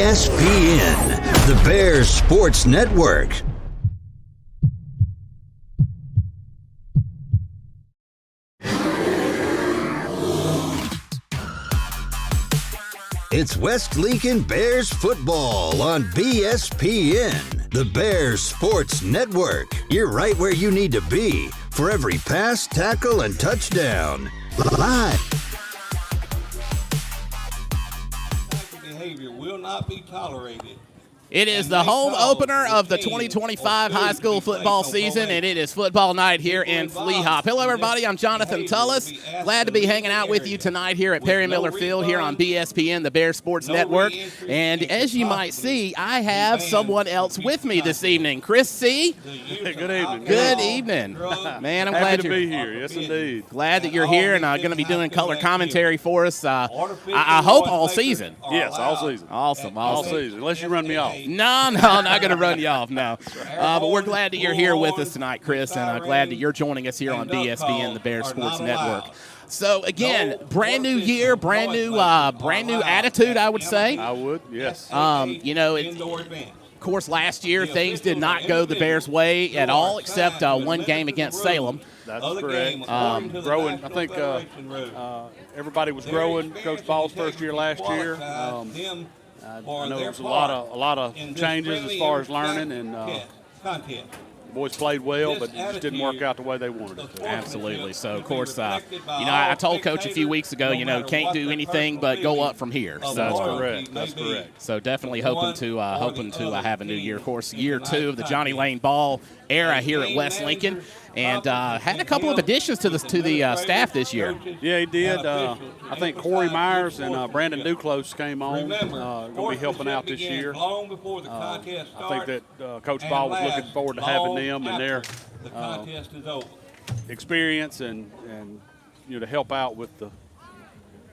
BSPN, the Bears Sports Network. It's West Lincoln Bears football on BSPN, the Bears Sports Network. You're right where you need to be for every pass, tackle, and touchdown. Live. Behavior will not be tolerated. It is the home opener of the 2025 high school football season, and it is football night here in Flea Hop. Hello, everybody. I'm Jonathan Tullis. Glad to be hanging out with you tonight here at Perry Miller Field here on BSPN, the Bears Sports Network. And as you might see, I have someone else with me this evening. Chris C. Good evening. Good evening. Man, I'm glad to be here. Yes, indeed. Glad that you're here and going to be doing color commentary for us. I hope all season. Yes, all season. Awesome. All season, unless you run me off. No, not going to run you off, no. But we're glad that you're here with us tonight, Chris, and glad that you're joining us here on BSPN, the Bears Sports Network. So, again, brand new year, brand new attitude, I would say. I would, yes. Of course, last year things did not go the Bears' way at all, except one game against Salem. That's correct. Growing, I think everybody was growing. Coach Ball's first year last year. I know there was a lot of changes as far as learning, and the boys played well, but it just didn't work out the way they wanted it to. Absolutely. So, of course, I told Coach a few weeks ago, can't do anything but go up from here. So that's correct. That's correct. So definitely hoping to have a new year. Of course, year 2 of the Johnny Lane Ball era here at West Lincoln, and had a couple of additions to the staff this year. Yeah, he did. I think Corey Myers and Brandon Duclos came on. Going to be helping out this year. I think that Coach Ball was looking forward to having them and their experience and to help out with the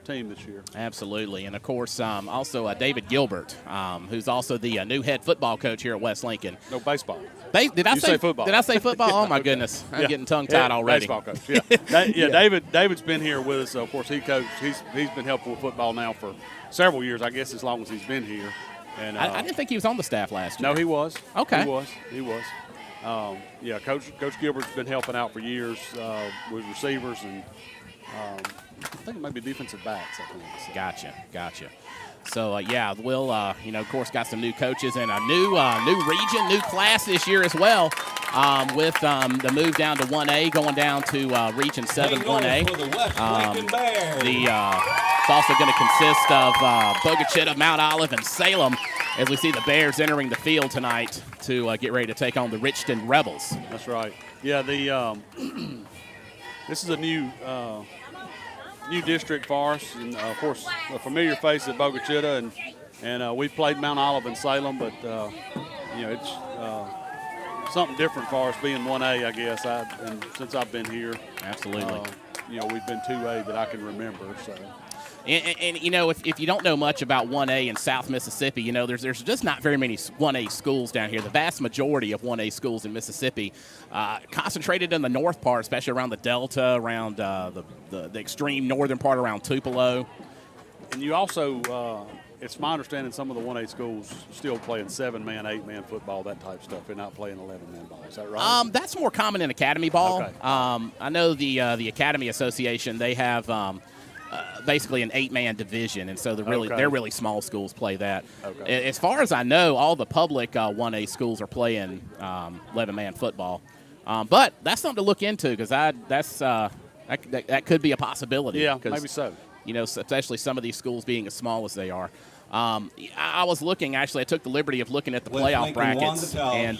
team this year. Absolutely. And, of course, also David Gilbert, who's also the new head football coach here at West Lincoln. No, baseball. Did I say football? Did I say football? Oh, my goodness. I'm getting tongue-tied already. Baseball coach, yeah. David's been here with us. Of course, he's been helping with football now for several years, I guess, as long as he's been here. And I didn't think he was on the staff last year. No, he was. Okay. He was. Coach Gilbert's been helping out for years with receivers and I think it might be defensive backs. Gotcha. So, we'll, of course, got some new coaches and a new region, new class this year as well with the move down to 1A, going down to Region 7 1A. It's also going to consist of Bogachita, Mount Olive, and Salem as we see the Bears entering the field tonight to get ready to take on the Richton Rebels. That's right. Yeah, this is a new district for us, and of course a familiar face at Bogachita, and we've played Mount Olive and Salem, but it's something different for us being 1A, I guess. And since I've been here, absolutely, we've been 2A that I can remember. So. And if you don't know much about 1A in South Mississippi, there's just not very many 1A schools down here. The vast majority of 1A schools in Mississippi concentrated in the north part, especially around the Delta, around the extreme northern part around Tupelo. And you also, it's my understanding some of the 1A schools still playing 7-man, 8-man football, that type of stuff. They're not playing 11-man ball. Is that right? That's more common in academy ball. Okay. I know the Academy Association, they have basically an 8-man division, and so they're really small schools play that. Okay. As far as I know, all the public 1A schools are playing 11-man football, but that's something to look into because that could be a possibility. Yeah, maybe so. Especially some of these schools being as small as they are. I was looking, actually, I took the liberty of looking at the playoff brackets, and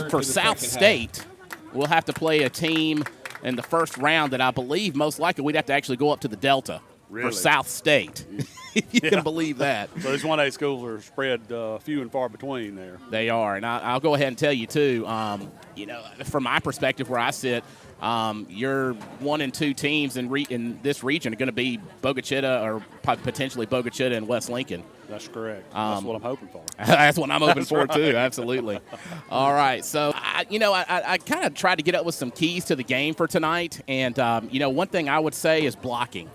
for South State, we'll have to play a team in the first round that I believe most likely we'd have to actually go up to the Delta for South State. If you can believe that. So these 1A schools are spread few and far between there. They are. And I'll go ahead and tell you, too, from my perspective where I sit, your 1 and 2 teams in this region are going to be Bogachita or potentially Bogachita and West Lincoln. That's correct. That's what I'm hoping for. That's what I'm hoping for, too. Absolutely. All right. So, I kind of tried to get up with some keys to the game for tonight. And, one thing I would say is blocking.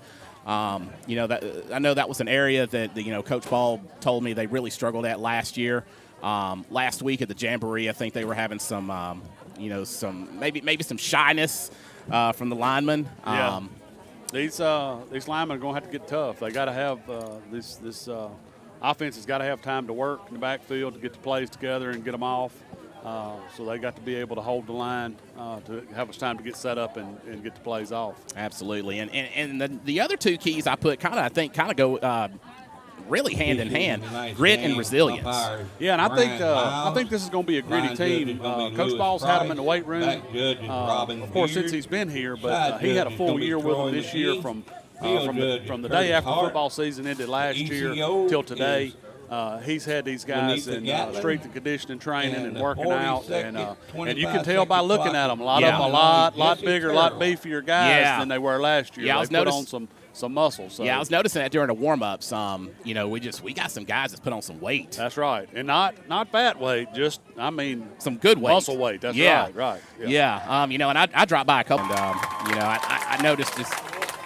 You know, I know that was an area that Coach Ball told me they really struggled at last year. Last week at the Jamboree, I think they were having some, maybe some shyness from the linemen. Yeah. These linemen are going to have to get tough. They got to have this offense has got to have time to work in the backfield to get the plays together and get them off. So they got to be able to hold the line to have us time to get set up and get the plays off. Absolutely. And the other two keys I put kind of go really hand in hand, grit and resilience. Yeah, and I think this is going to be a gritty team. Coach Ball's had them in the weight room, of course, since he's been here, but he had a full year with them this year from the day after football season ended last year till today. He's had these guys in strength and conditioning training and working out, and you can tell by looking at them. A lot of them a lot bigger, a lot beefier guys than they were last year. Yeah, they put on some muscle. So. Yeah, I was noticing that during the warm-ups. We got some guys that put on some weight. That's right, and not fat weight, just some good weight, muscle weight. That's right. Yeah. And I dropped by a couple. And, I noticed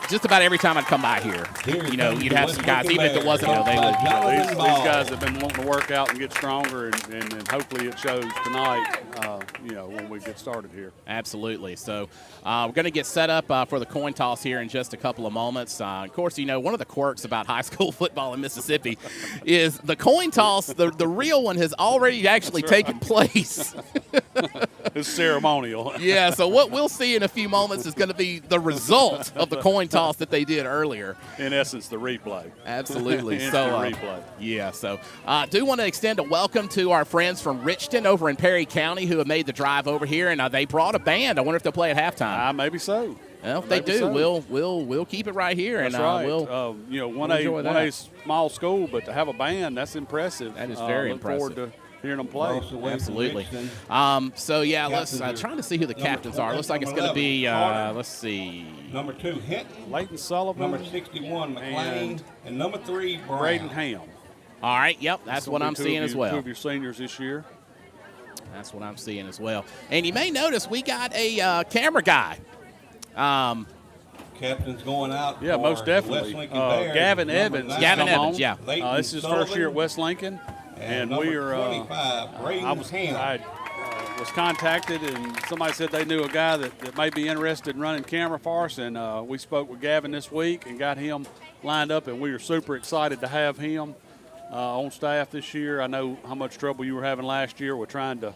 just about every time I'd come by here, you'd have some guys, even if it wasn't, these guys have been wanting to work out and get stronger, and hopefully it shows tonight, when we get started here. Absolutely. So we're going to get set up for the coin toss here in just a couple of moments. Of course, one of the quirks about high school football in Mississippi is the coin toss, the real one has already actually taken place. It's ceremonial. Yeah, so what we'll see in a few moments is going to be the result of the coin toss that they did earlier. In essence, the replay. Absolutely. Replay. Yeah, so I do want to extend a welcome to our friends from Richton over in Perry County who have made the drive over here, and they brought a band. I wonder if they'll play at halftime. Maybe so. Well, if they do, so. we'll keep it right here. That's and right. we'll one a small school, but to have a band, that's impressive. That is very impressive. Look forward to hearing them play. Absolutely. Let's trying to see who the captains are. Looks like it's going to be, let's see. Number 2, Hinton. Leighton Sullivan. Number 61, McLean. And number 3, Braden Ham. All right, yep, that's what I'm seeing as well. 2 of your seniors this year. That's what I'm seeing as well. And you may notice we got a camera guy. Captain's going out. Yeah, most definitely. Gavin Evans. Gavin Evans, yeah. This is his first year at West Lincoln. And we are. I was contacted, and somebody said they knew a guy that may be interested in running camera for us, and we spoke with Gavin this week and got him lined up, and we are super excited to have him on staff this year. I know how much trouble you were having last year with trying to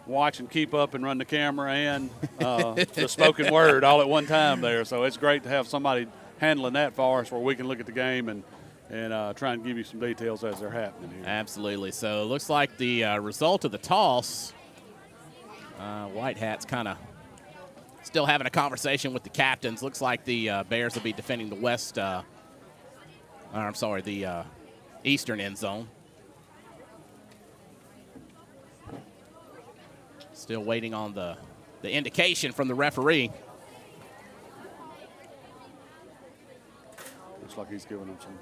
watch and keep up and run the camera and the spoken word all at one time there. So it's great to have somebody handling that for us where we can look at the game and try and give you some details as they're happening here. Absolutely. So it looks like the result of the toss, White Hat's kind of still having a conversation with the captains. Looks like the Bears will be defending the the eastern end zone. Still waiting on the indication from the referee. Looks like he's giving them some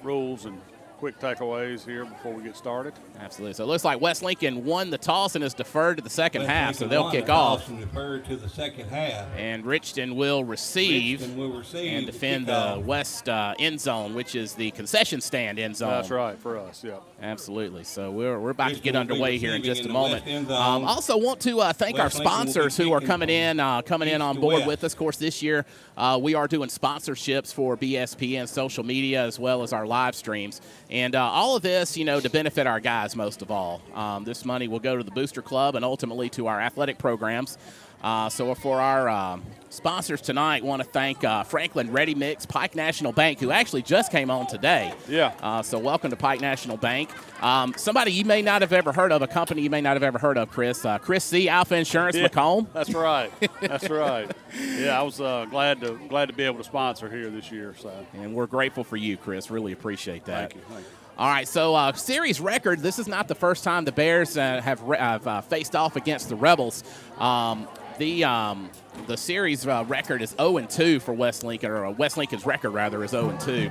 rules and quick takeaways here before we get started. Absolutely. So it looks like West Lincoln won the toss and is deferred to the second half, so they'll kick off. And deferred to the second half. And Richton will receive and defend the west end zone, which is the concession stand end zone. That's right, for us, yeah. Absolutely. So we're about to get underway here in just a moment. Also want to thank our sponsors who are coming in on board with us. Of course, this year we are doing sponsorships for BSPN social media as well as our live streams. And all of this, to benefit our guys most of all. This money will go to the Booster Club and ultimately to our athletic programs. So for our sponsors tonight, want to thank Franklin Ready Mix, Pike National Bank, who actually just came on today. Yeah. So welcome to Pike National Bank. Somebody you may not have ever heard of, a company you may not have ever heard of, Chris. Chris C. Alpha Insurance, Macomb. That's right. That's right. Yeah, I was glad to be able to sponsor here this year. So. And we're grateful for you, Chris. Really appreciate that. Thank you. All right, so series record, this is not the first time the Bears have faced off against the Rebels. The series record is 0-2 for West Lincoln, or West Lincoln's record, rather, is 0-2.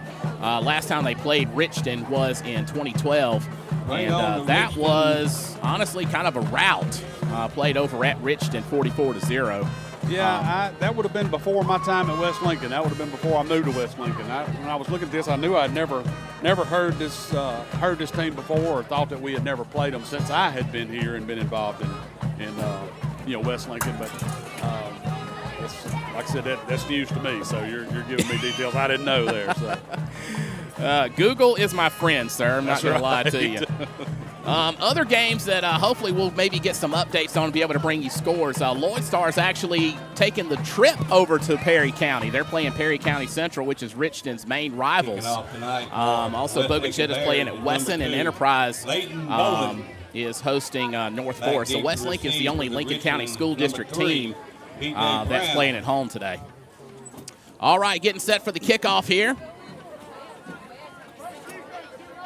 Last time they played Richton was in 2012, and that was honestly kind of a rout. Played over at Richton 44-0. Yeah, that would have been before my time at West Lincoln. That would have been before I moved to West Lincoln. When I was looking at this, I knew I'd never heard this team before, or thought that we had never played them since I had been here and been involved in West Lincoln. But like I said, that's news to me. So you're giving me details I didn't know there. So. Google is my friend, sir. I'm not going to lie to you. Other games that hopefully we'll maybe get some updates on and be able to bring you scores. Lloyd Star's actually taking the trip over to Perry County. They're playing Perry County Central, which is Richton's main rivals. Also, Bogachit is playing at Wesson, and Enterprise is hosting North Forest. So West Lincoln is the only Lincoln County School District team that's playing at home today. All right, getting set for the kickoff here.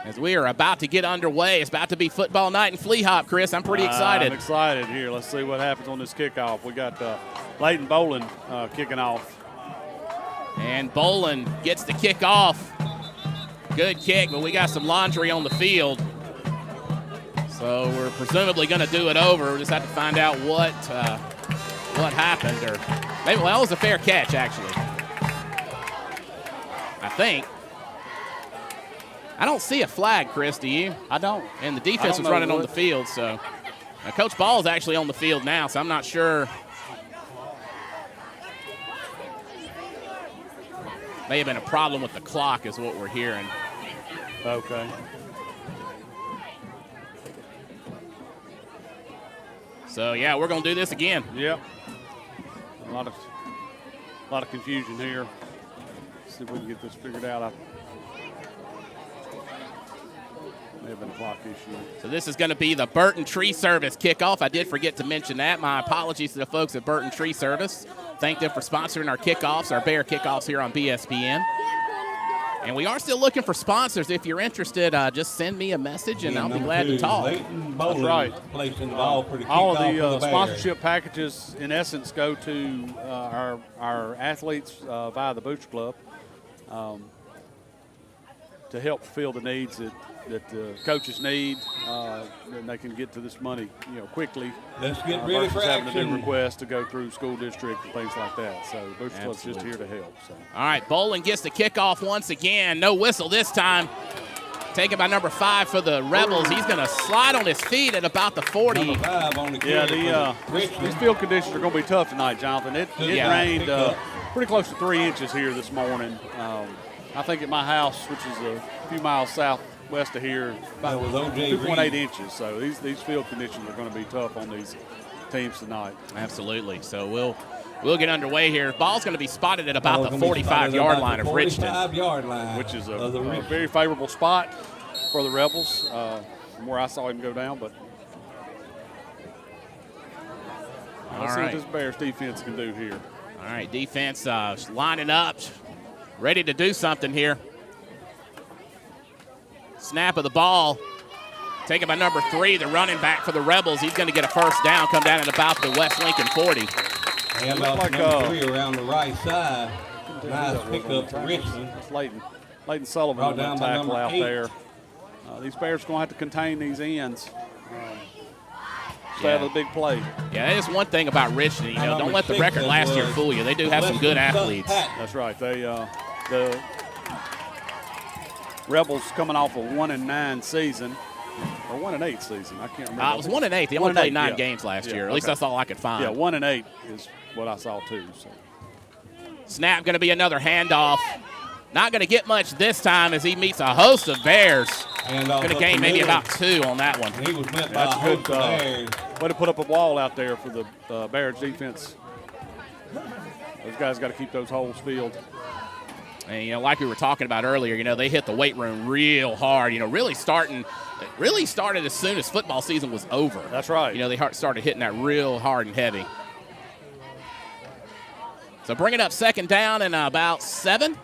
As we are about to get underway. It's about to be football night in Flea Hop, Chris. I'm pretty excited. I'm excited here. Let's see what happens on this kickoff. We got Leighton Bolin kicking off. And Bolin gets the kick off. Good kick, but we got some laundry on the field. So we're presumably going to do it over. We'll just have to find out what happened. Or maybe, well, it was a fair catch, actually. I think. I don't see a flag, Chris, do you? I don't. And the defense was running on the field, so. Now, Coach Ball is actually on the field now, so I'm not sure. May have been a problem with the clock is what we're hearing. Okay. So, yeah, we're going to do this again. Yep. A lot of confusion here. Let's see if we can get this figured out. May have been a clock issue. So this is going to be the Burton Tree Service kickoff. I did forget to mention that. My apologies to the folks at Burton Tree Service. Thank them for sponsoring our kickoffs, our Bear kickoffs here on BSPN. And we are still looking for sponsors. If you're interested, just send me a message, and I'll be glad to talk. That's right. All of the sponsorship packages, in essence, go to our athletes via the Booster Club to help fulfill the needs that the coaches need, and they can get to this money, quickly. Let's get ready for having action. to do requests to go through school district and things like that. So the Booster Club's just here to help. So. All right, Bolin gets the kickoff once again. No whistle this time. Taken by number 5 for the Rebels. He's going to slide on his feet at about the 40. Number 5 on the these field conditions are going to be tough tonight, Jonathan. It rained pretty close to 3 inches here this morning. I think at my house, which is a few miles southwest of here, about 2.8 inches. So these field conditions are going to be tough on these teams tonight. Absolutely. So we'll get underway here. Ball's going to be spotted at about the 45-yard line of Richton, which is a very favorable spot for the Rebels from where I saw him go down. But let's see what this Bears defense can do here. All right, defense lining up, ready to do something here. Snap of the ball, taken by number 3, the running back for the Rebels. He's going to get a first down, come down at about the West Lincoln 40. And like number 3 around the right side. Nice pickup for Richmond. It's Leighton Sullivan on that tackle out there. These Bears are going to have to contain these ends. Stay out of the big play. Yeah, that is one thing about Richmond. Don't let the record last year fool you. They do have some good athletes. That's right. The Rebels coming off a 1-9 season, or 1-8 season. I can't remember. It was 1-8. They only played 9 games last year. At least that's all I could find. Yeah, 1-8 is what I saw too. So. Snap going to be another handoff. Not going to get much this time as he meets a host of Bears. Going to gain maybe about 2 on that one. He was met by a host of Bears. Way to put up a wall out there for the Bears defense. Those guys got to keep those holes filled. And, like we were talking about earlier, they hit the weight room real hard, really started as soon as football season was over. That's right. They started hitting that real hard and heavy. So bringing up second down and about 7.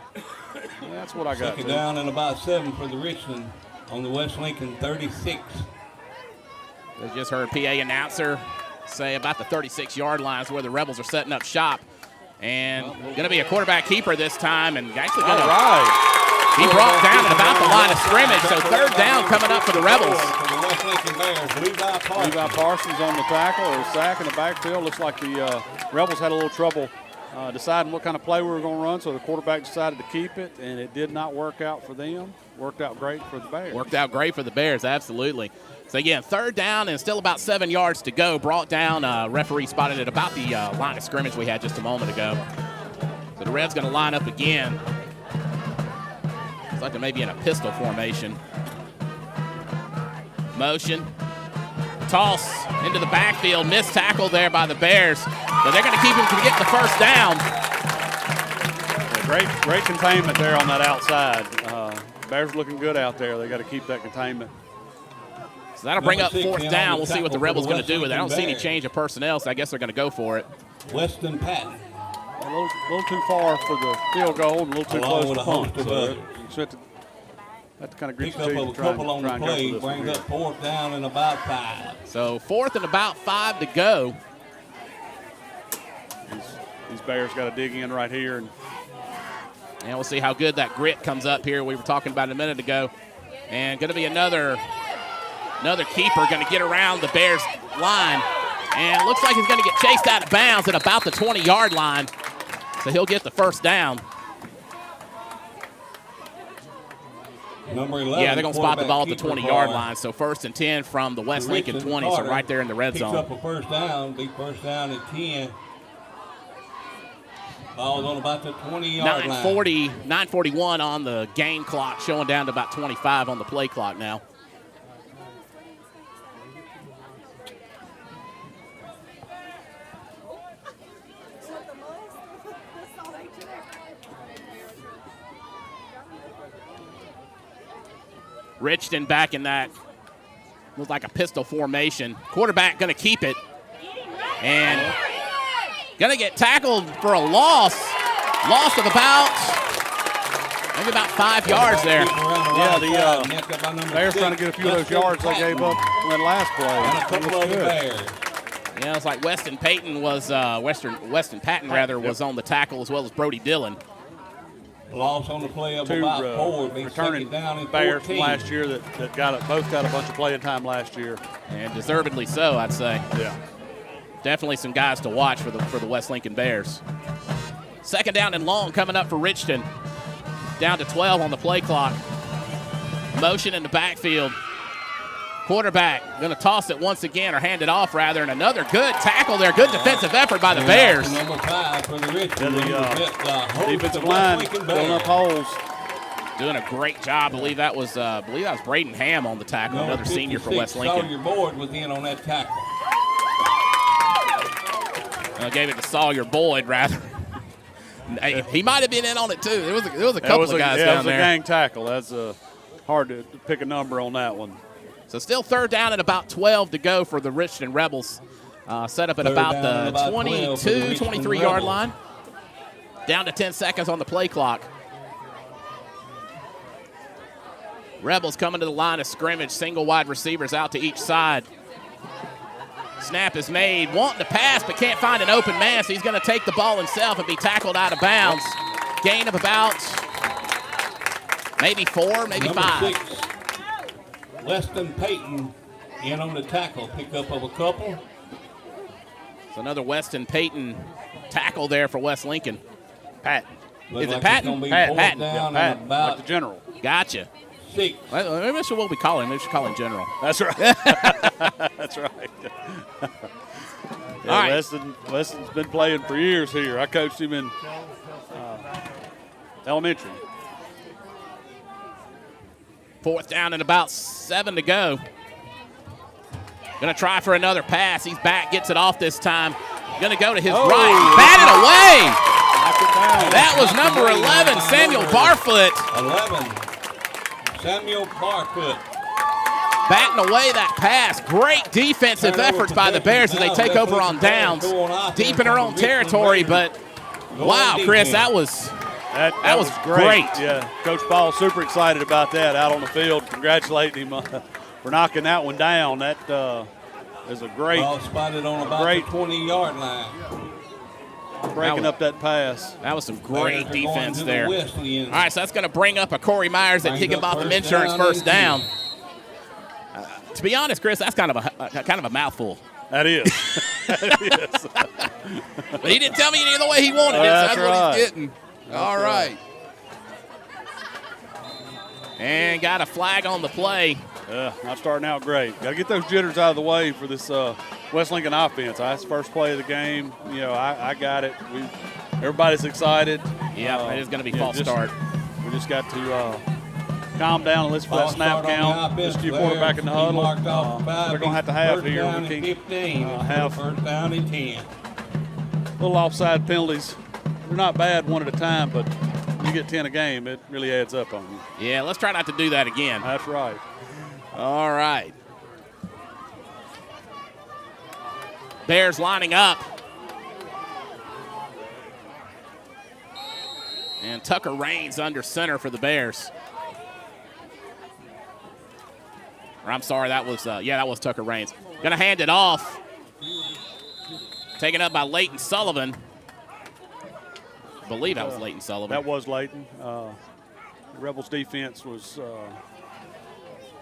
That's what I got. Second down and about 7 for the Richmond on the West Lincoln 36. We just heard PA announcer say about the 36-yard line is where the Rebels are setting up shop. And going to be a quarterback keeper this time, and actually going to be brought down at about the line of scrimmage. So third down coming up for the Rebels. West Lincoln Bears, Levi Parsons on the tackle or sack in the backfield. Looks like the Rebels had a little trouble deciding what kind of play we were going to run, so the quarterback decided to keep it, and it did not work out for them. Worked out great for the Bears. Worked out great for the Bears, absolutely. So, again, third down and still about 7 yards to go. Brought down, referee spotted it about the line of scrimmage we had just a moment ago. So the Reds going to line up again. Looks like they may be in a pistol formation. Motion. Toss into the backfield. Missed tackle there by the Bears. But they're going to keep him to get the first down. Yeah, great containment there on that outside. Bears looking good out there. They got to keep that containment. So that'll bring up fourth down. We'll see what the Rebels going to do with it. I don't see any change of personnel, so I guess they're going to go for it. Weston Patton. A little too far for the field goal and a little too close to punt. So that's kind of grit your teeth and try and go for this. Brings up fourth down and about 5. So fourth and about 5 to go. These Bears got to dig in right here. And we'll see how good that grit comes up here. We were talking about it a minute ago. And going to be another keeper going to get around the Bears line. And it looks like he's going to get chased out of bounds at about the 20-yard line. So he'll get the first down. Number 11, yeah, they're going to spot the ball at the 20-yard line. So first and 10 from the West Lincoln 20, so right there in the red zone. Picks up a first down, big first down at 10. Ball's on about the 20-yard line. 9:41 on the game clock, showing down to about 25 on the play clock now. Richton back in that, looks like a pistol formation. Quarterback going to keep it. And going to get tackled for a loss. Loss of maybe about 5 yards there. Yeah, the Bears trying to get a few of those yards they gave up in that last play. And a couple of the Bears. Yeah, it's like Weston Patton was, Weston Patton was on the tackle, as well as Brody Dillon. Loss on the play of Two about 4. returning down in Bears 14. from last year that both got a bunch of playing time last year. And deservedly so, I'd say. Yeah. Definitely some guys to watch for the West Lincoln Bears. Second down and long coming up for Richton. Down to 12 on the play clock. Motion in the backfield. Quarterback going to toss it once again, or hand it off rather, and another good tackle there. Good defensive effort by the Bears. Number 5 for the Richton. Defensive line filling up holes. Doing a great job. I believe that was Braden Ham on the tackle, another senior for West Lincoln. Sawyer Boyd was in on that tackle. I gave it to Sawyer Boyd rather. He might have been in on it too. There was a couple of guys down there. It was a gang tackle. That's hard to pick a number on that one. So still third down and about 12 to go for the Richton Rebels. Set up at about the 22, 23-yard line. Down to 10 seconds on the play clock. Rebels coming to the line of scrimmage. Single wide receivers out to each side. Snap is made. Wanting to pass, but can't find an open man, so he's going to take the ball himself and be tackled out of bounds. Gain of about maybe 4, maybe Number 5. 6, Weston Payton in on the tackle. Pick up of a couple. So another Weston Payton tackle there for West Lincoln. Patton. Is it Patton? Patton. Down Patton, about like the general. Gotcha. 6. Maybe that's what we call him. Maybe we should call him General. That's right. That's right. All right. Weston's been playing for years here. I coached him in elementary. Fourth down and about 7 to go. Going to try for another pass. He's back, gets it off this time. Going to go to his right. Batted away. That was number 11, Samuel Barfoot. 11. Samuel Barfoot. Batting away that pass. Great defensive efforts by the Bears as they take over on downs. Deep in their own territory, but wow, Chris, that was great. Yeah, Coach Ball super excited about that out on the field. Congratulating him for knocking that one down. That is a great. Ball spotted on about the 20-yard line. Breaking up that pass. That was some great defense there. All right, so that's going to bring up a Corey Myers at Higginbotham Insurance first down. To be honest, Chris, that's kind of a mouthful. That is. That is. But he didn't tell me any of the way he wanted it, so that's what he's getting. All right. And got a flag on the play. Not starting out great. Got to get those jitters out of the way for this West Lincoln offense. That's the first play of the game. You know, I got it. Everybody's excited. Yeah, it is going to be false start. We just got to calm down and let's for that snap count. Just your quarterback in the huddle. They're going to have here. We can't have first down and 10. Little offside penalties. They're not bad one at a time, but when you get 10 a game, it really adds up on you. Yeah, let's try not to do that again. That's right. All right. Bears lining up. And Tucker Raines under center for the Bears. Or I'm sorry, that was Tucker Raines. Gonna hand it off. Taken up by Leighton Sullivan. I believe that was Leighton Sullivan. That was Leighton. Rebels defense was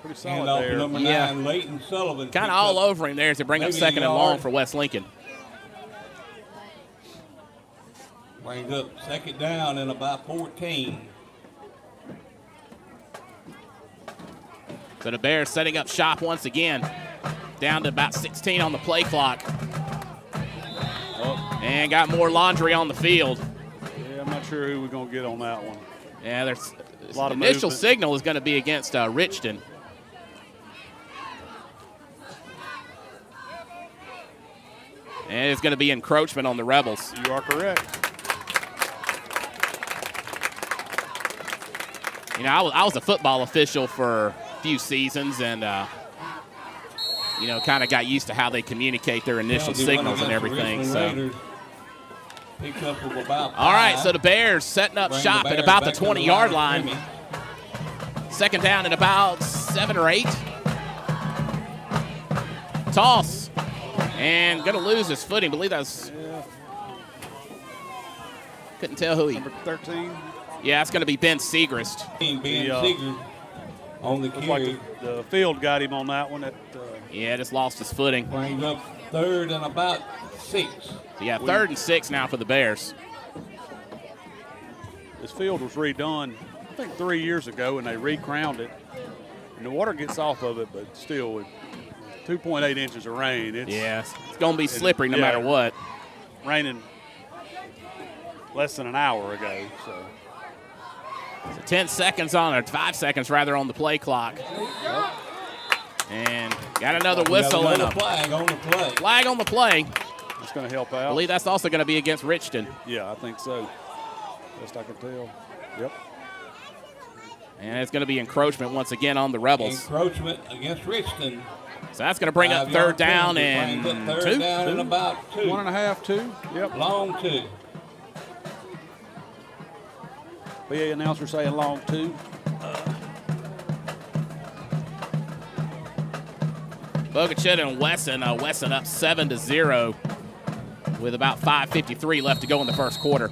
pretty solid there. Number 9, Leighton Sullivan. Kind of all over him there as they bring up second and long for West Lincoln. Brings up second down and about 14. So the Bears setting up shop once again. Down to about 16 on the play clock. And got more laundry on the field. Yeah, I'm not sure who we're going to get on that one. Yeah, there's a lot of initial movement. signal is going to be against Richton. And it's going to be encroachment on the Rebels. You are correct. You know, I was a football official for a few seasons, and you know, kind of got used to how they communicate their initial signals and everything. So, all right, so the Bears setting up shop at about the 20-yard line. Second down at about 7 or 8. Toss, and going to lose his footing. I believe that's couldn't tell who he. Number 13. Yeah, it's going to be Ben Segrist. Segrist on the carry. Like the field got him on that one. Yeah, just lost his footing. Brings up third and about 6. So yeah, 3rd and 6 now for the Bears. This field was redone, I think 3 years ago, and they re-crowned it. And the water gets off of it, but still, with 2.8 inches of rain, it's going to be slippery no matter what. Raining less than an hour ago, so 10 seconds on, or 5 seconds rather, on the play clock. And got another whistle and a flag on the play. Flag on the play. It's going to help out. I believe that's also going to be against Richton. Yeah, I think so. Best I can tell. Yep. And it's going to be encroachment once again on the Rebels. Encroachment against Richton. So that's going to bring up third down and 2. Third down and about 2. 1.5, 2. Yep. Long 2. BA announcer saying long 2. Bogachetta and Wesson. Wesson up 7-0 with about 5:53 left to go in the first quarter.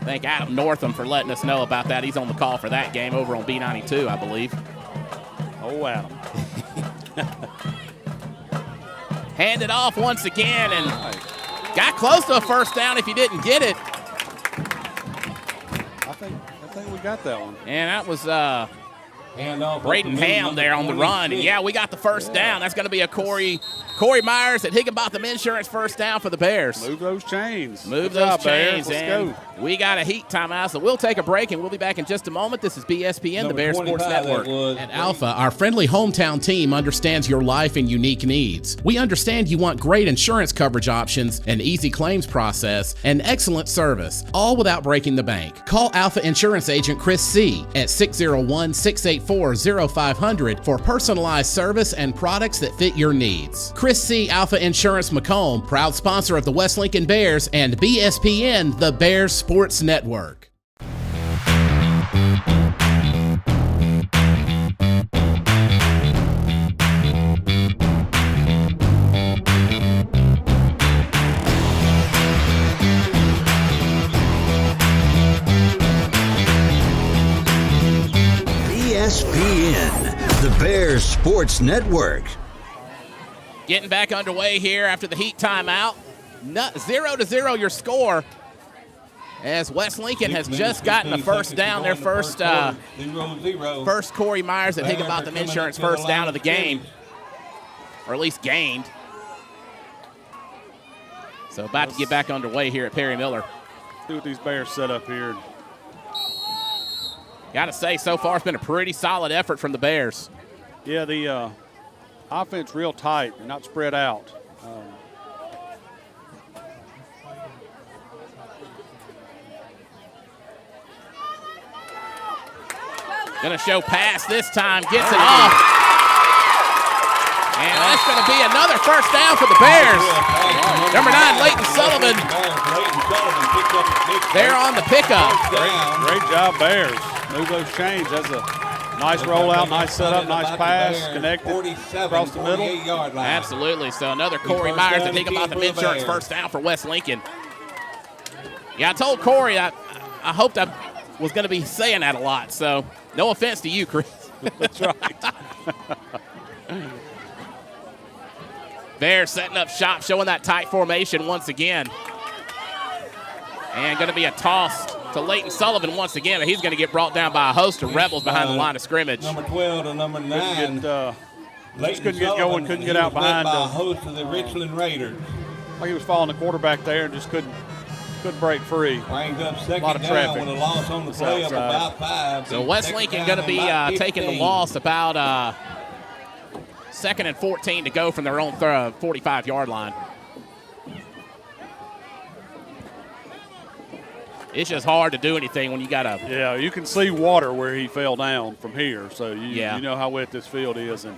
Thank Adam Northam for letting us know about that. He's on the call for that game over on B92, I believe. Oh, Adam. Hand it off once again, and got close to a first down if you didn't get it. I think we got that one. And that was Braden Ham there on the run. And yeah, we got the first down. That's going to be a Corey Myers at Higginbotham Insurance first down for the Bears. Move those chains. Move those chains. And we got a heat timeout, so we'll take a break, and we'll be back in just a moment. This is BSPN, the Bears Sports Network. At Alpha, our friendly hometown team understands your life and unique needs. We understand you want great insurance coverage options, an easy claims process, and excellent service, all without breaking the bank. Call Alpha Insurance Agent Chris C. at 601-684-0500 for personalized service and products that fit your needs. Chris C. Alpha Insurance Macomb, proud sponsor of the West Lincoln Bears and BSPN, the Bears Sports Network. ESPN ESPN, the Bears Sports Network. Getting back underway here after the heat timeout. 0-0 your score, as West Lincoln has just gotten the first down, their first Corey Myers at Higginbotham Insurance first down of the game, or at least gained. So about to get back underway here at Perry Miller. See what these Bears set up here. Got to say, so far it's been a pretty solid effort from the Bears. Yeah, the offense real tight and not spread out. Going to show pass this time, gets it off. And that's going to be another first down for the Bears. Number 9, Leighton Sullivan. They're on the pickup. Great job, Bears. Move those chains. That's a nice rollout, nice setup, nice pass, connected across the middle. Absolutely. So another Corey Myers at Higginbotham Insurance first down for West Lincoln. Yeah, I told Corey I hoped I was going to be saying that a lot. So no offense to you, Chris. That's right. Bears setting up shop, showing that tight formation once again. And going to be a toss to Leighton Sullivan once again. He's going to get brought down by a host of Rebels behind the line of scrimmage. Number 12 to number 9. Just couldn't get going, couldn't get out behind a host of the Richland Raiders. Like he was following the quarterback there and just couldn't break free. Brings up second a lot of down traffic with a loss on the play of about 5. So West Lincoln going to be taking the loss about 2nd and 14 to go from their own 45-yard line. It's just hard to do anything when you got a... Yeah, you can see water where he fell down from here, so you know how wet this field is, and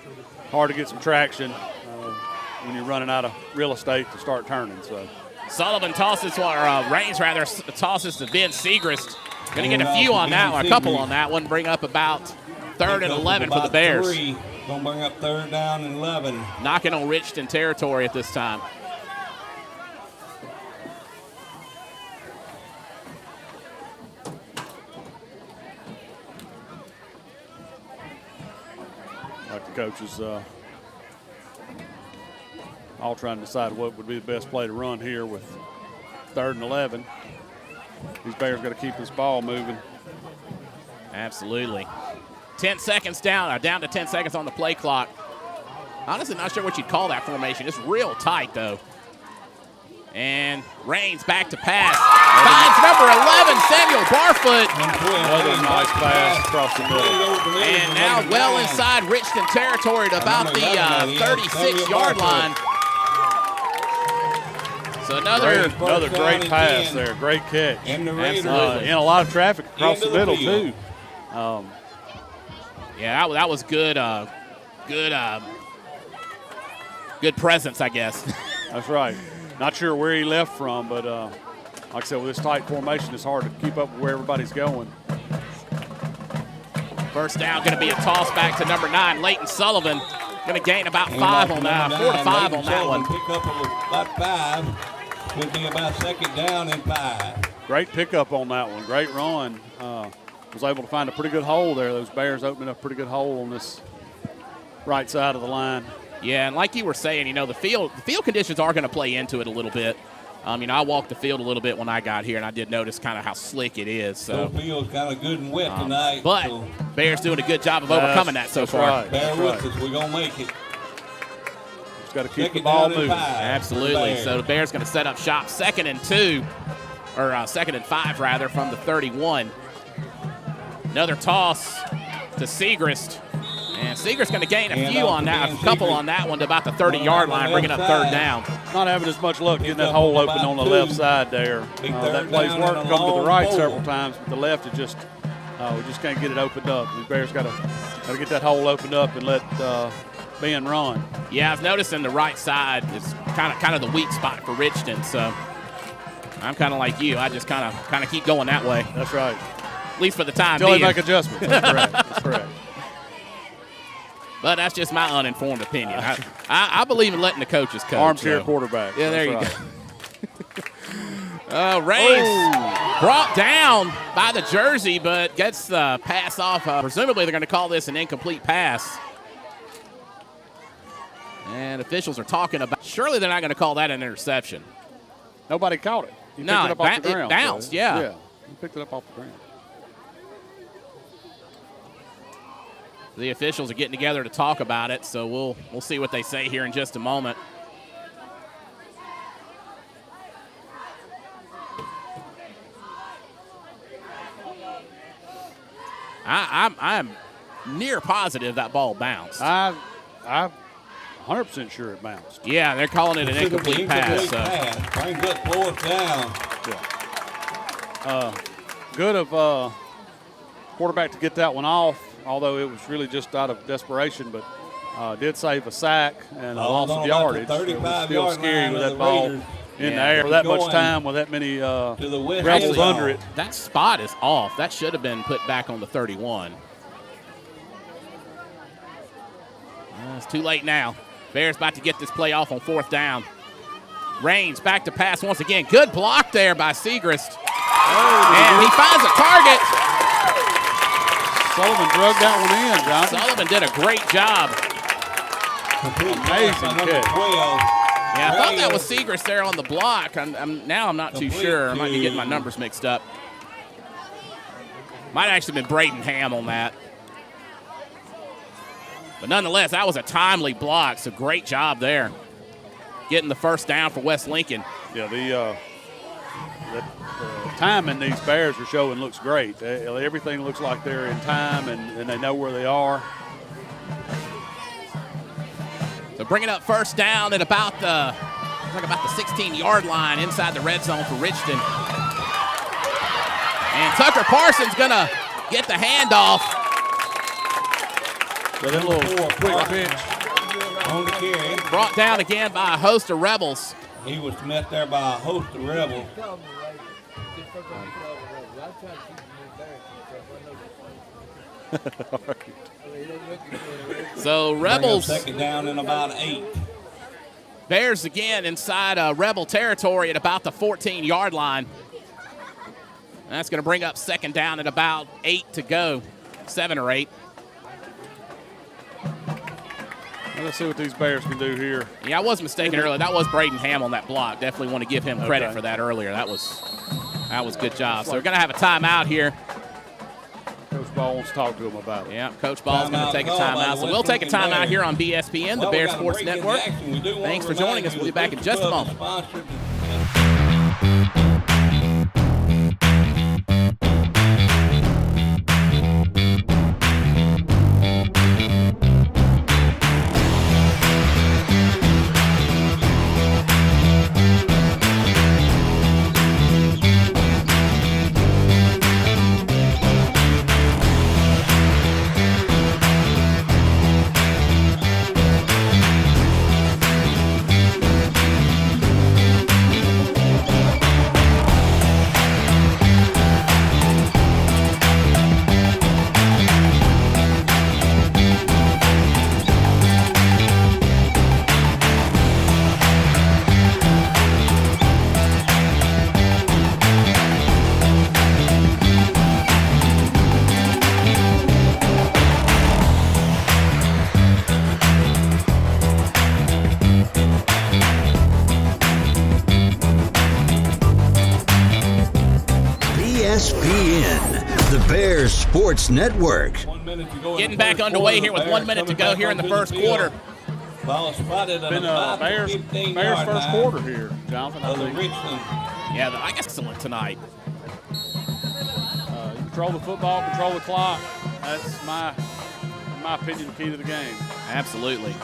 hard to get some traction when you're running out of real estate to start turning. So Sullivan tosses, or Raines rather, tosses to Ben Segrist. Going to get a few on that one, a couple on that one, bring up about 3rd and 11 for the Bears. Going to bring up 3rd down and 11. Knocking on Richton territory at this time. Like the coaches all trying to decide what would be the best play to run here with 3rd and 11. These Bears got to keep this ball moving. Absolutely. 10 seconds down to 10 seconds on the play clock. Honestly, not sure what you'd call that formation. It's real tight, though. And Raines back to pass. Finds number 11, Samuel Barfoot. Another nice pass across the middle. And now well inside Richton territory to about the 36-yard line. So another great pass there. Great catch. Absolutely. And a lot of traffic across the middle, too. Yeah, that was good. Good presence, I guess. That's right. Not sure where he left from, but like I said, with this tight formation, it's hard to keep up with where everybody's going. First down going to be a toss back to number 9, Leighton Sullivan. Going to gain about 5 on that, 4 to 5 on that one. Pick up about 5. Could be about 2nd down and 5. Great pickup on that one. Great run. Was able to find a pretty good hole there. Those Bears opening up a pretty good hole on this right side of the line. Yeah, and like you were saying, the field conditions are going to play into it a little bit. I walked the field a little bit when I got here, and I did notice kind of how slick it is. So the field's kind of good and wet tonight. But Bears doing a good job of overcoming that so far. Right. Bear with us. We're going to make it. Just got to keep the ball moving. Absolutely. So the Bears going to set up shop 2nd and 2, or 2nd and 5, rather, from the 31. Another toss to Segrist. And Segrist going to gain a few on that, a couple on that one to about the 30-yard line, bringing up 3rd down. Not having as much luck getting that hole open on the left side there. That play's worked, come to the right several times, but the left is just, we just can't get it opened up. The Bears got to get that hole opened up and let Ben run. Yeah, I've noticed in the right side is kind of the weak spot for Richton. So I'm kind of like you. I just kind of keep going that way. That's right. At least for the time being. Until they make adjustments. That's correct. That's correct. But that's just my uninformed opinion. I believe in letting the coaches coach. Armchair quarterback. Yeah, there that's you go. Raines Brought down by the jersey, but gets the pass off. Presumably they're going to call this an incomplete pass. And officials are talking about, surely they're not going to call that an interception. Nobody caught it. He No, picked it up off the ground. it bounced, yeah. Yeah, he picked it up off the ground. The officials are getting together to talk about it, so we'll see what they say here in just a moment. I'm near positive that ball bounced. I'm 100% sure it bounced. Yeah, they're calling it an incomplete pass. Brings up fourth down. Yeah. Good of quarterback to get that one off, although it was really just out of desperation, but did save a sack and a loss of yardage. It was still scary with that ball in the air for that much time with that many Rebels under it. That spot is off. That should have been put back on the 31. It's too late now. Bears about to get this play off on fourth down. Raines back to pass once again. Good block there by Segrist. And he finds a target. Sullivan drug that one in, Jonathan. Sullivan did a great job. Amazing catch. Yeah, I thought that was Segrist there on the block. Now I'm not too sure. I might be getting my numbers mixed up. Might have actually been Braden Ham on that. But nonetheless, that was a timely block, so great job there. Getting the first down for West Lincoln. Yeah, the timing these Bears are showing looks great. Everything looks like they're in time and they know where they are. So bringing up first down at about the 16-yard line inside the red zone for Richton. And Tucker Parsons gonna get the handoff. With a little quick pitch. On the carry. Brought down again by a host of Rebels. He was met there by a host of Rebels. So Rebels. Second down and about 8. Bears again inside Rebel territory at about the 14-yard line. That's going to bring up second down at about 8 to go, 7 or 8. Let's see what these Bears can do here. Yeah, I was mistaken earlier. That was Braden Ham on that block. Definitely want to give him credit for that earlier. That was a good job. So we're going to have a timeout here. Coach Ball wants to talk to him about it. Yeah, Coach Ball's going to take a timeout. So we'll take a timeout here on BSPN, the Bears Sports Network. Thanks for joining us. We'll be back in just a moment. ESPN, the Bears Sports Network. Getting back underway here with 1 minute to go here in the first quarter. Ball spotted at Been Bears first quarter here, Jonathan. I think. Yeah, I guess excellent tonight. You control the football, control the clock. That's my opinion, the key to the game. Absolutely.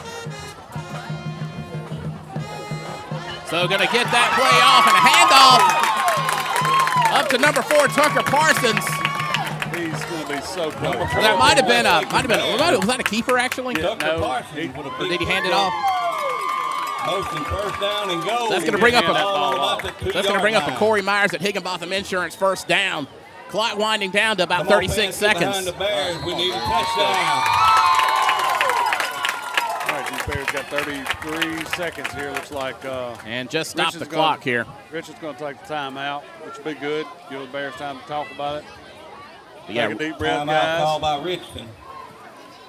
So going to get that play off and a handoff up to number 4, Tucker Parsons. He's going to be so close. Well, that might have been was that a keeper actually? Yeah, no. Or did he hand it off? Motion first down and go. That's going to bring up a Corey Myers at Higginbotham Insurance first down. Clock winding down to about 36 seconds. Behind the Bears, we need a touchdown. All right, These Bears got 33 seconds here, looks like. And just stop the clock here. Richard's going to take the timeout, which will be good. Give the Bears time to talk about it. Yeah, take a deep breath, Timeout guys. called by Richton.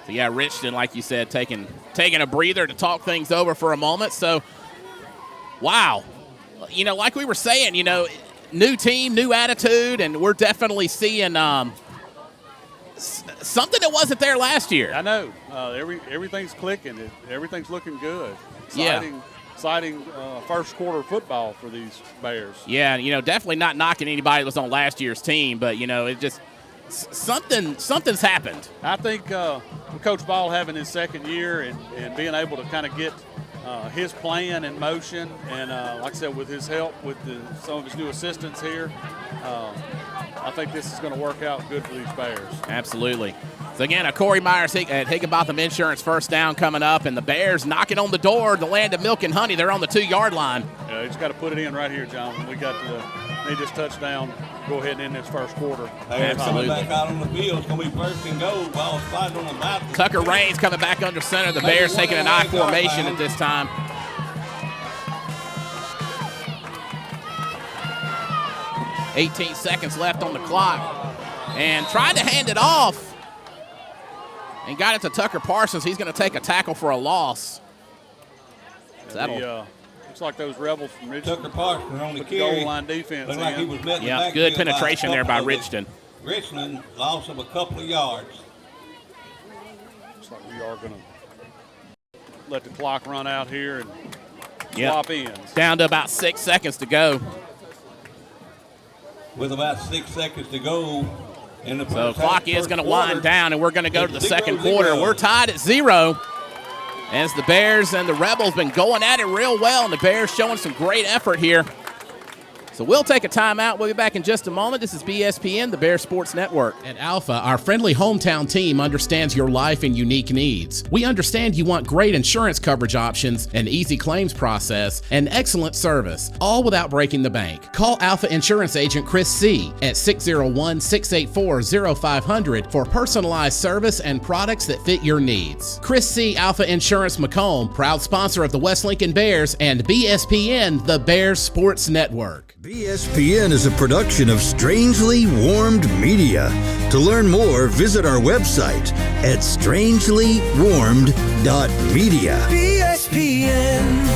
So, yeah, Richton, like you said, taking a breather to talk things over for a moment. So, wow. You know, like we were saying, you know, new team, new attitude, and we're definitely seeing something that wasn't there last year. I know. Everything's clicking. Everything's looking good. Exciting first quarter football for these Bears. Yeah, you know, definitely not knocking anybody that was on last year's team, but, you know, it just something's happened. I think with Coach Ball having his second year and being able to kind of get his plan in motion, and like I said, with his help with some of his new assistants here, I think this is going to work out good for these Bears. Absolutely. So, again, a Corey Myers at Higginbotham Insurance first down coming up, and the Bears knocking on the door, the land of milk and honey. They're on the 2-yard line. Yeah, you just got to put it in right here, John. We need this touchdown. Go ahead and end this first quarter. Hey, coming back out on the field. It's going to be first and goal. Ball spotted on the mouth. Tucker Raines coming back under center. The Bears taking an I formation at this time. .18 seconds left on the clock. And tried to hand it off. And got it to Tucker Parsons. He's going to take a tackle for a loss. Looks like those Rebels from Richton. Tucker Parsons on the carry. Goal line defense. Looked like he was met yeah, good penetration there by Richton. Richton loss of a couple of yards. Looks like we are going to let the clock run out here and swap ends. Down to about 6 seconds to go. With about 6 seconds to go. So the clock is going to wind down, and we're going to go to the second quarter. We're tied at 0 as the Bears and the Rebels been going at it real well, and the Bears showing some great effort here. So we'll take a timeout. We'll be back in just a moment. This is BSPN, the Bears Sports Network. At Alpha, our friendly hometown team understands your life and unique needs. We understand you want great insurance coverage options, an easy claims process, and excellent service, all without breaking the bank. Call Alpha Insurance Agent Chris C. at 601-684-0500 for personalized service and products that fit your needs. Chris C. Alpha Insurance Macomb, proud sponsor of the West Lincoln Bears and BSPN, the Bears Sports Network. BSPN is a production of Strangely Warmed Media. To learn more, visit our website at strangelywarmed.media. BSPN.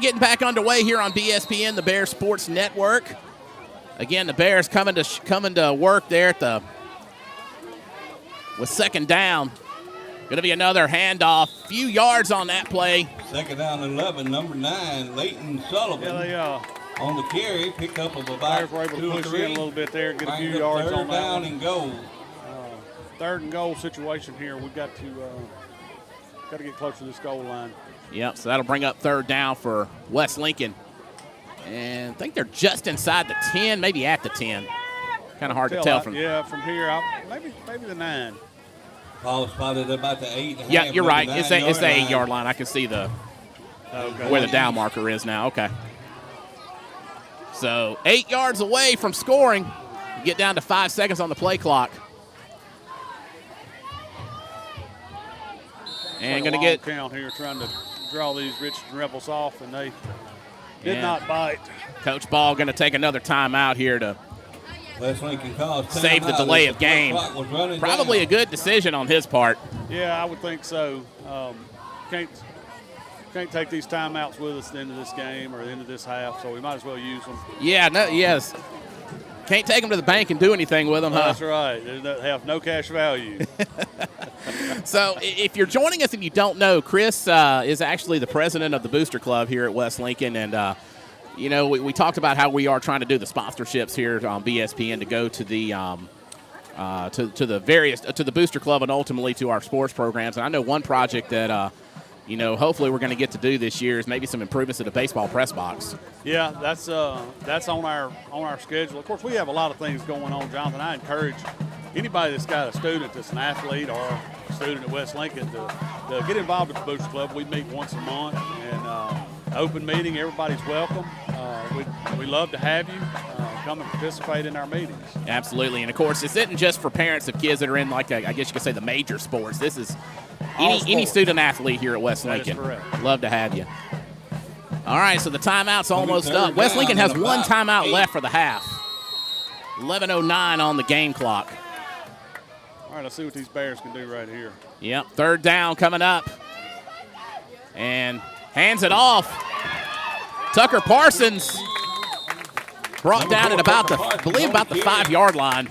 Getting back underway here on BSPN, the Bears Sports Network. Again, the Bears coming to work there with second down. Going to be another handoff. Few yards on that play. Second down 11, number 9, Leighton Sullivan. Yeah, on the carry, pick up of about Bears were able 2 to or push 3. in a little bit there, get a few yards on that down one. And goal. Third and goal situation here. We've got to get closer to this goal line. Yep, so that'll bring up third down for West Lincoln. And I think they're just inside the 10, maybe at the 10. Kind of hard to tell from. Yeah, from here, maybe the 9. Paul spotted about the 8. Yeah, you're right. It's the 8-yard line. I can see where the down marker is now. Okay. So 8 yards away from scoring. You get down to 5 seconds on the play clock. And going to get count here, trying to draw these Richton Rebels off, and they did not bite. Coach Ball going to take another timeout here to save the delay of game. Probably a good decision on his part. Yeah, I would think so. Can't take these timeouts with us at the end of this game or the end of this half, so we might as well use them. Yeah, yes. Can't take them to the bank and do anything with them, huh? That's right. They have no cash value. So if you're joining us and you don't know, Chris is actually the president of the Booster Club here at West Lincoln. And, we talked about how we are trying to do the sponsorships here on BSPN to go to the to the Booster Club and ultimately to our sports programs. And I know one project that you know, hopefully we're going to get to do this year is maybe some improvements to the baseball press box. Yeah, that's on our schedule. Of course, we have a lot of things going on, Jonathan. I encourage anybody that's got a student that's an athlete or a student at West Lincoln to get involved with the Booster Club. We meet once a month, and open meeting. Everybody's welcome. We love to have you come and participate in our meetings. Absolutely, and of course, this isn't just for parents of kids that are in, like, I guess you could say, the major sports. This is any student athlete here at West Lincoln. That is correct. Love to have you. All right, so the timeout's almost up. West Lincoln has one timeout left for the half. 11:09 on the game clock. All right, let's see what these Bears can do right here. Yep, third down coming up. And hands it off. Tucker Parsons brought down at about the 5-yard line.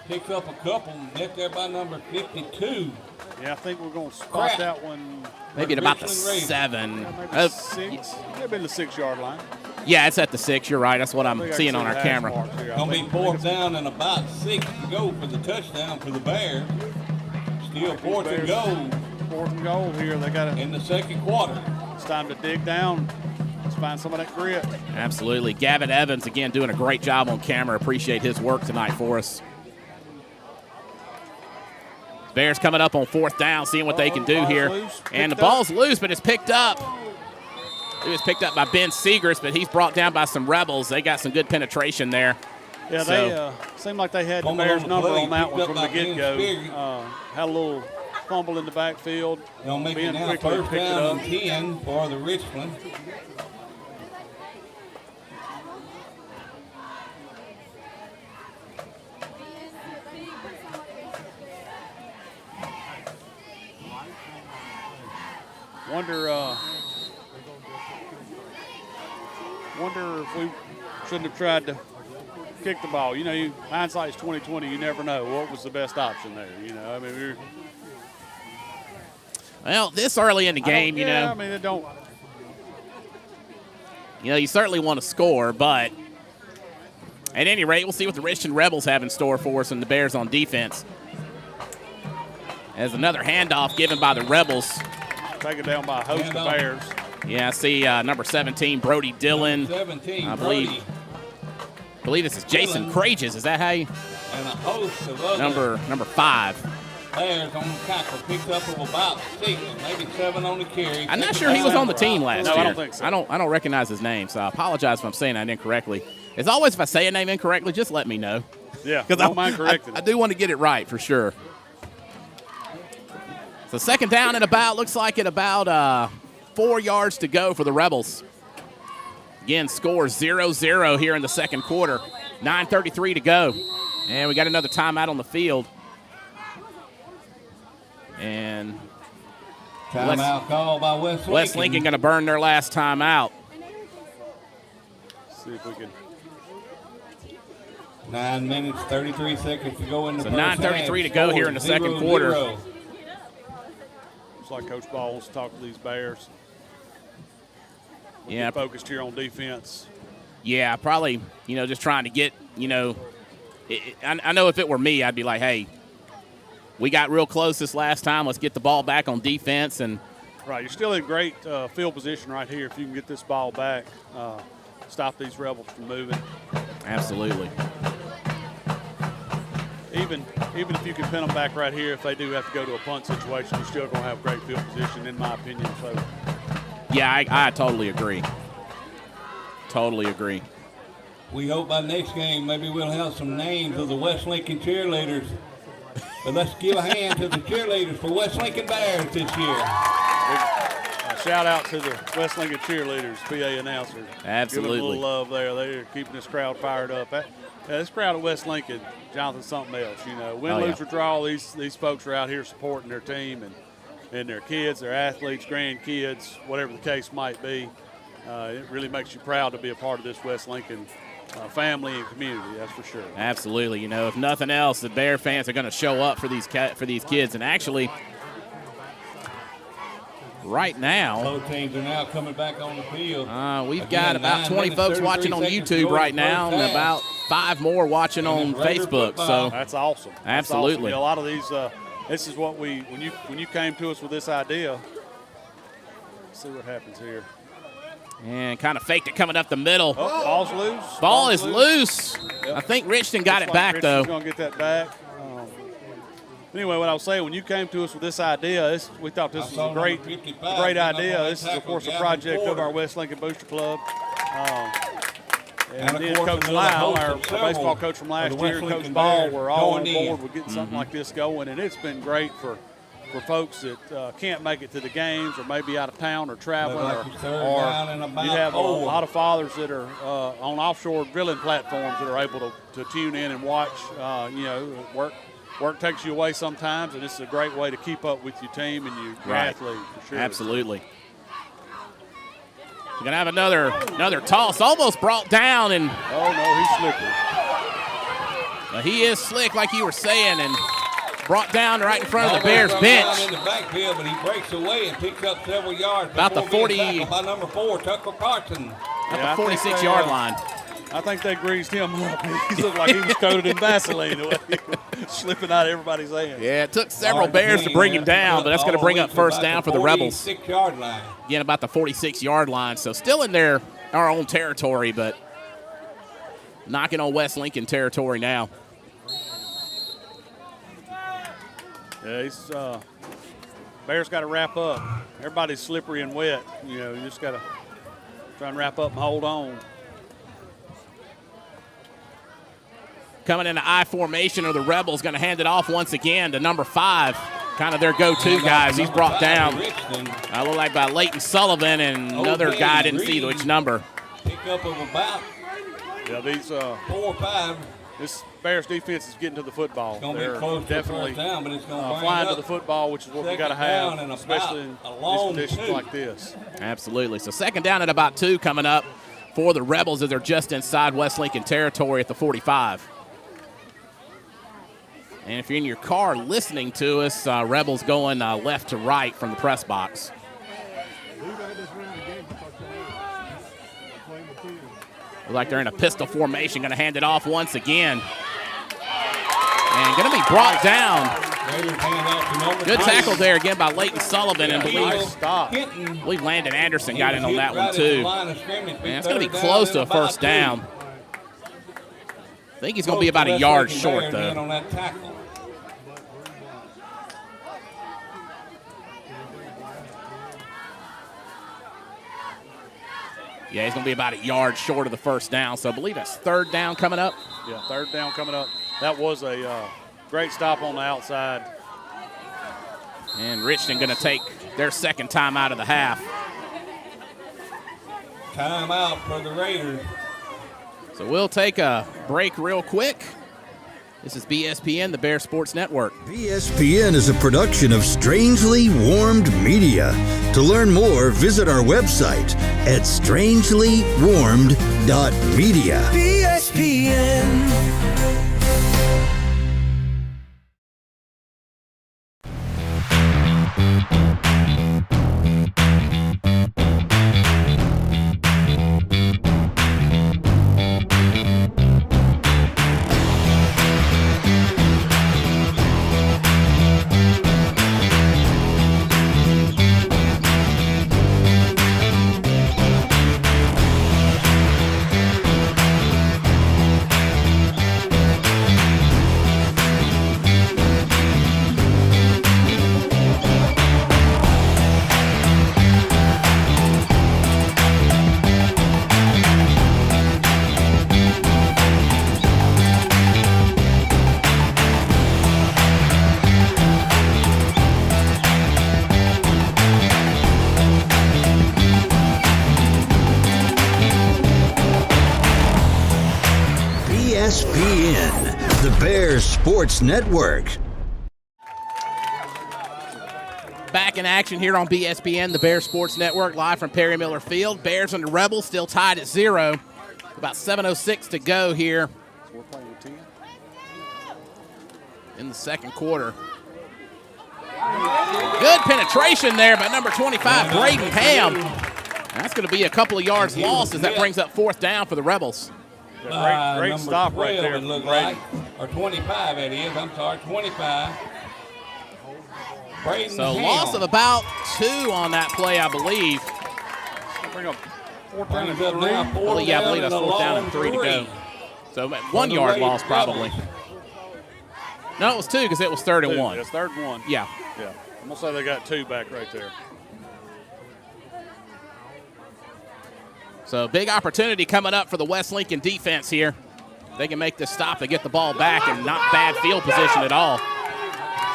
Picks up a couple, net there by number 52. Yeah, I think we're going to spot that one. Maybe at about the 7. Maybe 6. Maybe in the 6-yard line. Yeah, it's at the 6. You're right. That's what I'm seeing on our camera. Going to be 4th down and about 6 to go for the touchdown for the Bears. Still 4th and goal. 4th and goal here. They got it in the second quarter. It's time to dig down. Let's find some of that grit. Absolutely. Gavin Evans, again, doing a great job on camera. Appreciate his work tonight for us. Bears coming up on 4th down, seeing what they can do here. And the ball's loose, but it's picked up. It was picked up by Ben Seegers, but he's brought down by some Rebels. They got some good penetration there. Yeah, they seemed like they had the Bears' number on that one from the get-go. Had a little fumble in the backfield. They'll make it now 1st down and 10 for the Richland. Wonder if we shouldn't have tried to kick the ball. You know, hindsight's 20/20. You never know what was the best option there. You know, I mean, well, this early in the game, you know. I mean, it don't. You know, you certainly want to score, but at any rate, we'll see what the Richton Rebels have in store for us and the Bears on defense. As another handoff given by the Rebels. Taken down by a host of Bears. Yeah, I see number 17, Brody Dillon. 17, I believe this is Jason Crages. Is that how you? And a host of other number 5. Bears on the tackle, picked up of about 6, maybe 7 on the carry. I'm not sure he was on the team last year. I don't think so. I don't recognize his name, so I apologize if I'm saying that incorrectly. As always, if I say a name incorrectly, just let me know. Yeah, don't mind correcting. I do want to get it right for sure. So 2nd down and about, looks like at about 4 yards to go for the Rebels. Again, score 0-0 here in the second quarter. 9:33 to go. And we got another timeout on the field. And timeout called by West Lincoln. West Lincoln going to burn their last timeout. See if we can. 9 minutes, 33 seconds to go in the first half. 9:33 to go here in the second quarter. Looks like Coach Ball wants to talk to these Bears. We'll get focused here on defense. Yeah, probably, you know, just trying to get, you know, I know if it were me, I'd be like, hey, we got real close this last time. Let's get the ball back on defense. And right, you're still in great field position right here if you can get this ball back, stop these Rebels from moving. Absolutely. Even if you can pin them back right here, if they do have to go to a punt situation, you're still going to have great field position, in my opinion. So, yeah, I totally agree. Totally agree. We hope by next game maybe we'll have some names of the West Lincoln cheerleaders. But let's give a hand to the cheerleaders for West Lincoln Bears this year. Shout out to the West Lincoln cheerleaders, PA announcers. Absolutely. Give them a little love there. They're keeping this crowd fired up. This crowd at West Lincoln, Jonathan, something else. You know, win, lose, or draw, these folks are out here supporting their team and their kids, their athletes, grandkids, whatever the case might be. It really makes you proud to be a part of this West Lincoln family and community, that's for sure. Absolutely. You know, if nothing else, the Bear fans are going to show up for these kids. And actually, right now, both teams are now coming back on the field. We've got about 20 folks watching on YouTube right now, and about 5 more watching on Facebook. So that's awesome. Absolutely. That's awesome. A lot of these this is what when you came to us with this idea. Let's see what happens here. And kind of faked it coming up the middle. Oh, ball's loose. Ball is loose. Yep. I think Richton got it back, though. Richton's going to get that back. Anyway, what I was saying, when you came to us with this idea, we thought this was a great idea. This is, of course, a project of our West Lincoln Booster Club. And then Coach Lyle, our baseball coach from last year, and Coach Ball were all on board with getting something like this going. And it's been great for folks that can't make it to the games or maybe out of town or traveling, or you have a lot of fathers that are on offshore drilling platforms that are able to tune in and watch. Work takes you away sometimes, and it's a great way to keep up with your team and your athlete, for sure. Absolutely. We're going to have another toss, almost brought down. And oh, no, he's slippery. He is slick, like you were saying, and brought down right in front of the Bears bench. In the backfield, but he breaks away and picks up several yards. About the 40. By number 4, Tucker Carson. At the 46-yard line. I think they greased him up. He looked like he was coated in Vaseline, the way he was slipping out of everybody's hands. Yeah, it took several Bears to bring him down, but that's going to bring up first down for the Rebels. 46-yard line. Again, about the 46-yard line. So still in our own territory, but knocking on West Lincoln territory now. Yeah, Bears got to wrap up. Everybody's slippery and wet. You just got to try and wrap up and hold on. Coming into I formation are the Rebels, going to hand it off once again to number 5, kind of their go-to guys. He's brought down, look like by Leighton Sullivan, and another guy I didn't see which number. Pick up of about these 4 or 5. This Bears defense is getting to the football. It's going to be close definitely to down, but it's going to flying to the football, which is what we got to have, especially in these conditions like this. Absolutely. So second down at about 2 coming up for the Rebels as they're just inside West Lincoln territory at the 45. And if you're in your car listening to us, Rebels going left to right from the press box. Look like they're in a pistol formation, going to hand it off once again. And going to be brought down. Good tackle there again by Leighton Sullivan, and I believe Landon Anderson got in on that one too. And it's going to be close to a first down. I think he's going to be about a yard short, though. Yeah, he's going to be about a yard short of the first down. So I believe that's third down coming up. Yeah, third down coming up. That was a great stop on the outside. And Richton going to take their second time out of the half. Timeout for the Raiders. So we'll take a break real quick. This is BSPN, the Bear Sports Network. BSPN is a production of Strangely Warmed Media. To learn more, visit our website at strangelywarmed.media. BSPN. BSPN, the Bear Sports Network. Back in action here on BSPN, the Bear Sports Network, live from Perry Miller Field. Bears and the Rebels still tied at 0. About 7:06 to go here in the second quarter. Good penetration there by number 25, Braden Ham. That's going to be a couple of yards lost as that brings up fourth down for the Rebels. Yeah, great stop right there. Like, or 25, that is. I'm sorry, 25. So loss of about 2 on that play, I believe. Bring up 4th down and 3. I believe that's 4th down and 3 to go. So 1 yard loss probably. No, it was 2 because it was 3rd and 1. It's 3rd and 1. Yeah. Yeah. I'm going to say they got 2 back right there. So big opportunity coming up for the West Lincoln defense here. They can make this stop. They get the ball back and not bad field position at all.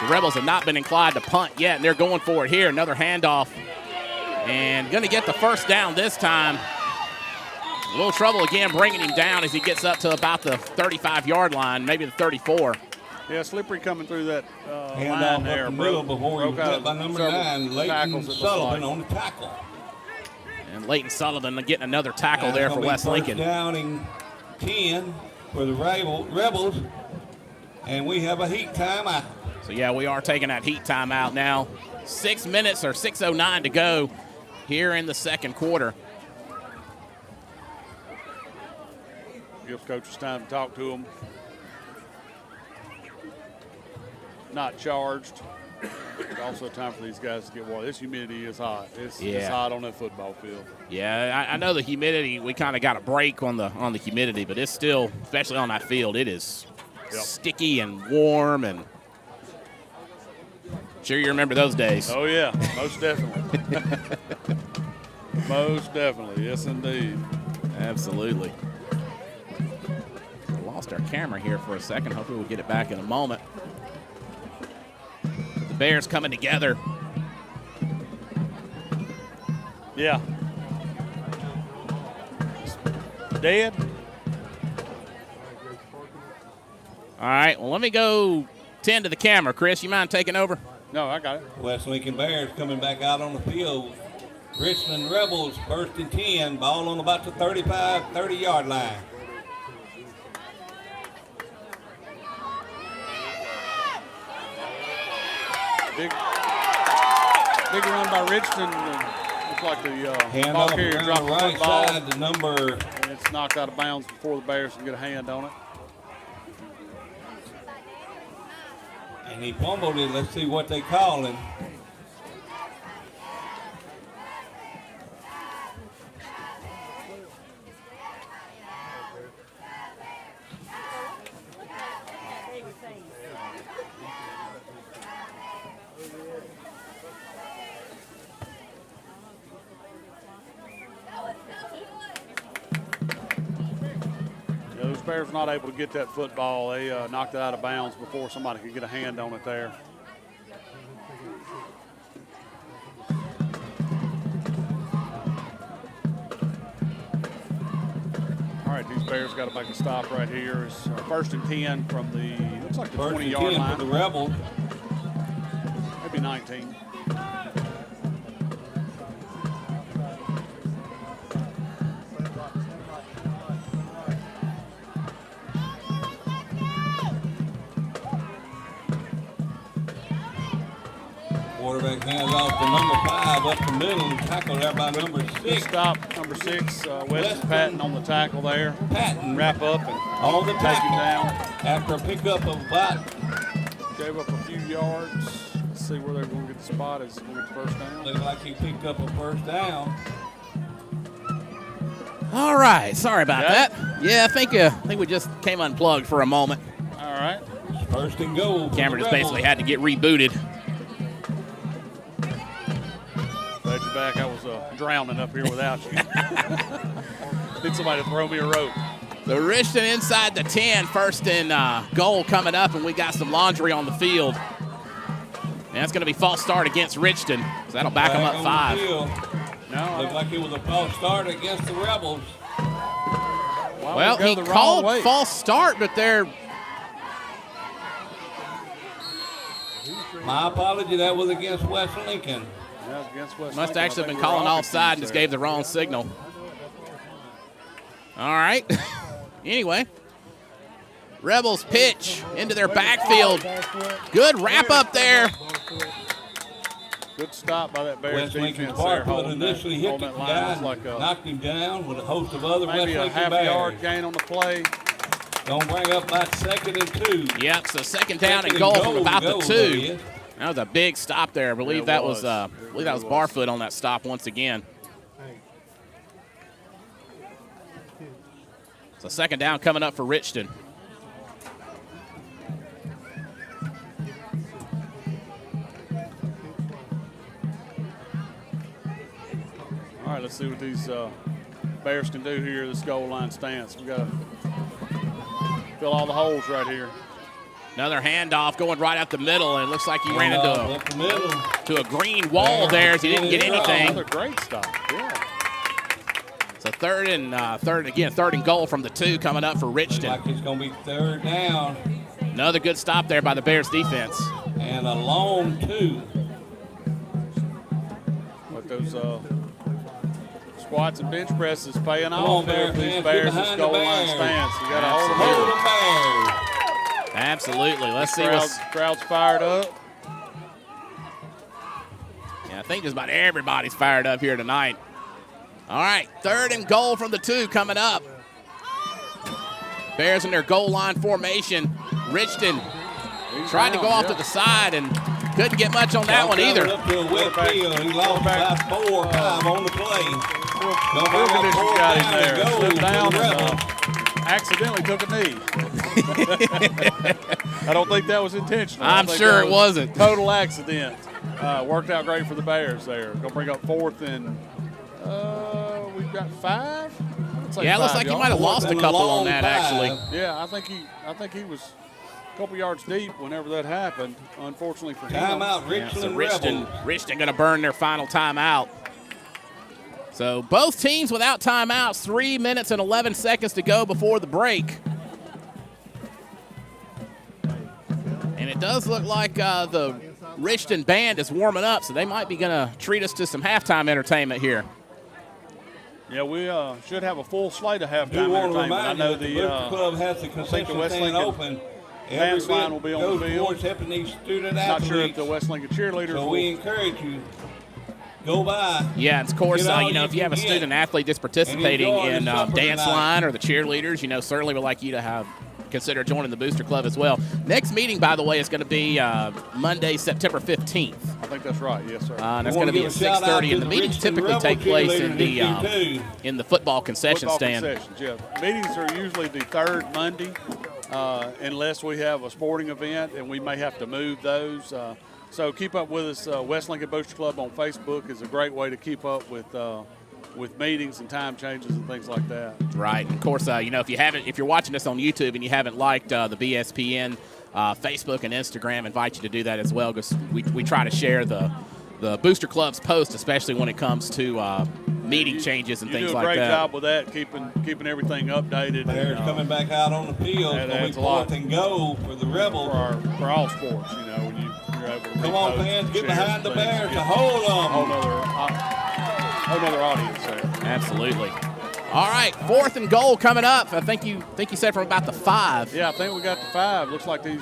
The Rebels have not been inclined to punt yet, and they're going for it here. Another handoff. And going to get the 1st down this time. A little trouble again bringing him down as he gets up to about the 35-yard line, maybe the 34. Yeah, slippery coming through that hand line off there. Up the middle before he was cut by number 9, Leighton Sullivan on the tackle. And Leighton Sullivan getting another tackle there for West Lincoln. Down and 10 for the Rebels, and we have a heat timeout. So, yeah, we are taking that heat timeout now. 6 minutes or 6:09 to go here in the 2nd quarter. Gives coaches time to talk to them. Not charged. It's also time for these guys to get water. This humidity is hot. It's hot on that football field. Yeah, I know the humidity. We kind of got a break on the humidity, but it's still, especially on that field, it is sticky and warm. And sure you remember those days. Oh yeah, most definitely. Most definitely, yes indeed. Absolutely. We lost our camera here for a second. Hopefully we'll get it back in a moment. The Bears coming together. Yeah. Dead. All right, well, let me go tend to the camera. Chris, you mind taking over? No, I got it. West Lincoln Bears coming back out on the field. Richton Rebels, 1st and 10, ball on about the 35, 30-yard line. Big run by Richton. Looks like the ball carrier dropped the right football. side, the number. And it's knocked out of bounds before the Bears can get a hand on it. And he fumbled it. Let's see what they call him. Bears not able to get that football. They knocked it out of bounds before somebody could get a hand on it there. All right, these Bears got to make a stop right here. It's 1st and 10 from the, looks like the 20-yard line. For the Rebels. Maybe 19. Quarterback hands off to number 5 up the middle and tackled there by number 6. Stop, number 6, Weston Patton on the tackle there. Patton wrap up and on the take him down. After a pickup of about. Gave up a few yards. Let's see where they're going to get the spot. Is going to get the 1st down. Looks like he picked up a 1st down. All right, sorry about that. Yeah, I think we just came unplugged for a moment. All right. 1st and goal. Camera just basically had to get rebooted. Glad you're back. I was drowning up here without you. Need somebody to throw me a rope. The Richton inside the 10, 1st and goal coming up, and we got some laundry on the field. And that's going to be false start against Richton. So that'll back them up 5. No, looked like it was a false start against the Rebels. Well, he called false start, but they're. My apology, that was against West Lincoln. Must actually have been calling offside and just gave the wrong signal. All right. Anyway, Rebels pitch into their backfield. Good wrap up there. Good stop by that Bears defense there. Holding initially hit the guy, knocked him down with a host of other West Lincoln Bears. Maybe a half-yard gain on the play. Gonna bring up about 2nd and 2. Yep, so 2nd down and goal from about the 2. That was a big stop there. I believe that was Barfoot on that stop once again. So second down coming up for Richton. All right, let's see what these Bears can do here, this goal line stance. We got to fill all the holes right here. Another handoff going right up the middle, and it looks like he ran into a green wall there as he didn't get anything. Another great stop, yeah. So third and goal from the 2 coming up for Richton. Looks like it's going to be third down. Another good stop there by the Bears defense. And a long 2. But those squats and bench presses paying off there for these Bears. This goal line stance. You got to hold the Bears. Absolutely. Let's see what's crowd's fired up. Yeah, I think just about everybody's fired up here tonight. All right, third and goal from the 2 coming up. Bears in their goal line formation. Richton tried to go off to the side and couldn't get much on that one either. Up to a wet field. He lost about 4 or 5 on the play. Field condition got him there. Slipped down and accidentally took a knee. I don't think that was intentional. I'm sure it wasn't. Total accident. Worked out great for the Bears there. Going to bring up 4th and we've got 5. Yeah, it looks like he might have lost a couple on that, actually. Yeah, I think he was a couple yards deep whenever that happened, unfortunately for him. Timeout, Richton Rebels. Richton going to burn their final timeout. So both teams without timeouts, 3 minutes and 11 seconds to go before the break. And it does look like the Richton band is warming up, so they might be going to treat us to some halftime entertainment here. Yeah, we should have a full slate of halftime entertainment. I know the club has the concession stand open. Dance line will be on the field. Helping these student Not athletes. sure if the West Lincoln cheerleaders So we encourage you, go by. Yeah, and of course, if you have a student athlete that's participating in dance line or the cheerleaders, certainly would like you to consider joining the Booster Club as well. Next meeting, by the way, is going to be Monday, September 15th. I think that's right. Yes, sir. And that's going to be at 6:30, and the meetings typically take place in the football concession stand. Yeah. Meetings are usually the third Monday, unless we have a sporting event, and we may have to move those. So keep up with us. West Lincoln Booster Club on Facebook is a great way to keep up with meetings and time changes and things like that. Right. And of course, if you're watching this on YouTube and you haven't liked the BSPN Facebook and Instagram, invite you to do that as well, because we try to share the Booster Club's post, especially when it comes to meeting changes and things like that. You do a great job with that, keeping everything updated. Bears coming back out on the field. It's going to be 4th and goal for the Rebels. For all sports, when you're able to come on, fans, get behind the Bears to hold them. Whole other audience there. Absolutely. All right, 4th and goal coming up. I think you said from about the 5. Yeah, I think we got the 5. Looks like these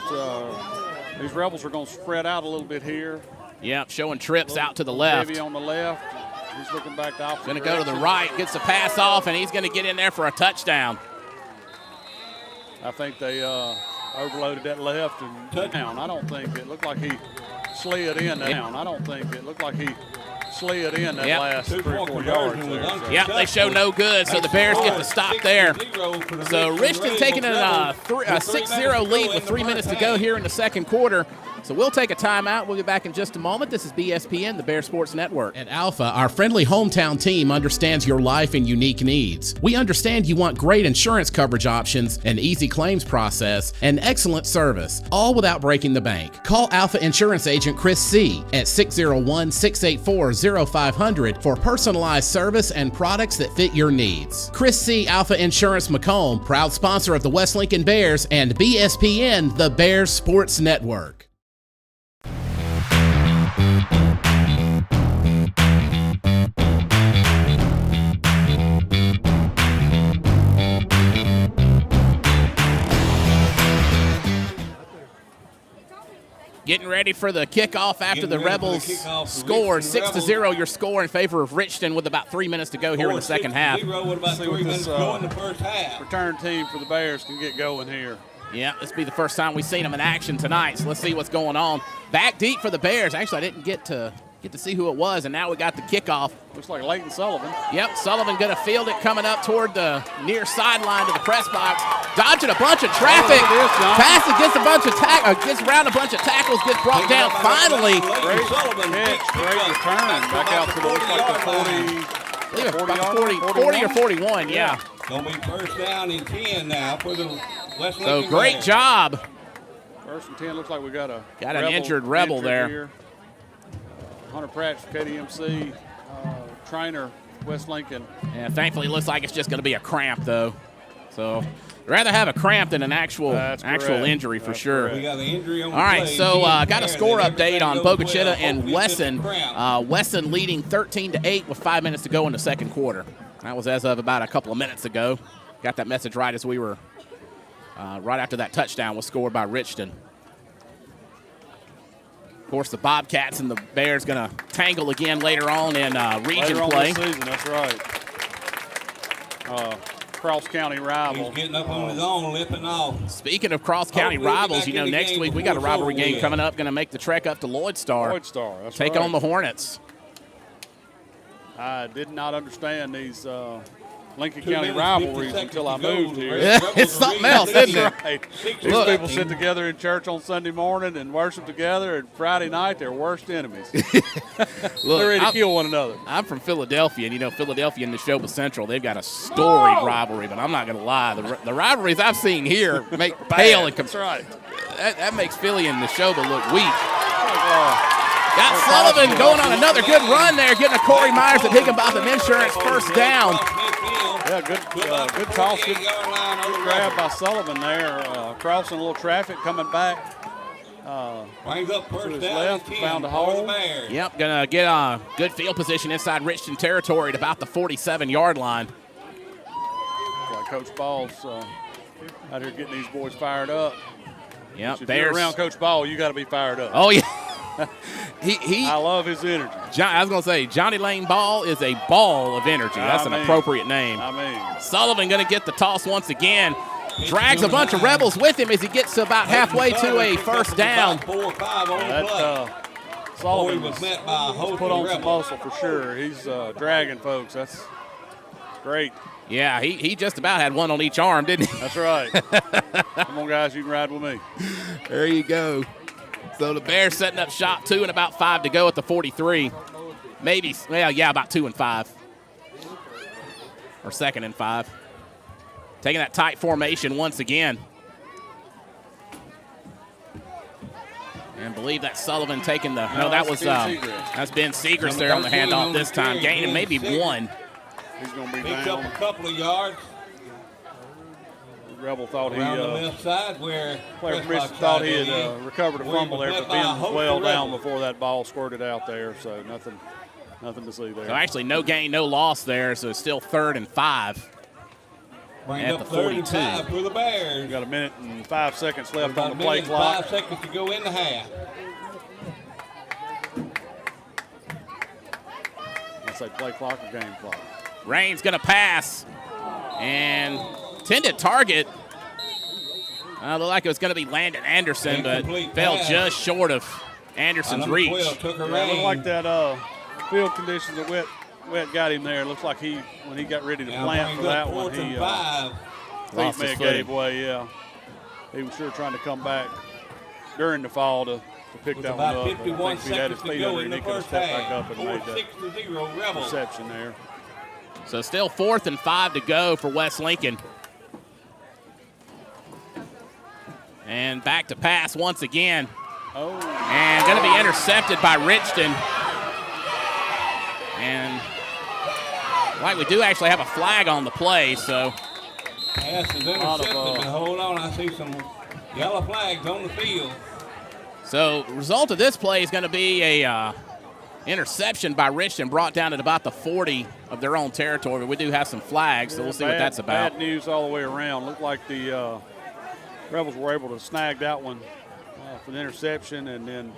Rebels are going to spread out a little bit here. Yep, showing trips out to the left. Heavy on the left. He's looking back to opposite. Going to go to the right, gets the pass off, and he's going to get in there for a touchdown. I think they overloaded that left and touchdown. I don't think it looked like he slid in down. I don't think it looked like he slid in that last 3 or 4 yards there. Yep, they show no good, so the Bears get the stop there. So Richton taking a 6-0 lead with 3 minutes to go here in the second quarter. So we'll take a timeout. We'll be back in just a moment. This is BSPN, the Bear Sports Network. At Alpha, our friendly hometown team understands your life and unique needs. We understand you want great insurance coverage options, an easy claims process, and excellent service, all without breaking the bank. Call Alpha Insurance Agent Chris C. at 601-684-0500 for personalized service and products that fit your needs. Chris C. Alpha Insurance Macomb, proud sponsor of the West Lincoln Bears and BSPN, the Bears Sports Network. Getting ready for the kickoff after the Rebels scored 6-0. Your score in favor of Richton with about 3 minutes to go here in the second half. With about 3 minutes to go in the first half. Return team for the Bears can get going here. Yeah, this will be the first time we've seen him in action tonight, so let's see what's going on. Back deep for the Bears. Actually, I didn't get to see who it was, and now we got the kickoff. Looks like Leighton Sullivan. Yep, Sullivan going to field it coming up toward the near sideline to the press box. Dodging a bunch of traffic. Passes, gets gets around a bunch of tackles, gets brought down finally. Great catch, great return. Back out to the 40 or 41, yeah. Going to be first down and 10 now for the West Lincoln So great Bears. job. First and 10. Looks like we got an injured rebel there. Here. Hunter Pratt, KDMC, trainer, West Lincoln. Yeah, thankfully it looks like it's just going to be a cramp, though. So I'd rather have a cramp than an actual injury for sure. We got the injury on All right, play. so got a score update on Bogachita and Wesson. Wesson leading 13-8 with 5 minutes to go in the second quarter. That was as of about a couple of minutes ago. Got that message right as we were right after that touchdown was scored by Richton. Of course, the Bobcats and the Bears going to tangle again later on in region play. This season, that's right. Cross County rival. He's getting up on his own, limping off. Speaking of cross county rivals, next week we got a rivalry game coming up. Going to make the trek up to Lloyd Star. That's take right. on the Hornets. I did not understand these Lincoln County rivalries until I moved here. It's something else, isn't it? Right. These people sit together in church on Sunday morning and worship together, and Friday night they're worst enemies. They're ready to kill one another. I'm from Philadelphia, and Philadelphia and the Neshoba Central, they've got a storied rivalry, but I'm not going to lie. The rivalries I've seen here make pale. That's right. That makes Philly and Neshoba look weak. Got Sullivan going on another good run there, getting a Corey Myers at Higginbotham Insurance first down. Yeah, good toss, good grab by Sullivan there, crossing a little traffic, coming back. Brings up to first his down left, and 10 found a for hole. the Bears. Yep, gonna get a good field position inside Richton territory at about the 47-yard line. Like Coach Ball's out here getting these boys fired up. Yep, If Bears you're around Coach Ball, you got to be fired up. Oh yeah. I love his energy. I was going to say, Johnny Lane Ball is a ball of energy. That's an appropriate name. Sullivan going to get the toss once again. Drags a bunch of Rebels with him as he gets to about halfway to a first down. Sullivan was put on some muscle for sure. He's dragging folks. That's great. Yeah, he just about had one on each arm, didn't he? That's right. Come on, guys, you can ride with me. There you go. So the Bears setting up shop 2 and about 5 to go at the 43. Maybe, about 2 and 5. Or 2nd and 5. Taking that tight formation once again. And believe that Sullivan taking the, that's Ben Segrist there on the handoff this time. Gaining maybe 1. He's going to be Picked down. up a couple of yards. Rebel thought around the left side where player from Richton thought he had recovered a fumble there, but Ben was well down before that ball squirted out there, so nothing to see there. So actually no gain, no loss there, so it's still 3rd and 5 at the 42. For the Bears. We've got 1 minute and 5 seconds left on the play clock. 5 seconds to go in the half. Let's say play clock or game clock. Rain's going to pass, and intended target. Looked like it was going to be Landon Anderson, but fell just short of Anderson's reach. It looked like that field conditions are wet got him there. It looks like when he got ready to plant for that one, he lost his gave way. Yeah, he was sure trying to come back during the fall to pick that one up. 51 I think if he had his feet under him, he could have stepped back up and made that Rebels. reception there. So still 4th and 5 to go for West Lincoln. And back to pass once again. And going to be intercepted by Richton. And we do actually have a flag on the play, so. Pass is intercepted, but hold on, I see some yellow flags on the field. So the result of this play is going to be a interception by Richton, brought down at about the 40 of their own territory. But we do have some flags, so we'll see what that's about. Bad news all the way around. Looked like the Rebels were able to snag that one for the interception, and then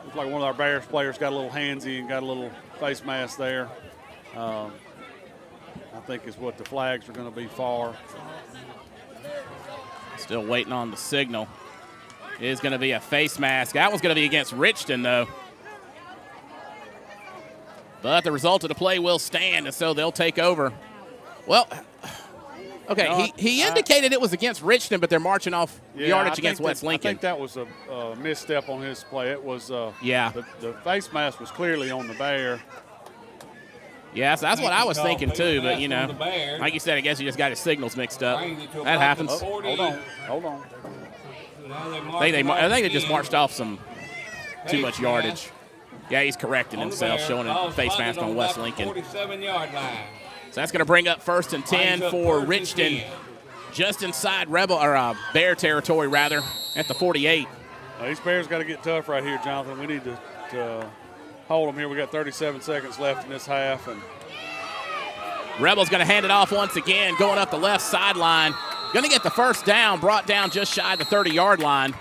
looked like one of our Bears players got a little handsy and got a little face mask there. I think is what the flags are going to be for. Still waiting on the signal. It is going to be a face mask. That one's going to be against Richton, though. But the result of the play will stand, and so they'll take over. Well, okay, he indicated it was against Richton, but they're marching off yardage against West Lincoln. I think that was a misstep on his play. It was the face mask was clearly on the Bear. Yes, that's what I was thinking too, but, you know, like you said, I guess he just got his signals mixed up. That happens. Hold on. I think they just marched off some too much yardage. Yeah, he's correcting himself, showing a face mask on West Lincoln. 47-yard line. So that's going to bring up 1st and 10 for Richton, just inside Bear territory, rather, at the 48. These Bears got to get tough right here, Jonathan. We need to hold them here. We got 37 seconds left in this half. And Rebels going to hand it off once again, going up the left sideline. Going to get the first down, brought down just shy of the 30-yard line.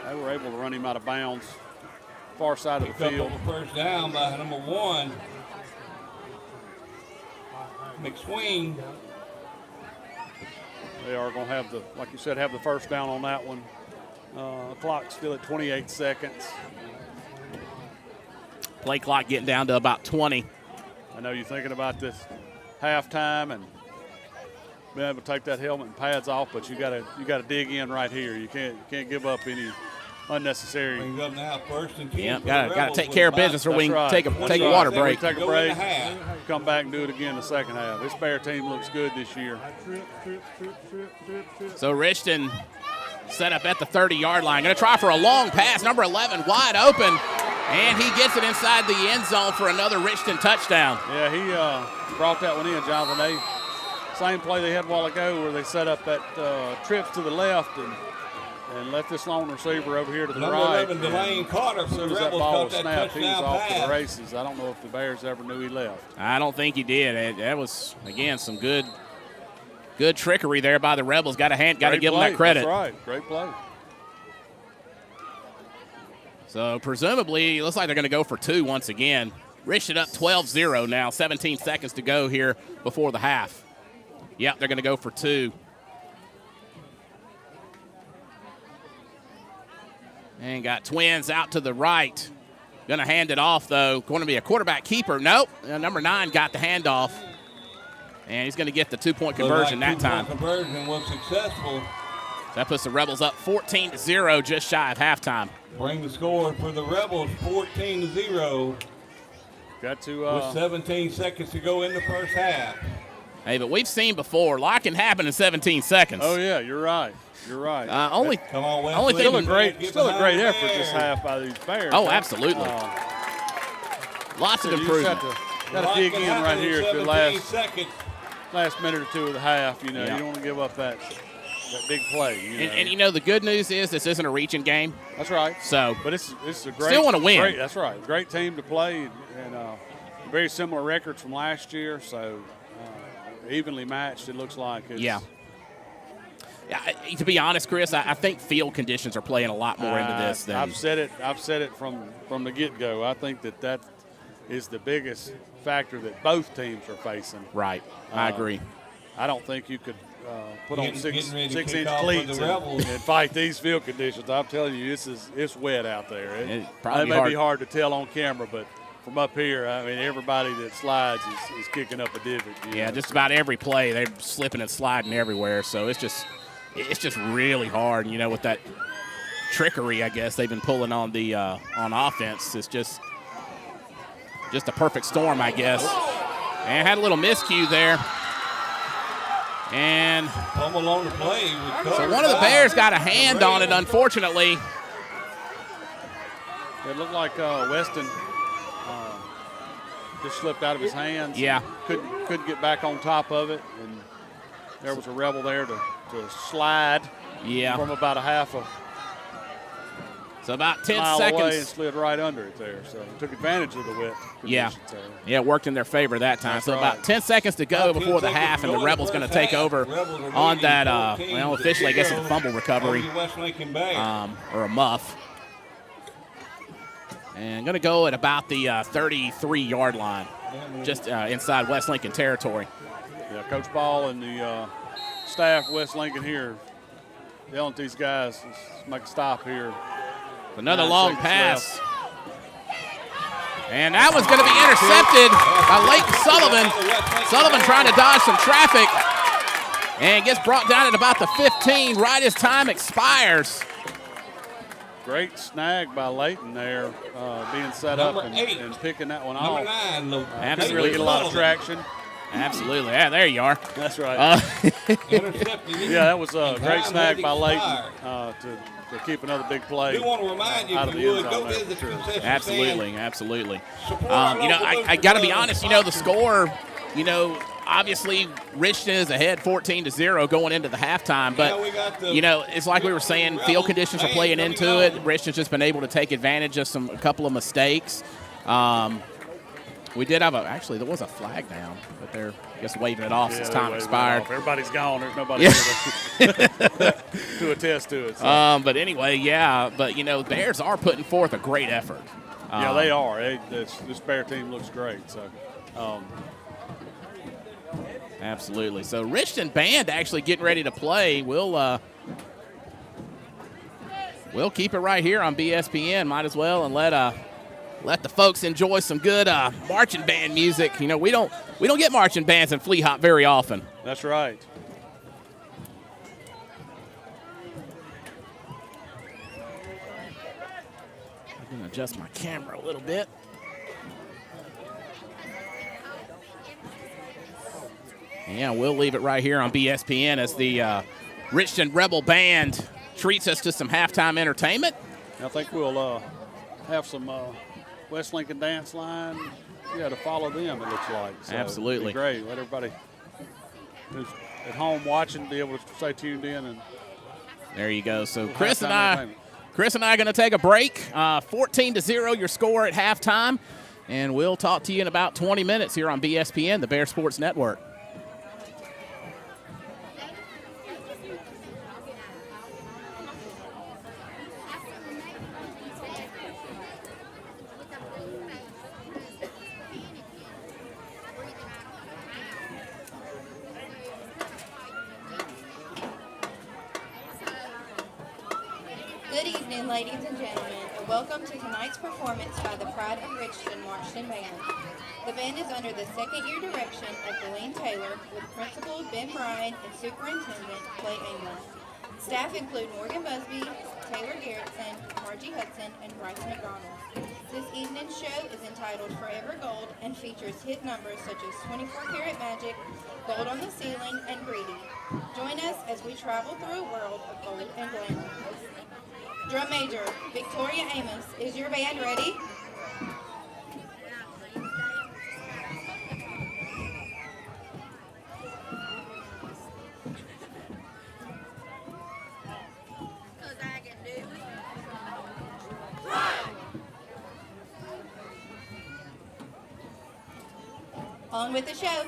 They were able to run him out of bounds, far side of the field. First down by number 1. McSween. They are going to have like you said, have the first down on that one. Clock's still at 28 seconds. Play clock getting down to about 20. I know you're thinking about this halftime and being able to take that helmet and pads off, but you got to dig in right here. You can't give up any unnecessary. Brings up now 1st and 10. Yeah, got to take care of business, or we can take a water break. Take a break, come back and do it again in the second half. This Bear team looks good this year. So Richton set up at the 30-yard line. Going to try for a long pass. Number 11 wide open, and he gets it inside the end zone for another Richton touchdown. Yeah, he brought that one in, Jonathan. Same play they had a while ago where they set up that trips to the left and left this lone receiver over here to the right. 11, Delane Carter. As soon as that ball was snapped, he was off to the races. I don't know if the Bears ever knew he left. I don't think he did. That was, again, some good trickery there by the Rebels. Got to give them that credit. That's right. Great play. So presumably, it looks like they're going to go for 2 once again. Richton up 12-0 now. 17 seconds to go here before the half. Yep, they're going to go for 2. And got Twins out to the right. Going to hand it off, though. Going to be a quarterback keeper. Nope. Number 9 got the handoff. And he's going to get the 2-point conversion that time. Conversion was successful. That puts the Rebels up 14-0, just shy of halftime. Bring the score for the Rebels, 14-0. Got to with 17 seconds to go in the first half. Hey, but we've seen before, a lot can happen in 17 seconds. Oh yeah, you're right. Still a great effort this half by these Bears. Oh, absolutely. Lots of improvement. Got to dig in right here at the last minute or 2 of the half. You know, you don't want to give up that big play. And you know, the good news is this isn't a reaching game. That's right. So, but it's a great. Still want to win. That's right. Great team to play, and very similar records from last year. So evenly matched. It looks like. Yeah, to be honest, Chris, I think field conditions are playing a lot more into this. I've said it from the get-go. I think that is the biggest factor that both teams are facing. Right. I agree. I don't think you could put on six-inch cleats and fight these field conditions. I'm telling you, it's wet out there. It may be hard to tell on camera, but from up here, I mean, everybody that slides is kicking up a divot. Yeah, just about every play, they're slipping and sliding everywhere. So it's just really hard, you know, with that trickery, I guess, they've been pulling on the on offense. It's just a perfect storm, I guess. And had a little miscue there. And fumble on the play. So one of the Bears got a hand on it, unfortunately. It looked like Weston just slipped out of his hands. Yeah. Couldn't get back on top of it. And there was a Rebel there to slide from about a half a So about 10 mile seconds. Away and slid right under it there. So took advantage of the wet conditions there. Yeah, it worked in their favor that time. That's so right. about 10 seconds to go before the half, and the Rebels going to take over on that, officially I guess it's a fumble recovery or a muff. And going to go at about the 33-yard line, just inside West Lincoln territory. Yeah, Coach Ball and the staff West Lincoln here yelling at these guys, let's make a stop here. Another long pass. And that was going to be intercepted by Leighton Sullivan. Sullivan trying to dodge some traffic and gets brought down at about the 15 right as time expires. Great snag by Leighton there, being set up and picking that one off. Absolutely. Really get a lot of traction. Absolutely. Yeah, there you are. That's right. Yeah, that was a great snag by Leighton to keep another big play want to remind you, out of the end zone there, for sure. Absolutely, absolutely. I got to be honest, the score, obviously Richton is ahead 14-0 going into the halftime, but, it's like we were saying, field conditions are playing into it. Richton's just been able to take advantage of a couple of mistakes. We did have there was a flag down, but they're, I guess, waving it off since time expired. Everybody's gone. There's nobody here to attest to it. So. But anyway, but Bears are putting forth a great effort. Yeah, they are. This Bear team looks great. So. Absolutely. So Richton Band actually getting ready to play. We'll keep it right here on BSPN. Might as well and let the folks enjoy some good marching band music. We don't get marching bands in Flea Hop very often. That's right. I'm going to adjust my camera a little bit. Yeah, we'll leave it right here on BSPN as the Richton Rebel Band treats us to some halftime entertainment. I think we'll have some West Lincoln Dance Line. To follow them, it looks like. So absolutely. It'd be great. Let everybody who's at home watching be able to stay tuned in. And there you go. So Chris and I are going to take a break. 14-0 your score at halftime. And we'll talk to you in about 20 minutes here on BSPN, the Bear Sports Network. Good evening, ladies and gentlemen, and welcome to tonight's performance by the Pride of Richton Marching Band. The band is under the second-year direction of Deline Taylor, with Principal Ben Bryan and Superintendent Clay England. Staff include Morgan Busby, Taylor Garrettson, Margie Hudson, and Bryce McDonald. This evening's show is entitled Forever Gold and features hit numbers such as 24 Karat Magic, Gold on the Ceiling, and Greedy. Join us as we travel through a world of gold and glamour. Drum Major, Victoria Amos, is your band ready? On with the show.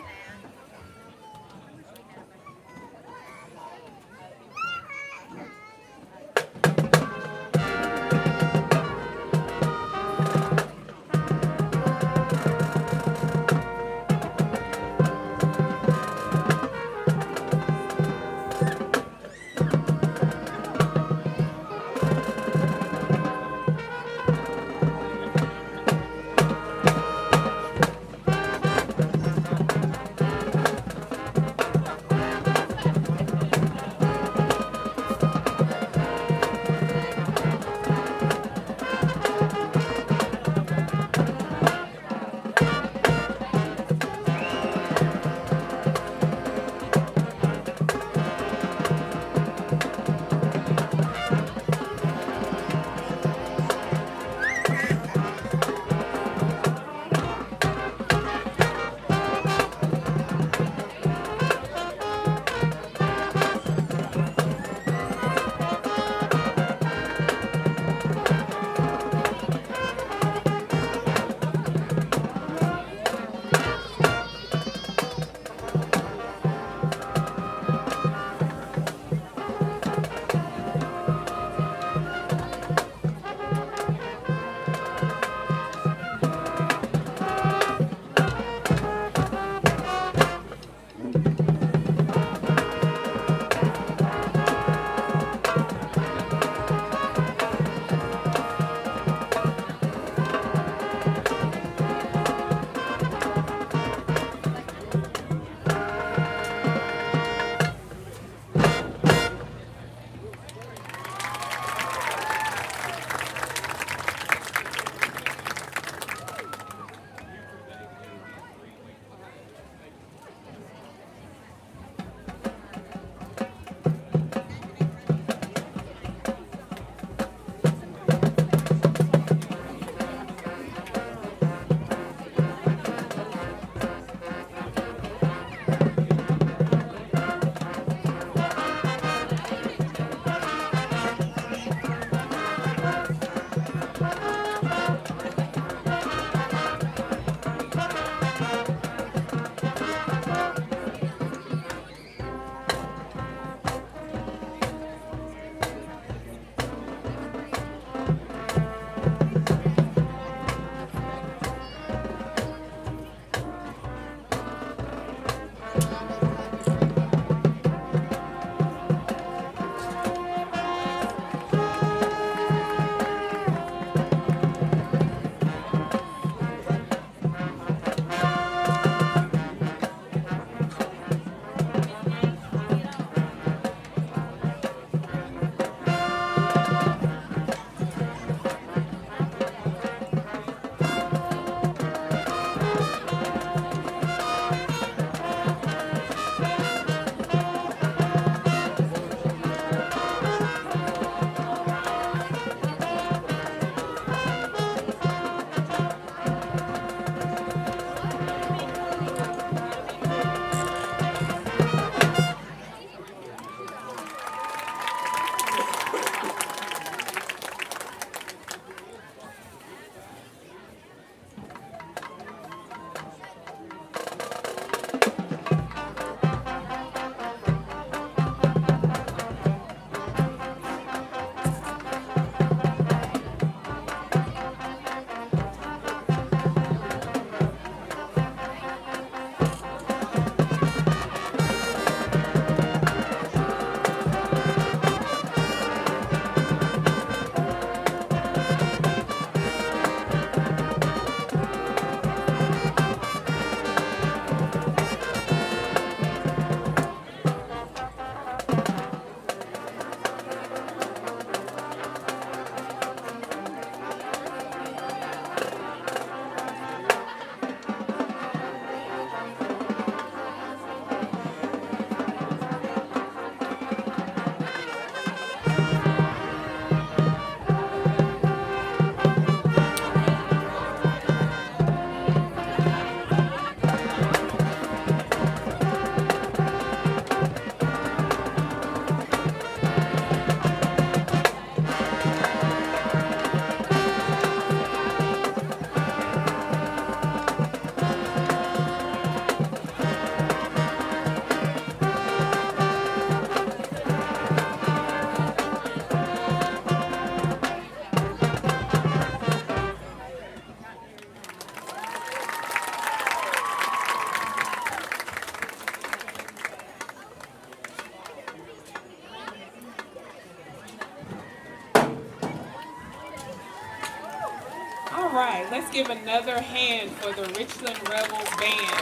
right, let's give another hand for the Richton Rebels band.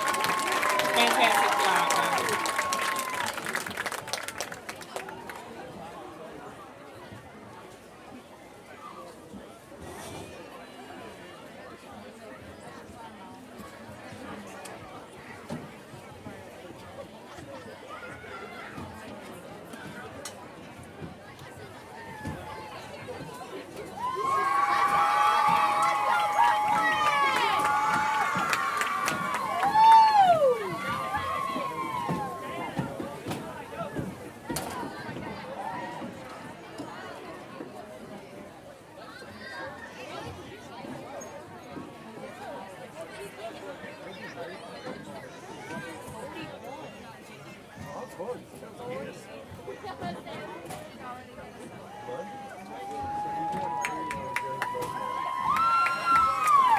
Fantastic job, guys.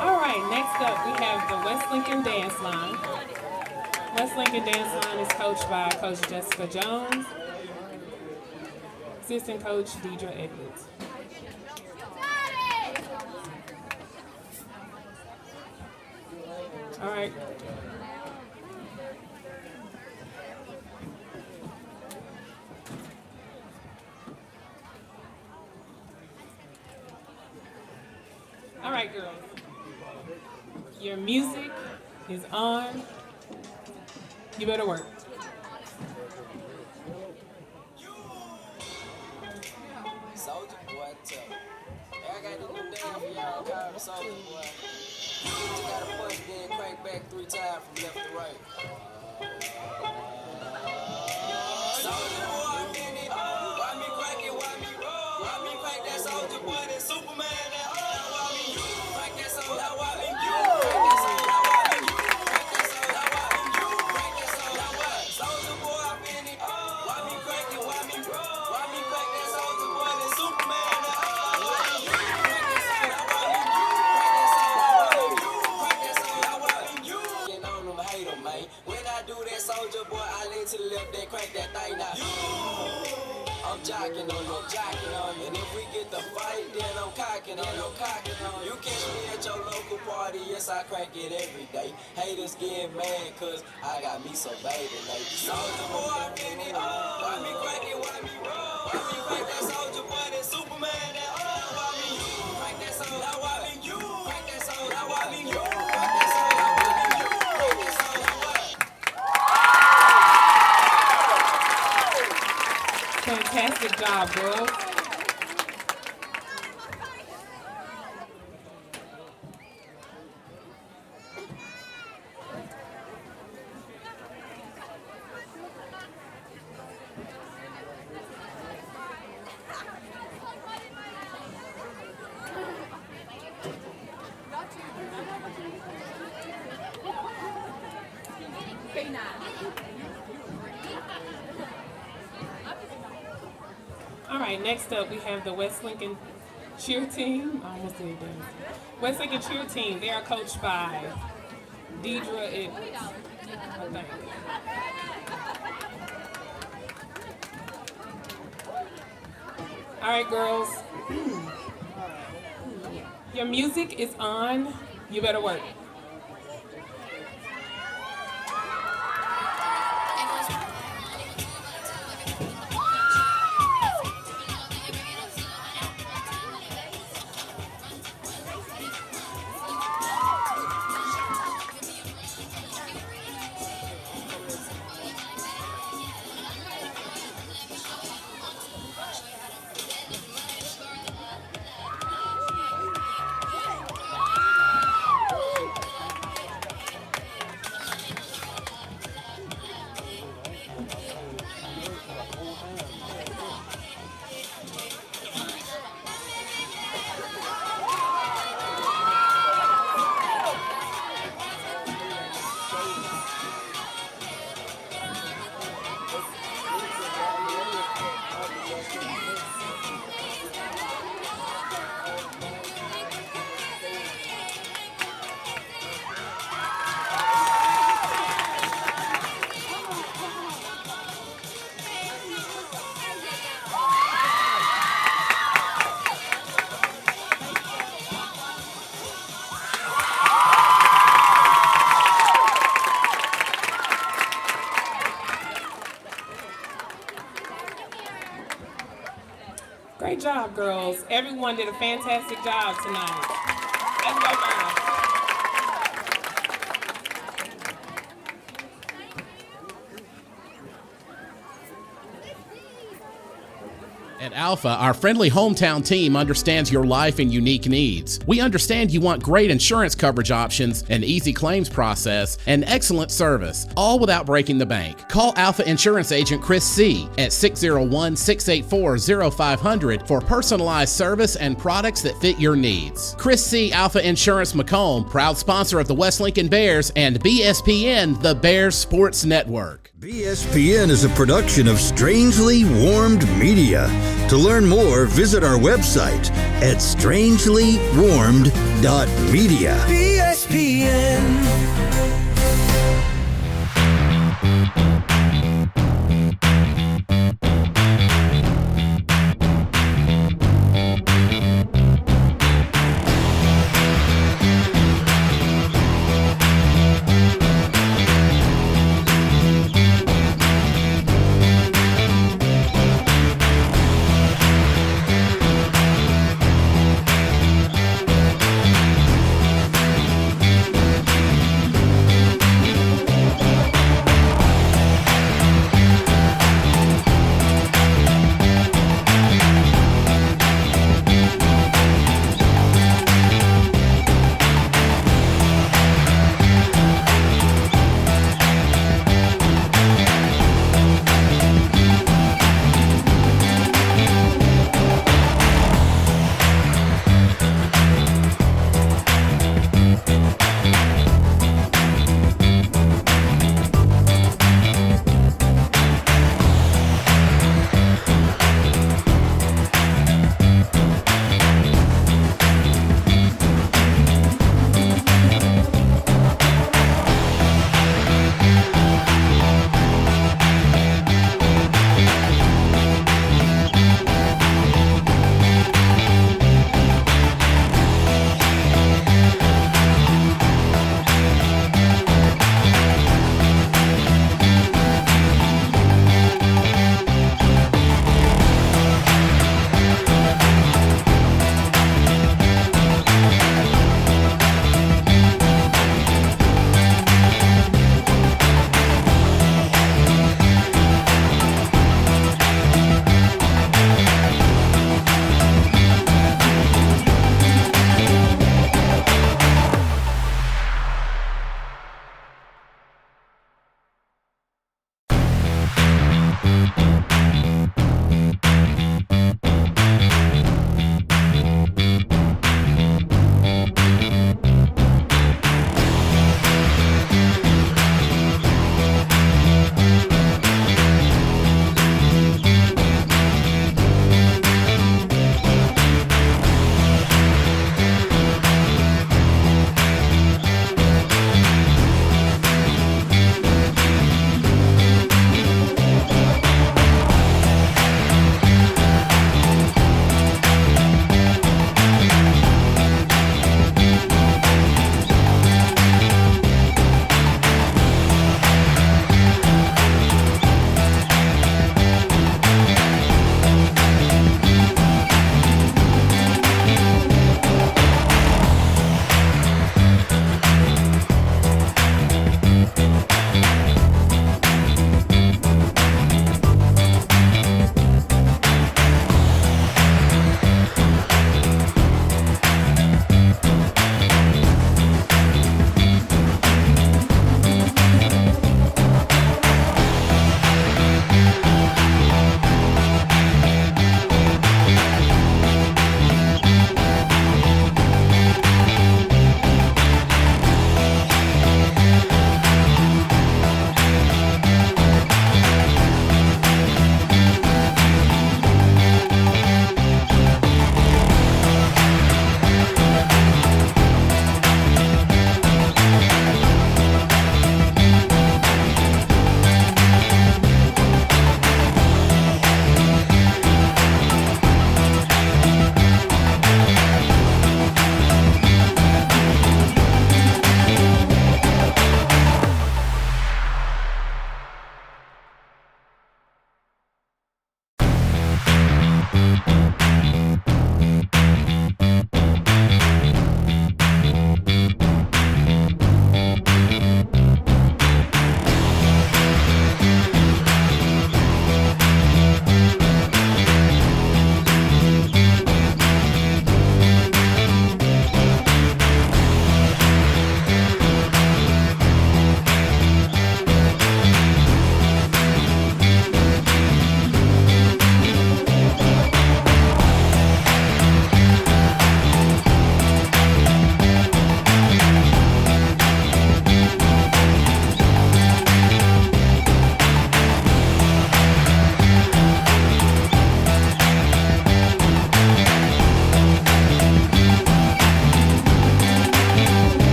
All right, next up we have the West Lincoln Dance Line. West Lincoln Dance Line is coached by Coach Jessica Jones, assistant coach Deidre Edwards. All right. All right, girls. Your music is on. You better work. Soldier boy, tell me. I got the new damn for y'all called Soldier boy. You gotta punch, then crank back 3 times from left to right. Soldier boy, I'm in it. Why me crank it? Why me roll? Why me crank that Soldier boy? That Superman, that why me you? Crank that Soldier, why me you? Crank that Soldier, why me you? Crank that Soldier, why me you? Crank that Soldier, why? Soldier boy, I'm in it. Why me crank it? Why me roll? Why me crank that Soldier boy? That Superman, that why me you? Crank that Soldier, why me you? Crank that Soldier, why me you? Crank that Soldier, why me you? Get on them, hate them, man. When I do that Soldier boy, I lean to the left, then crank that thing now. I'm jocking on you, jocking on you. And if we get the fight, then I'm cocking on you, cocking on you. You catch me at your local party, yes, I crank it every day. Haters get mad, cause I got me some baby ladies. Soldier boy, I'm in it. Why me crank it, why me roll? Why me crank that Soldier boy, that Superman, that why me you? Crank that Soldier, why me you? Crank that Soldier, why me you? Crank that Soldier, why me you? Crank that Soldier, why? Fantastic job, girls. All right, next up we have the West Lincoln cheer team. I almost did that. West Lincoln cheer team. They are coached by Deidre Edwards, I think. All right, girls. Your music is on. You better work. job, girls. Everyone did a fantastic job tonight. Let's go, girls. At Alpha, our friendly hometown team understands your life and unique needs. We understand you want great insurance coverage options, an easy claims process, and excellent service, all without breaking the bank. Call Alpha Insurance Agent Chris C. at 601-684-0500 for personalized service and products that fit your needs. Chris C. Alpha Insurance Macomb, proud sponsor of the West Lincoln Bears and BSPN, the Bears Sports Network. BSPN is a production of Strangely Warmed Media. To learn more, visit our website at strangelywarmed.media. BSPN.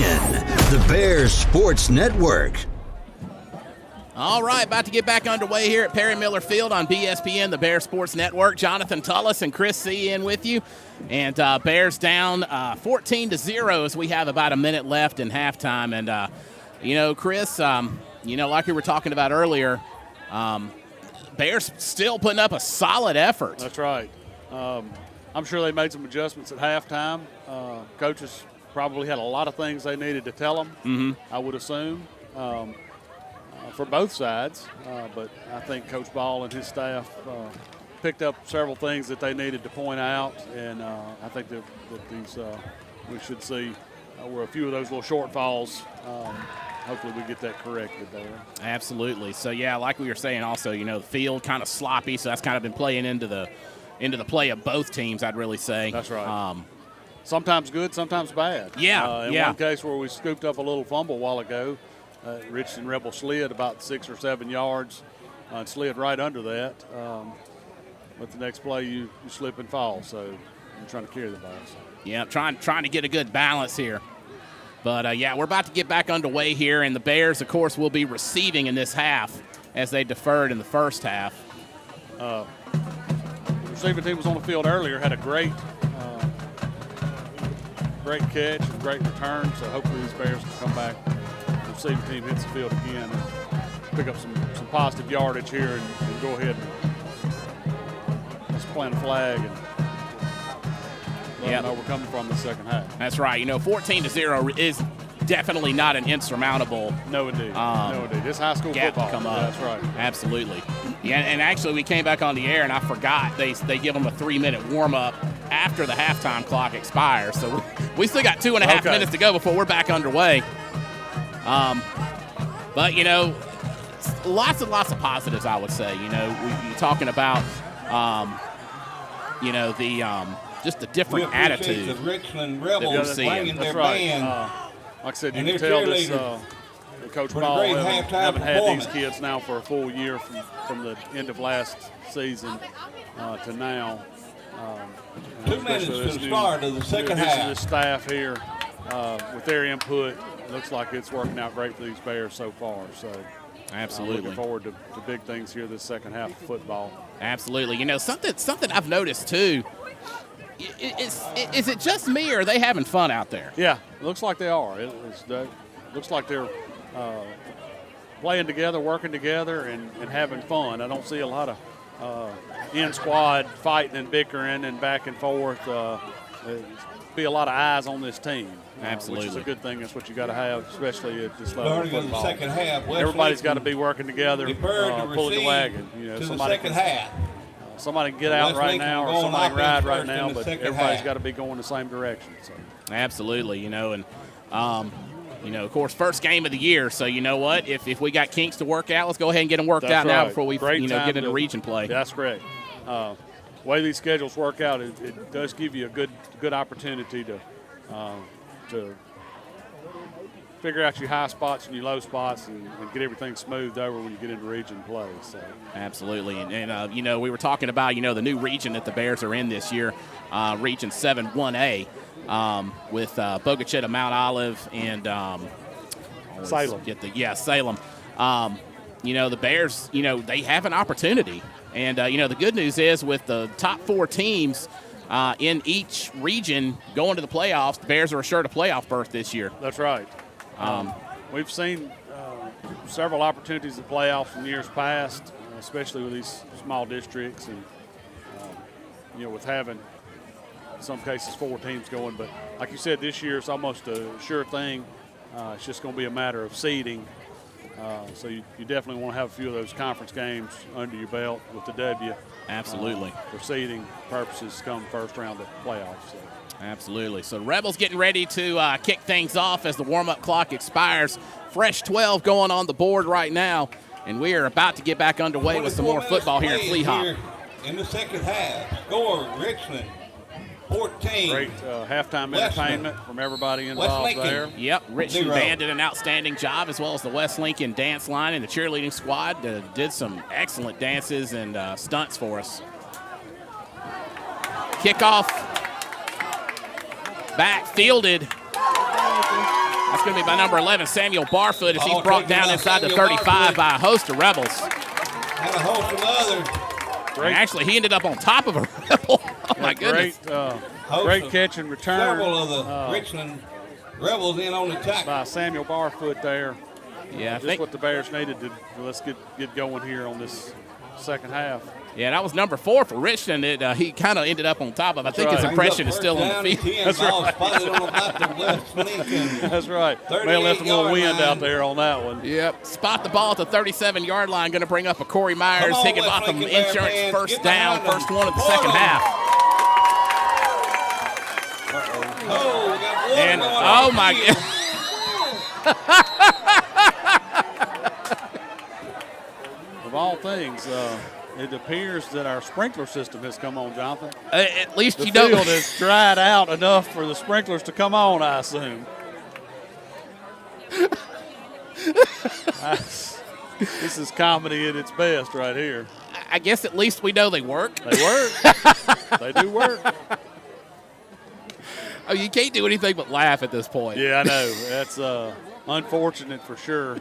the Bears Sports Network. All right, about to get back underway here at Perry Miller Field on BSPN, the Bears Sports Network. Jonathan Tullis and Chris C. in with you. And Bears down 14-0 as we have about a minute left in halftime. And, Chris, like we were talking about earlier, Bears still putting up a solid effort. That's right. I'm sure they made some adjustments at halftime. Coaches probably had a lot of things they needed to tell them, I would assume. For both sides, but I think Coach Ball and his staff picked up several things that they needed to point out, and I think that these we should see where a few of those little shortfalls. Hopefully, we get that corrected there. Absolutely. So yeah, like we were saying, also, the field kind of sloppy, so that's kind of been playing into the play of both teams. I'd really say. That's right. Sometimes good, sometimes bad. Yeah. In one case where we scooped up a little fumble a while ago. Richton Rebels slid about 6 or 7 yards and slid right under that. But the next play, you slip and fall. So you're trying to carry the ball. So. Yeah, trying to get a good balance here. But, we're about to get back underway here, and the Bears, of course, will be receiving in this half as they deferred in the first half. The receiving team was on the field earlier, had a great catch and great return. So hopefully these Bears can come back. Receiving team hits the field again and pick up some positive yardage here and go ahead and just plant a flag and let them know we're coming from the second half. That's right. 14-0 is definitely not an insurmountable. No, indeed. This high school gap football. To come up. That's right. Absolutely. Yeah, and actually we came back on the air and I forgot they give them a 3-minute warm-up after the halftime clock expires. So we still got 2.5 minutes to go before we're back underway. But, lots and lots of positives, I would say. You're talking about, just the different attitude. The Richton Rebels playing their band. Like I said, you can tell this Coach Ball haven't had these kids now for a full year from the end of last season to now. 2 minutes to the start of the second half. This staff here with their input. Looks like it's working out great for these Bears so far. So, absolutely looking forward to big things here this second half of football. Absolutely. Something I've noticed too. Is it just me, or are they having fun out there? Yeah, looks like they are. It looks like they're playing together, working together, and having fun. I don't see a lot of in-squad fighting and bickering and back and forth. Be a lot of eyes on this team. Absolutely. Which is a good thing. That's what you got to have, especially at this level of football. The second half, everybody's got to be working together, pulling the wagon. Somebody second half. Somebody can get out right now, or somebody can ride right now, but everybody's got to be going the same direction. So. Absolutely, and of course, first game of the year. So you know what? If we got kinks to work out, let's go ahead and get them worked out now before we get into region play. That's correct. The way these schedules work out, it does give you a good opportunity to figure out your high spots and your low spots and get everything smoothed over when you get into region play. So. Absolutely. And we were talking about, the new region that the Bears are in this year, Region 7 1A, with Bogachita, Mount Olive, and Salem. Salem. The Bears, they have an opportunity. And, the good news is with the top 4 teams in each region going to the playoffs, the Bears are assured a playoff berth this year. That's right. We've seen several opportunities at playoffs in years past, especially with these small districts and, with having, in some cases, 4 teams going. But like you said, this year it's almost a sure thing. It's just going to be a matter of seeding. So you definitely want to have a few of those conference games under your belt with the W. Absolutely. For seeding purposes come first round of playoffs. So. Absolutely. So Rebels getting ready to kick things off as the warm-up clock expires. Fresh 12 going on the board right now. And we are about to get back underway with some more football here at Flea Hop. In the second half, score Richmond 14. Great halftime entertainment from everybody involved there. Yep, Richmond Band did an outstanding job, as well as the West Lincoln dance line and the cheerleading squad did some excellent dances and stunts for us. Kickoff back fielded That's going to be by number 11, Samuel Barfoot, as he's brought down inside the 35 by a host of Rebels. And a host of others. And actually, he ended up on top of a Rebel. Oh, my goodness. Great catch and return. Several of the Richland Rebels in on the tackle. By Samuel Barfoot there. Yeah, just what the Bears needed to let's get going here on this second half. Yeah, that was number 4 for Richton. He kind of ended up on top of. I think his impression is still on the field. That's right. That's right. May have left a little wind out there on that one. Yep. Spot the ball at the 37-yard line. Going to bring up a Corey Myers. Higginbotham Insurance first down, first one of the second half. And oh my God. Of all things, it appears that our sprinkler system has come on, Jonathan. At least the field has dried out enough for the sprinklers to come on, I assume. This is comedy at its best right here. I guess at least we know they work. They work. They do work. Oh, you can't do anything but laugh at this point. Yeah, I know. That's unfortunate for sure.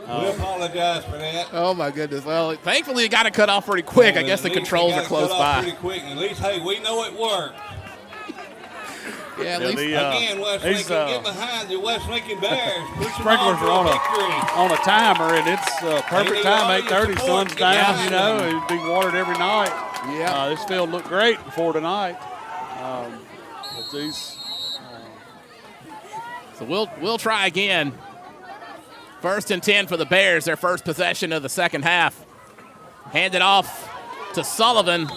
We apologize for that. Oh, my goodness. Well, thankfully it got it cut off pretty quick. I guess the controls are close by. Pretty quick. At least, hey, we know it worked. Yeah, at least. Again, West Lincoln, get behind the West Lincoln Bears. Sprinklers are on a timer, and it's perfect time, 8:30, sun's down, you know, it'd be watered every night. Yeah. This field looked great before tonight. But these. So we'll try again. 1st and 10 for the Bears, their first possession of the second half. Hand it off to Sullivan.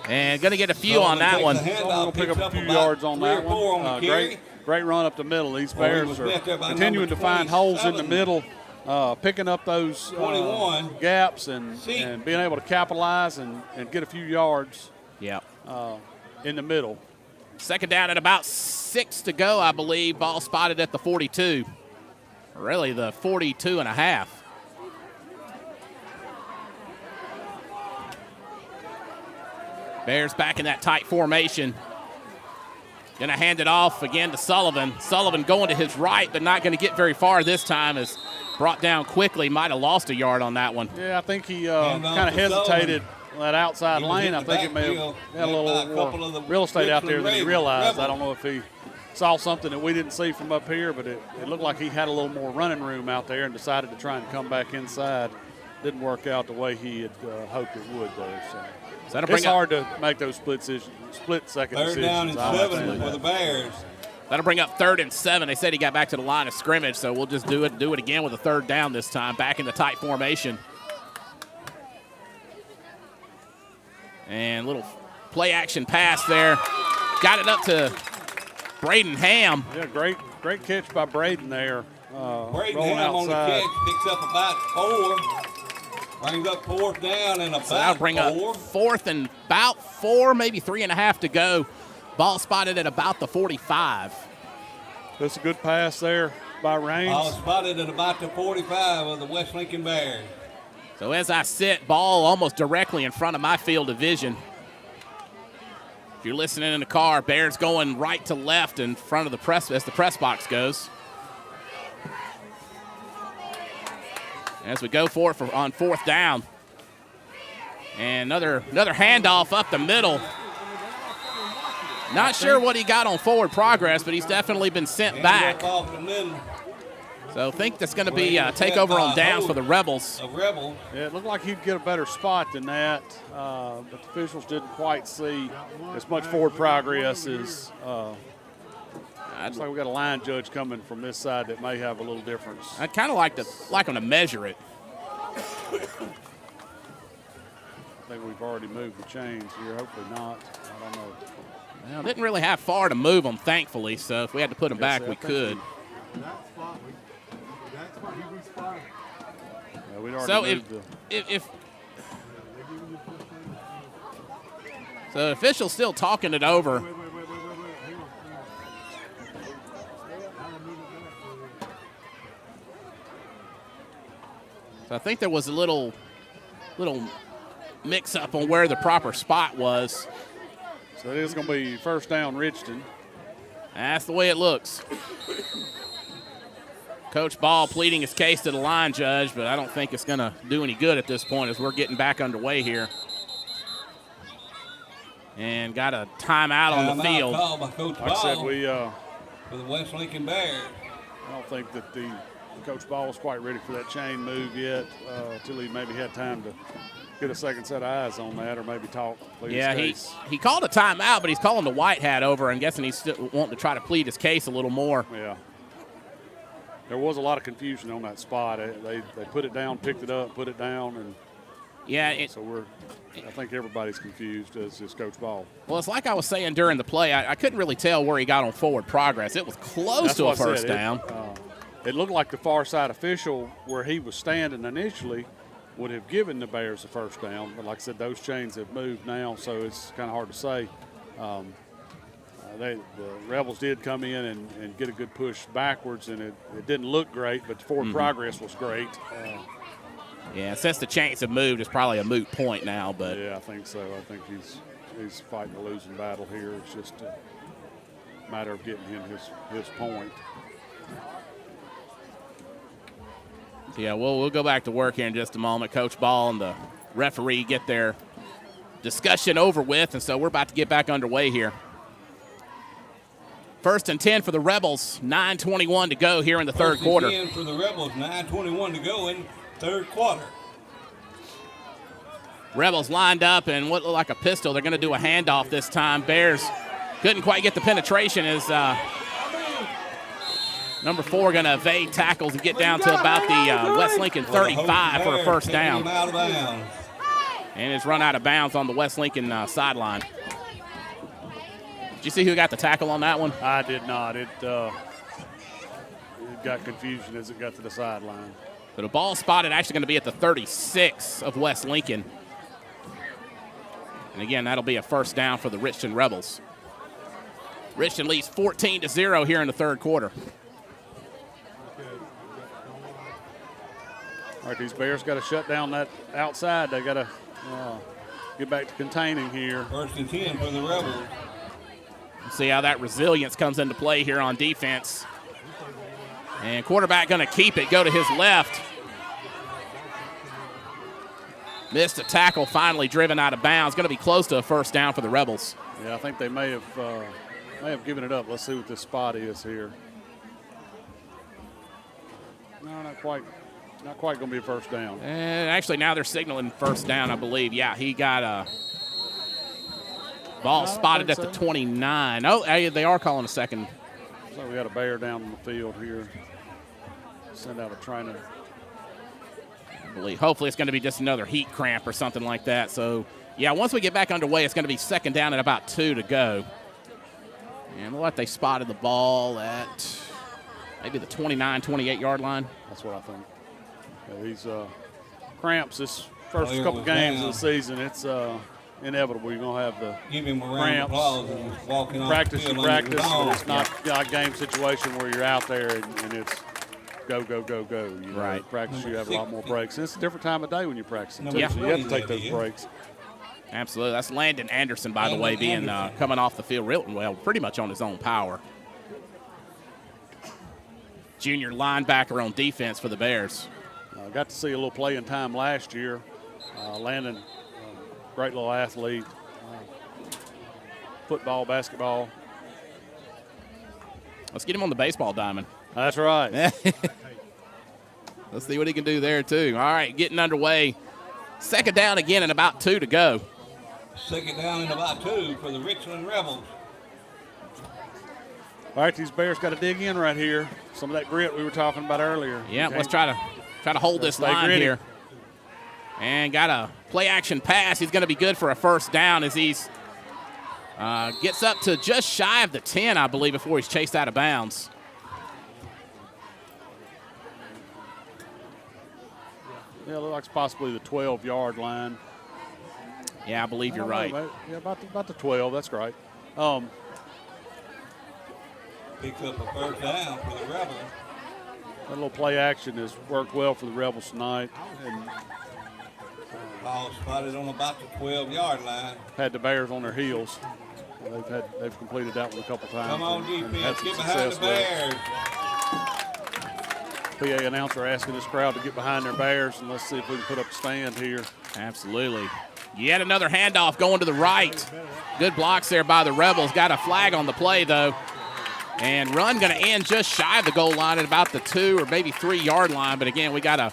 And going to get a few on that one. Going to pick up a few yards on that one. Great run up the middle. These Bears are continuing to find holes in the middle, picking up those gaps and being able to capitalize and get a few yards in the middle. Second down at about 6 to go, I believe. Ball spotted at the 42. Really, the 42 and a half. Bears back in that tight formation. Going to hand it off again to Sullivan. Sullivan going to his right, but not going to get very far this time. Is brought down quickly. Might have lost a yard on that one. Yeah, I think he kind of hesitated that outside lane. I think it may have had a little more real estate out there than he realized. I don't know if he saw something that we didn't see from up here, but it looked like he had a little more running room out there and decided to try and come back inside. Didn't work out the way he had hoped it would, though. So it's hard to make those split-second decisions. 3rd down and 7 for the Bears. That'll bring up 3rd and 7. They said he got back to the line of scrimmage, so we'll just do it again with a 3rd down this time, back in the tight formation. And little play-action pass there. Got it up to Braden Ham. Yeah, great catch by Braden there. Braden Ham on the catch, picks up about 4. Brings up 4th down and about so that'll bring 4. up 4th and about 4, maybe 3.5 to go. Ball spotted at about the 45. That's a good pass there by Raines. Ball spotted at about the 45 of the West Lincoln Bears. So as I sit, ball almost directly in front of my field of vision. If you're listening in the car, Bears going right to left in front of the press as the press box goes. As we go for it on 4th down. And another handoff up the middle. Not sure what he got on forward progress, but he's definitely been sent back. So I think that's going to be a takeover on downs for the Rebels. Yeah, it looked like he'd get a better spot than that, but the officials didn't quite see as much forward progress as looks like we got a line judge coming from this side that may have a little difference. I'd kind of like them to measure it. I think we've already moved the chains here. Hopefully not. I don't know. Well, didn't really have far to move them, thankfully, so if we had to put them back, we could. So if the official's still talking it over. So I think there was a little mix-up on where the proper spot was. So it is going to be 1st down, Richton. That's the way it looks. Coach Ball pleading his case to the line judge, but I don't think it's going to do any good at this point as we're getting back underway here. And got a timeout on the field. Called by Coach Ball like I said, for the West Lincoln Bears. I don't think that the Coach Ball was quite ready for that chain move yet until he maybe had time to get a second set of eyes on that or maybe talk. Yeah, he called a timeout, but he's calling the white hat over. I'm guessing he's still wanting to try to plead his case a little more. Yeah. There was a lot of confusion on that spot. They put it down, picked it up, put it down, and so I think everybody's confused as is Coach Ball. Well, it's like I was saying during the play. I couldn't really tell where he got on forward progress. It was close to a first down. It looked like the far side official where he was standing initially would have given the Bears a first down. But like I said, those chains have moved now, so it's kind of hard to say. The Rebels did come in and get a good push backwards, and it didn't look great, but the forward progress was great. Yeah, since the chains have moved, it's probably a moot point now. But yeah, I think so. I think he's fighting a losing battle here. It's just a matter of getting him his point. Yeah, we'll go back to work here in just a moment. Coach Ball and the referee get their discussion over with, and so we're about to get back underway here. 1st and 10 for the Rebels, 9:21 to go here in the third quarter. 1st and 10 for the Rebels, 9:21 to go in third quarter. Rebels lined up and what looked like a pistol. They're going to do a handoff this time. Bears couldn't quite get the penetration as number 4 going to evade tackles and get down to about the West Lincoln 35 for a first down. And it's run out of bounds on the West Lincoln sideline. Did you see who got the tackle on that one? I did not. It got confusion as it got to the sideline. But a ball spotted actually going to be at the 36 of West Lincoln. And again, that'll be a first down for the Richton Rebels. Richton leads 14-0 here in the third quarter. All right, these Bears got to shut down that outside. They got to get back to containing here. 1st and 10 for the Rebels. See how that resilience comes into play here on defense. And quarterback going to keep it, go to his left. Missed a tackle, finally driven out of bounds. Going to be close to a first down for the Rebels. Yeah, I think they may have given it up. Let's see what this spot is here. No, not quite. Not quite going to be a first down. And actually, now they're signaling first down, I believe. Yeah, he got a ball spotted at the 29. Oh, they are calling a second. So we got a Bear down on the field here. Send out a trainer. I believe. Hopefully, it's going to be just another heat cramp or something like that. So, yeah, once we get back underway, it's going to be second down at about 2 to go. And look like they spotted the ball at maybe the 29, 28-yard line. That's what I think. Yeah, these cramps this first couple games of the season, it's inevitable. You're going to have the give him a round of applause and walking practice and practice, but it's not a game situation where you're out there and it's go, go, go, go. You know, right. Practice, you have a lot more breaks. And it's a different time of day when you're practicing, too, yeah. So you have to take those breaks. Absolutely. That's Landon Anderson, by the way, being coming off the field well, pretty much on his own power. Junior linebacker on defense for the Bears. I got to see a little playing time last year. Landon, great little athlete. Football, basketball. Let's get him on the baseball diamond. That's right. Let's see what he can do there, too. All right, getting underway. Second down again and about 2 to go. Second down and about 2 for the Richland Rebels. All right, these Bears got to dig in right here. Some of that grit we were talking about earlier. Yeah, let's try to hold this line gritty here. And got a play-action pass. He's going to be good for a first down as he's gets up to just shy of the 10, I believe, before he's chased out of bounds. Yeah, it looks like it's possibly the 12-yard line. Yeah, I believe you're right. Yeah, about the 12. That's right. Picks up a first down for the Rebels. That little play action has worked well for the Rebels tonight. And ball spotted on about the 12-yard line. Had the Bears on their heels. They've completed that one a couple times. Come on, defense, get behind the Bears. PA announcer asking this crowd to get behind their Bears, and let's see if we can put up a stand here. Absolutely. Yet another handoff going to the right. Good blocks there by the Rebels. Got a flag on the play, though. And run going to end just shy of the goal line at about the 2 or maybe 3 yard line. But again, we got a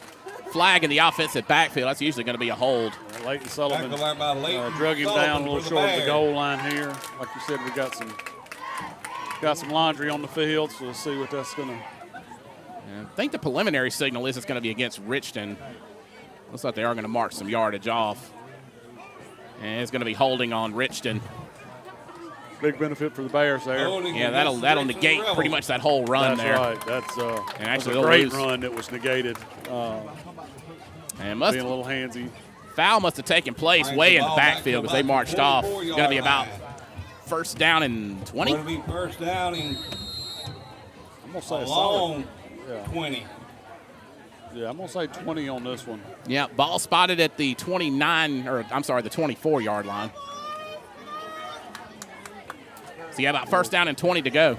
flag in the offensive backfield. That's usually going to be a hold. Leighton Sullivan drug him down a little short of the goal line here. Like you said, we got some laundry on the field, so we'll see what that's going to. I think the preliminary signal is it's going to be against Richton. Looks like they are going to mark some yardage off. And it's going to be holding on Richton. Big benefit for the Bears there. Yeah, that'll negate pretty much that whole run there. That's right. That's a great run that was negated. And being a little handsy. Foul must have taken place way in the backfield because they marched off. It's going to be about first down and 20. Going to be first down and I'm going to say a long 20. Yeah, I'm going to say 20 on this one. Yeah, ball spotted at the 24-yard line. So, yeah, about first down and 20 to go.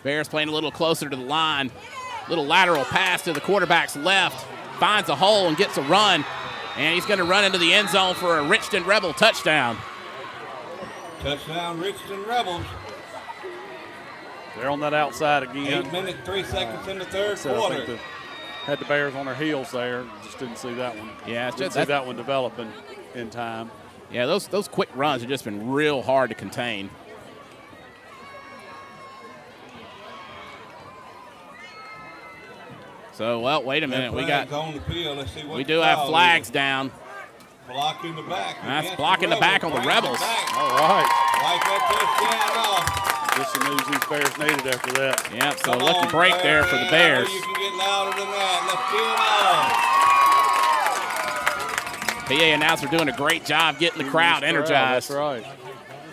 Bears playing a little closer to the line. Little lateral pass to the quarterback's left. Finds a hole and gets a run. And he's going to run into the end zone for a Richton Rebel touchdown. Touchdown, Richton Rebels. They're on that outside again. 8 minutes, 3 seconds in the third quarter. Had the Bears on their heels there. Just didn't see that one. Yeah, didn't see that one developing in time. Yeah, those quick runs have just been real hard to contain. So, well, wait a minute. We do have flags down. Blocking the back. That's blocking the back on the Rebels. All right. Like that touchdown off. Just the news these Bears needed after that. Yep, so lucky break there for the Bears. You can get louder than that. Let's PA announcer doing a great job getting the crowd energized. That's right.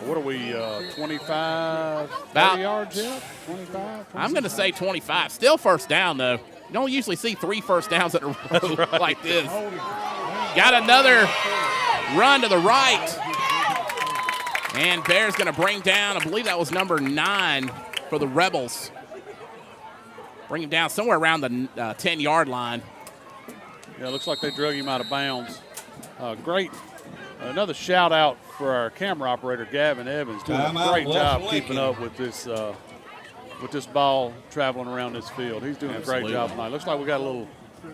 What are we, 25 yards yet? 25? I'm going to say 25. Still first down, though. You don't usually see 3 first downs in a row like this. Got another run to the right. And Bears going to bring down, I believe that was number 9 for the Rebels. Bring him down somewhere around the 10-yard line. Yeah, it looks like they drug him out of bounds. Great. Another shout out for our camera operator, Gavin Evans, doing a great job keeping up with this ball traveling around this field. He's doing a great job tonight. Looks like we got a little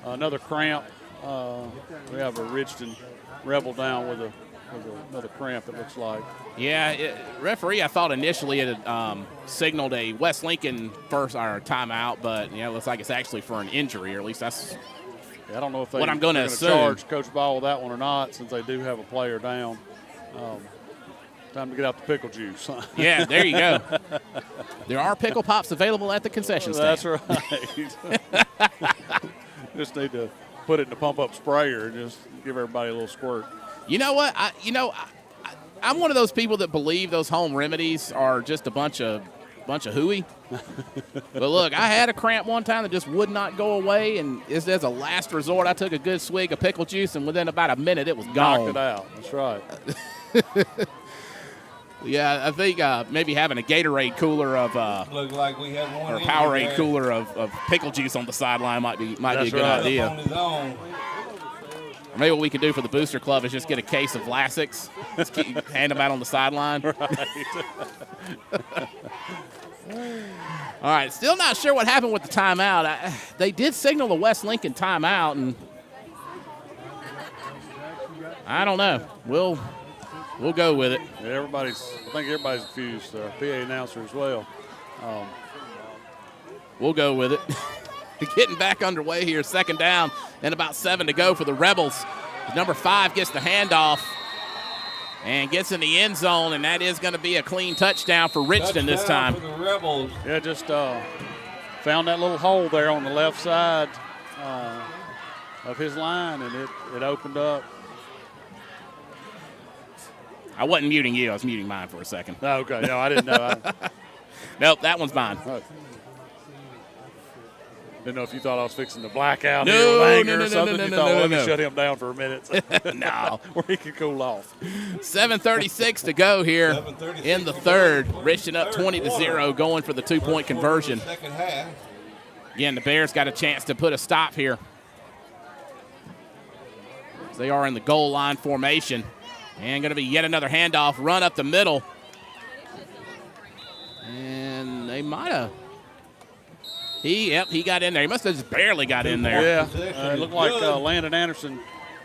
another cramp. We have a Richton Rebel down with another cramp, it looks like. Yeah, referee, I thought initially it had signaled a West Lincoln first or timeout, but it looks like it's actually for an injury, or at least that's I don't know if what I'm going to assume. Charge Coach Ball with that one or not, since they do have a player down. Time to get out the pickle juice. Yeah, there you go. There are pickle pops available at the concession stand. That's right. Just need to put it in the pump-up sprayer and just give everybody a little squirt. You know what? I'm one of those people that believe those home remedies are just a bunch of hooey. But look, I had a cramp one time that just would not go away, and as a last resort, I took a good swig of pickle juice, and within about a minute, it was gone. Knocked it out. That's right. Yeah, I think maybe having a Gatorade cooler of look like we have one or a Powerade cooler of pickle juice on the sideline might be a good idea. Or maybe what we could do for the Booster Club is just get a case of Lasix, just hand them out on the sideline. Right. All right, still not sure what happened with the timeout. They did signal the West Lincoln timeout, and I don't know. We'll go with it. Yeah, I think everybody's confused. PA announcer as well. We'll go with it. Getting back underway here, second down, and about 7 to go for the Rebels. Number 5 gets the handoff and gets in the end zone, and that is going to be a clean touchdown for Richton this time. For the Rebels. Yeah, just found that little hole there on the left side of his line, and it opened up. I wasn't muting you. I was muting mine for a second. Oh, okay. No, I didn't know. Nope, that one's mine. Didn't know if you thought I was fixing to black out here with anger or something. You thought, let me shut him down for a minute. No. Where he could cool off. 7:36 to go here in the third. Richton up 20-0, going for the 2-point conversion. Again, the Bears got a chance to put a stop here. They are in the goal line formation. And going to be yet another handoff, run up the middle. And they might have. He got in there. He must have just barely got in there. Yeah, it looked like Landon Anderson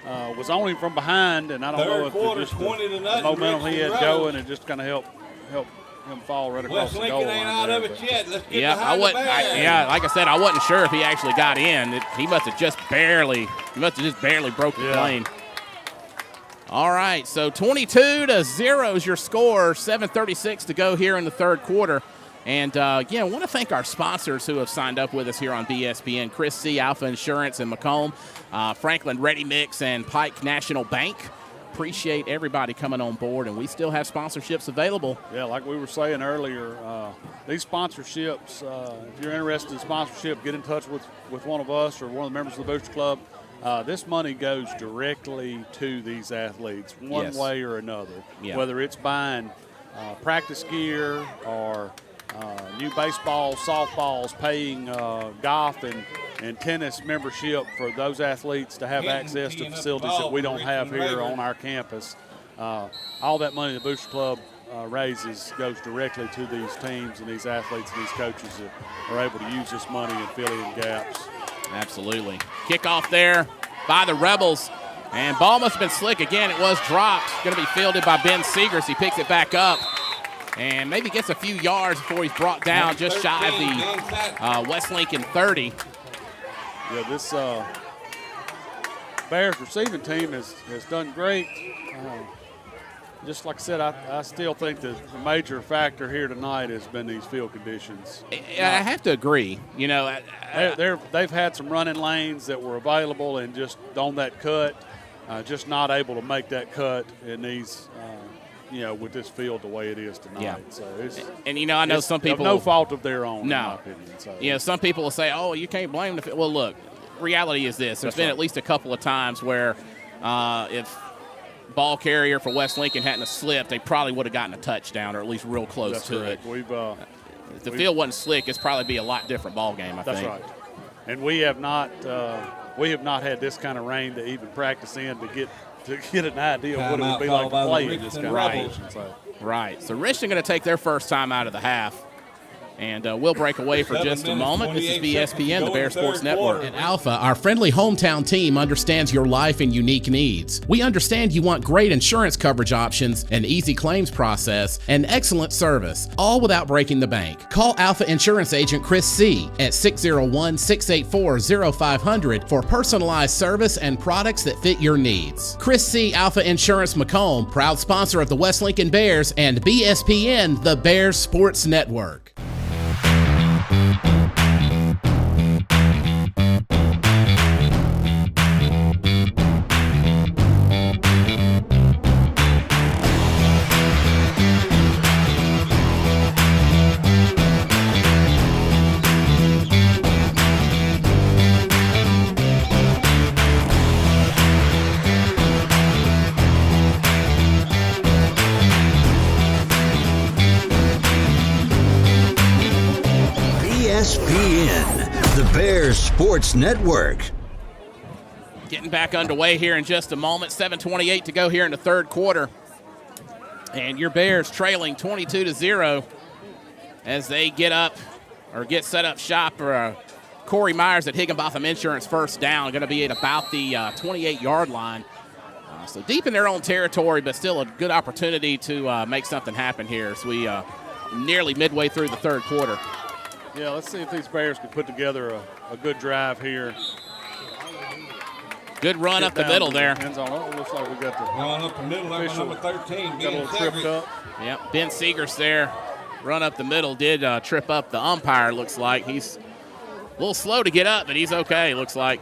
was on him from behind, and I don't know if it just the momentum he had going, it just kind of helped him fall right across the goal line. Ain't out of it yet. Let's get like I said, I wasn't sure if he actually got in. He must have just barely broke the plane. All right, so 22-0 is your score. 7:36 to go here in the third quarter. And, again, I want to thank our sponsors who have signed up with us here on BSPN. Chris C., Alpha Insurance in Macomb, Franklin Ready Mix, and Pike National Bank. Appreciate everybody coming on board, and we still have sponsorships available. Yeah, like we were saying earlier, these sponsorships, if you're interested in sponsorship, get in touch with one of us or one of the members of the Booster Club. This money goes directly to these athletes one way or another, whether it's buying practice gear or new baseballs, softballs, paying golf and tennis membership for those athletes to have access to facilities that we don't have here on our campus. All that money the Booster Club raises goes directly to these teams and these athletes and these coaches that are able to use this money and fill in gaps. Absolutely. Kickoff there by the Rebels. And ball must have been slick. Again, it was dropped. Going to be fielded by Ben Seegers. He picks it back up and maybe gets a few yards before he's brought down just shy of the West Lincoln 30. Yeah, this Bears receiving team has done great. Just like I said, I still think that the major factor here tonight has been these field conditions. I have to agree. You know, they've had some running lanes that were available and just on that cut, just not able to make that cut in these, with this field the way it is tonight. Yeah. So I know some people. No fault of their own, no. in my opinion. So. Some people will say, oh, you can't blame the field. Well, look, reality is this. There's been at least a couple of times where if ball carrier for West Lincoln hadn't have slipped, they probably would have gotten a touchdown or at least real close to it. If the field wasn't slick, it'd probably be a lot different ball game, I think. That's right. And we have not had this kind of rain to even practice in to get an idea of what it would be like to play in this kind of conditions. Right. So Richton going to take their first time out of the half. And we'll break away for just a moment. This is BSPN, the Bear Sports Network. At Alpha, our friendly hometown team understands your life and unique needs. We understand you want great insurance coverage options, an easy claims process, and excellent service, all without breaking the bank. Call Alpha Insurance Agent Chris C. at 601-684-0500 for personalized service and products that fit your needs. Chris C. Alpha Insurance Macomb, proud sponsor of the West Lincoln Bears and BSPN, the Bears Sports Network. ESPN, the Bears Sports Network. Getting back underway here in just a moment. 7:28 to go here in the third quarter. And your Bears trailing 22-0 as they get set up shop for Corey Myers at Higginbotham Insurance first down. Going to be at about the 28-yard line. So deep in their own territory, but still a good opportunity to make something happen here as we nearly midway through the third quarter. Yeah, let's see if these Bears can put together a good drive here. Good run up the middle there. It looks like we got the run up the middle. Number 13. Got a little tripped up. Yep, Ben Seegers there. Run up the middle did trip up the umpire, looks like. He's a little slow to get up, but he's okay, looks like.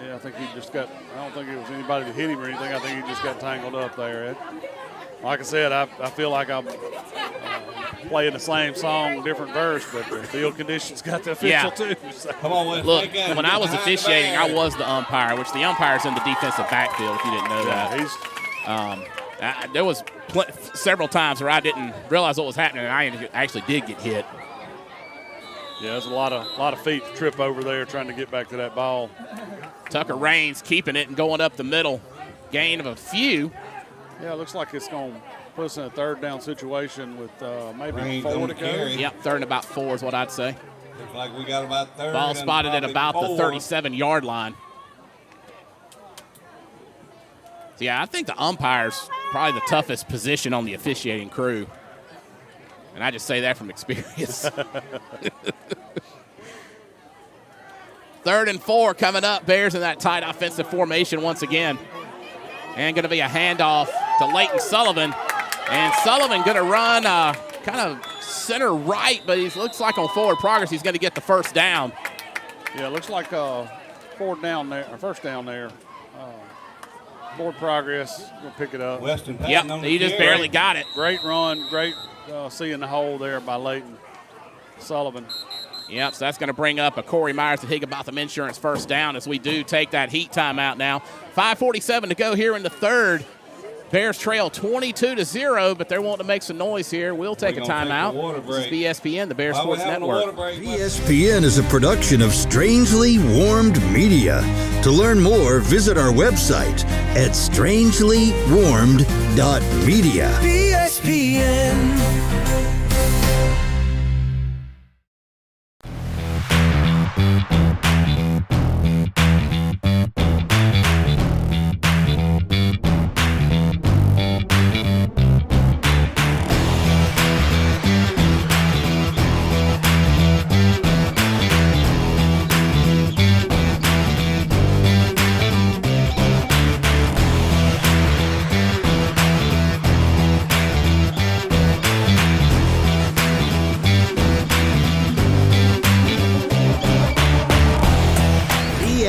Yeah, I think he just got – I don't think it was anybody that hit him or anything. I think he just got tangled up there. Like I said, I feel like I'm playing the same song, different verse, but the field conditions got the official too. So. Come on, Wes. Look, when I was officiating, I was the umpire, which the umpire's in the defensive backfield, if you didn't know that. There was several times where I didn't realize what was happening, and I actually did get hit. Yeah, there's a lot of feet to trip over there trying to get back to that ball. Tucker Raines keeping it and going up the middle. Gain of a few. Yeah, it looks like it's going to put us in a third down situation with maybe Raines 4 to carry. go. Yep, third and about 4 is what I'd say. Looks like we got about third. Ball spotted at about the 4. 37-yard line. So, yeah, I think the umpire's probably the toughest position on the officiating crew. And I just say that from experience. 3rd and 4 coming up. Bears in that tight offensive formation once again. And going to be a handoff to Leighton Sullivan. And Sullivan going to run kind of center right, but he looks like on forward progress he's going to get the first down. Yeah, it looks like first down there. Forward progress, going to pick it up. Weston Yep, he just barely got it. Great run, great seeing the hole there by Leighton Sullivan. Yep, so that's going to bring up a Corey Myers at Higginbotham Insurance first down as we do take that heat timeout now. 5:47 to go here in the third. Bears trail 22-0, but they're wanting to make some noise here. We'll take a timeout. This is BSPN, the Bears Sports Network. BSPN is a production of Strangely Warmed Media. To learn more, visit our website at strangelywarmed.media. BSPN.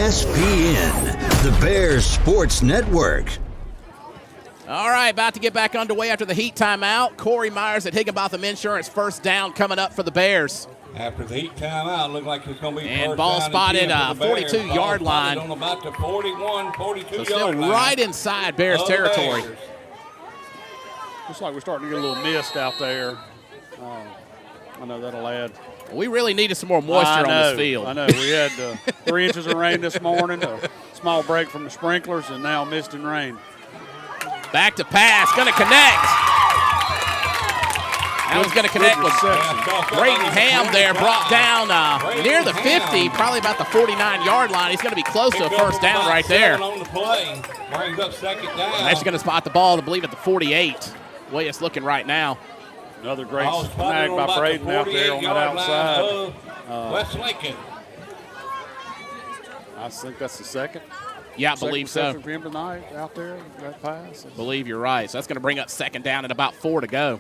ESPN, the Bears Sports Network. All right, about to get back underway after the heat timeout. Corey Myers at Higginbotham Insurance, first down coming up for the Bears. After the heat timeout, look like it's going to be and first ball down spotted 42-yard line. On about the 42-yard still line. Right inside Bears territory. Bears. Looks like we're starting to get a little mist out there. I know that'll add. We really needed some more moisture on this field. I know. We had 3 inches of rain this morning, a small break from the sprinklers, and now mist and rain. Back to pass, going to connect. That was going to connect with Brayton Ham there, brought down near the 50, probably about the 49-yard line. He's going to be close to a first down right there. On the play. Brings up second down. Actually going to spot the ball, I believe, at the 48. The way it's looking right now. Another great snag by Braden out there on that outside. West Lincoln. I think that's the second. Yeah, I believe so. For him tonight out there, that pass. I believe you're right. So that's going to bring up second down at about 4 to go.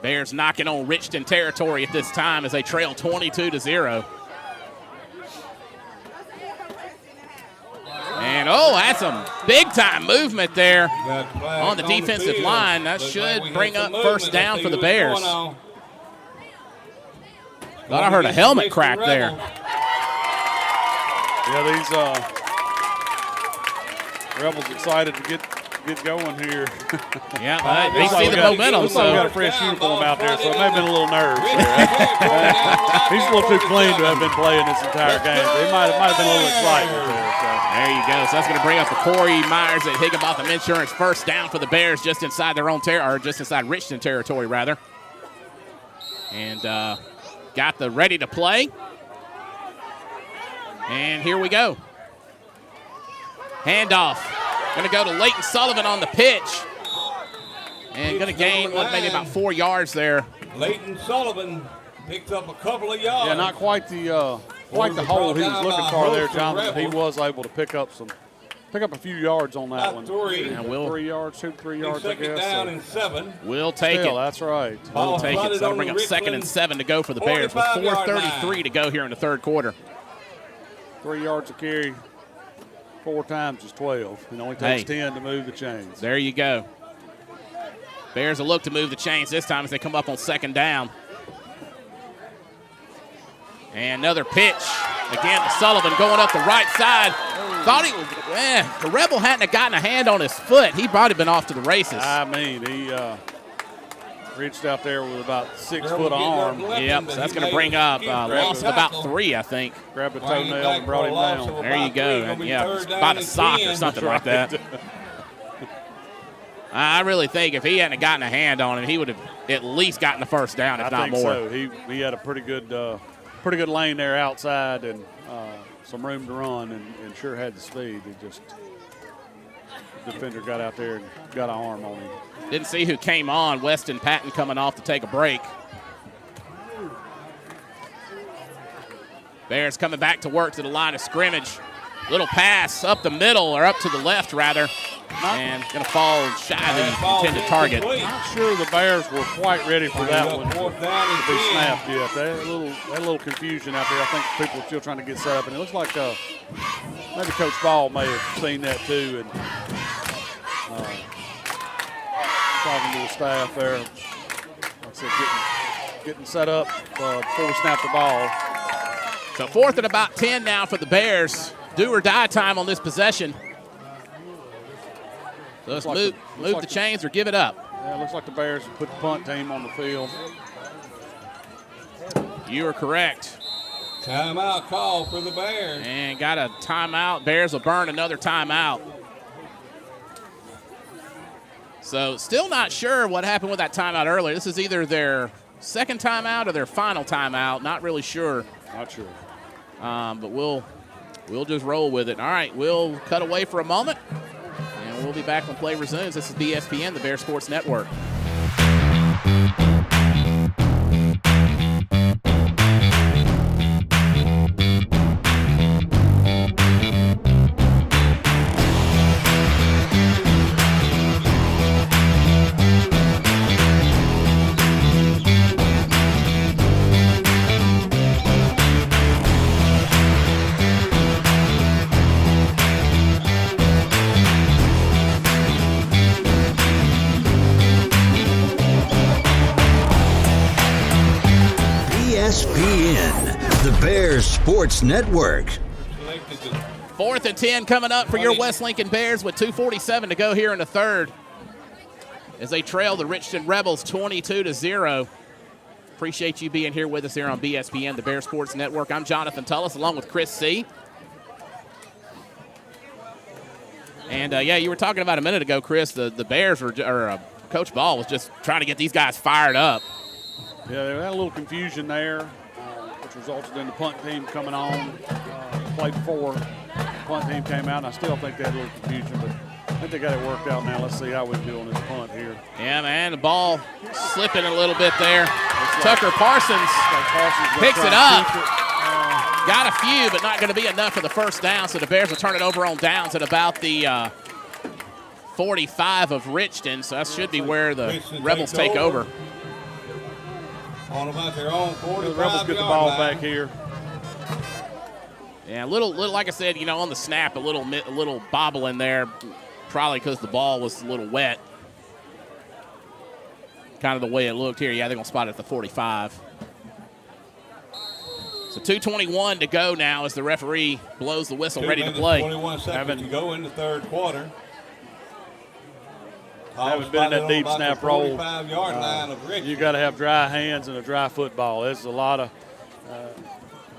Bears knocking on Richton territory at this time as they trail 22-0. And, that's some big-time movement there on the defensive line. That should bring up first down for the Bears. Thought I heard a helmet crack there. Yeah, these Rebels excited to get going here. Yeah, they see the momentum. Looks like we got a fresh uniform out there, so it may have been a little nerves. He's a little too clean to have been playing this entire game. It might have been a little excitement there. So. There you go. So that's going to bring up the Corey Myers at Higginbotham Insurance first down for the Bears just inside their own territory, or just inside Richton territory, rather. And got the ready to play. And here we go. Handoff. Going to go to Leighton Sullivan on the pitch. And going to gain maybe about 4 yards there. Leighton Sullivan picks up a couple of yards. Yeah, not quite the hole he was looking for there, Jonathan. He was able to pick up a few yards on that one. 3 yards, 2-3 yards, I guess. Down and 7. We'll take it. That's right. We'll take it. So that'll bring up 2nd and 7 to go for the Bears with 4:33 to go here in the third quarter. 3 yards a carry. 4 times is 12. It only takes 10 to move the chains. There you go. Bears will look to move the chains this time as they come up on second down. And another pitch. Again, to Sullivan going up the right side. Thought he was, the Rebel hadn't have gotten a hand on his foot. He'd probably been off to the races. I mean, he reached out there with about 6 foot arm. Yep, so that's going to bring up loss of about 3, I think. Grabbed a toenail and brought him down. There you go. And, yeah, about a sock or something like that. I really think if he hadn't gotten a hand on him, he would have at least gotten the first down, if not more. I think so. He had a pretty good lane there outside and some room to run, and sure had the speed. It just the defender got out there and got an arm on him. Didn't see who came on. Weston Patton coming off to take a break. Bears coming back to work to the line of scrimmage. Little pass up the middle, or up to the left, rather. And going to fall shy of the intended target. Not sure the Bears were quite ready for that one to be snapped yet. They had a little confusion out there. I think people are still trying to get set up. And it looks like maybe Coach Ball may have seen that too. And talking to the staff there. Like I said, getting set up before we snap the ball. So 4th and about 10 now for the Bears. Do or die time on this possession. So let's move the chains or give it up. Yeah, it looks like the Bears put the punt team on the field. You are correct. Timeout call for the Bears. And got a timeout. Bears will burn another timeout. So still not sure what happened with that timeout earlier. This is either their second timeout or their final timeout. Not really sure. Not sure. But we'll just roll with it. All right, we'll cut away for a moment, and we'll be back when play resumes. This is BSPN, the Bear Sports Network. ESPN, the Bears Sports Network. 4th and 10 coming up for your West Lincoln Bears with 2:47 to go here in the third as they trail the Richton Rebels 22-0. Appreciate you being here with us here on BSPN, the Bear Sports Network. I'm Jonathan Tullis along with Chris C. And, yeah, you were talking about a minute ago, Chris, the Bears Coach Ball was just trying to get these guys fired up. Yeah, they had a little confusion there, which resulted in the punt team coming on. Play before the punt team came out, and I still think they had a little confusion, but I think they got it worked out now. Let's see how we do on this punt here. Yeah, man, the ball slipping a little bit there. Tucker Parsons picks it up. Got a few, but not going to be enough for the first down, so the Bears will turn it over on downs at about the 45 of Richton, so that should be where the Rebels take over. On about their own 45 the Rebels get the ball back here. Yeah, a little, like I said, on the snap, a little bobbling there, probably because the ball was a little wet. Kind of the way it looked here. Yeah, they're going to spot it at the 45. So 2:21 to go now as the referee blows the whistle, ready to play. 21 seconds to go in the third quarter. Haven't been in that deep snap roll. 45-yard line of Richton. You got to have dry hands and a dry football. There's a lot of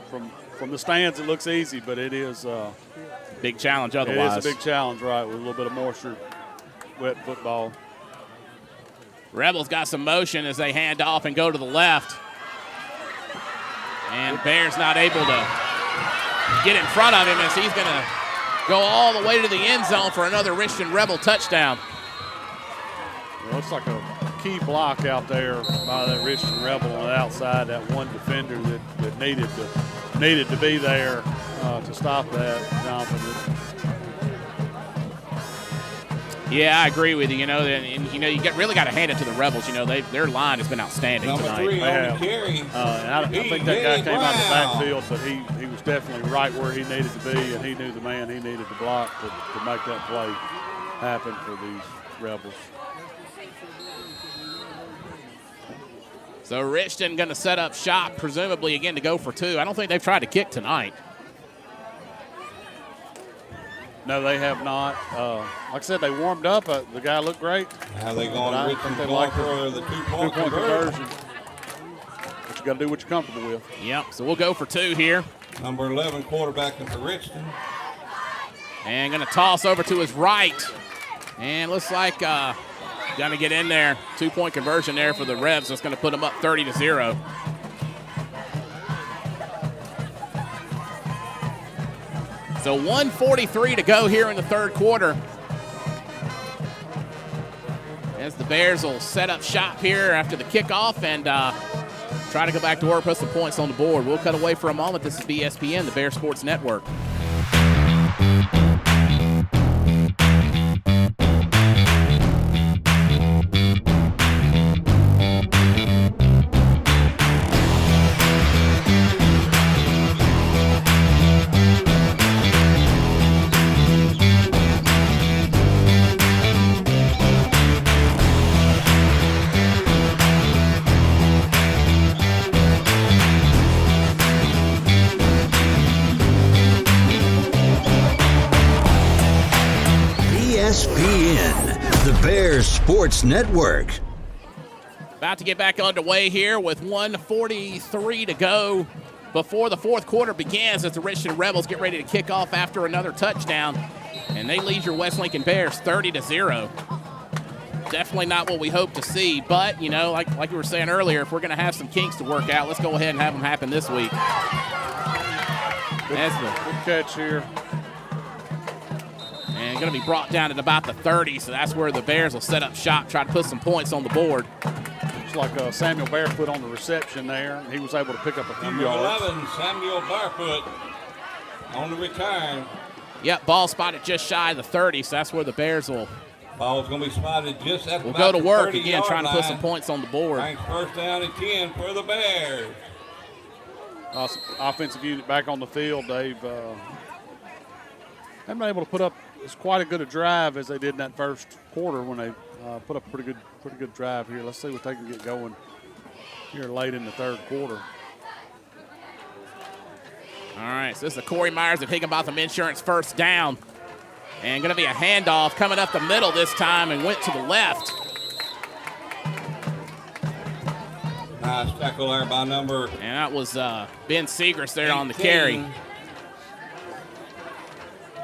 from the stands. It looks easy, but it is big challenge. Otherwise, it is a big challenge, right? With a little bit of moisture, wet football. Rebels got some motion as they hand off and go to the left, and Bears not able to get in front of him as he's going to go all the way to the end zone for another Richton Rebel touchdown. It looks like a key block out there by that Richton Rebel on the outside, that one defender that needed to be there to stop that, Jonathan. Yeah, I agree with you. And you really got to hand it to the Rebels. Their line has been outstanding tonight. Number 3 on the carry. I think that guy came out of the backfield, but he was definitely right where he needed to be, and he knew the man he needed to block to make that play happen for these Rebels. So Richton going to set up shop, presumably again to go for 2. I don't think they've tried to kick tonight. No, they have not. Like I said, they warmed up. The guy looked great. How they going? Richton they like for the two-point conversion. But you got to do what you're comfortable with. Yep, so we'll go for 2 here. Number 11 quarterbacking for Richton. And going to toss over to his right. And looks like going to get in there. 2-point conversion there for the Revs. That's going to put them up 30-0. So 1:43 to go here in the third quarter. As the Bears will set up shop here after the kickoff and try to go back to work, put some points on the board. We'll cut away for a moment. This is BSPN, the Bears Sports Network. ESPN, the Bears Sports Network. About to get back underway here with 1:43 to go before the fourth quarter begins as the Richton Rebels get ready to kick off after another touchdown. And they lead your West Lincoln Bears 30-0. Definitely not what we hope to see, but, you know, like we were saying earlier, if we're going to have some kinks to work out, let's go ahead and have them happen this week. Good catch here. And going to be brought down at about the 30, so that's where the Bears will set up shop, try to put some points on the board. Looks like Samuel Barefoot on the reception there, and he was able to pick up a few yards. 11, Samuel Barefoot on the return. Yep, ball spotted just shy of the 30, so that's where the Bears will. Ball's going to be spotted just at we'll go to work again, trying to put some points on the board. Thanks, first down and 10 for the Bears. Awesome offensive unit back on the field. They've haven't been able to put up as quite a good a drive as they did in that first quarter when they put up a pretty good drive here. Let's see what they can get going here late in the third quarter. All right, so this is Corey Myers at Higginbotham Insurance first down. And going to be a handoff coming up the middle this time and went to the left. Nice tackle there by number. And that was Ben Segrist there 18. On the carry.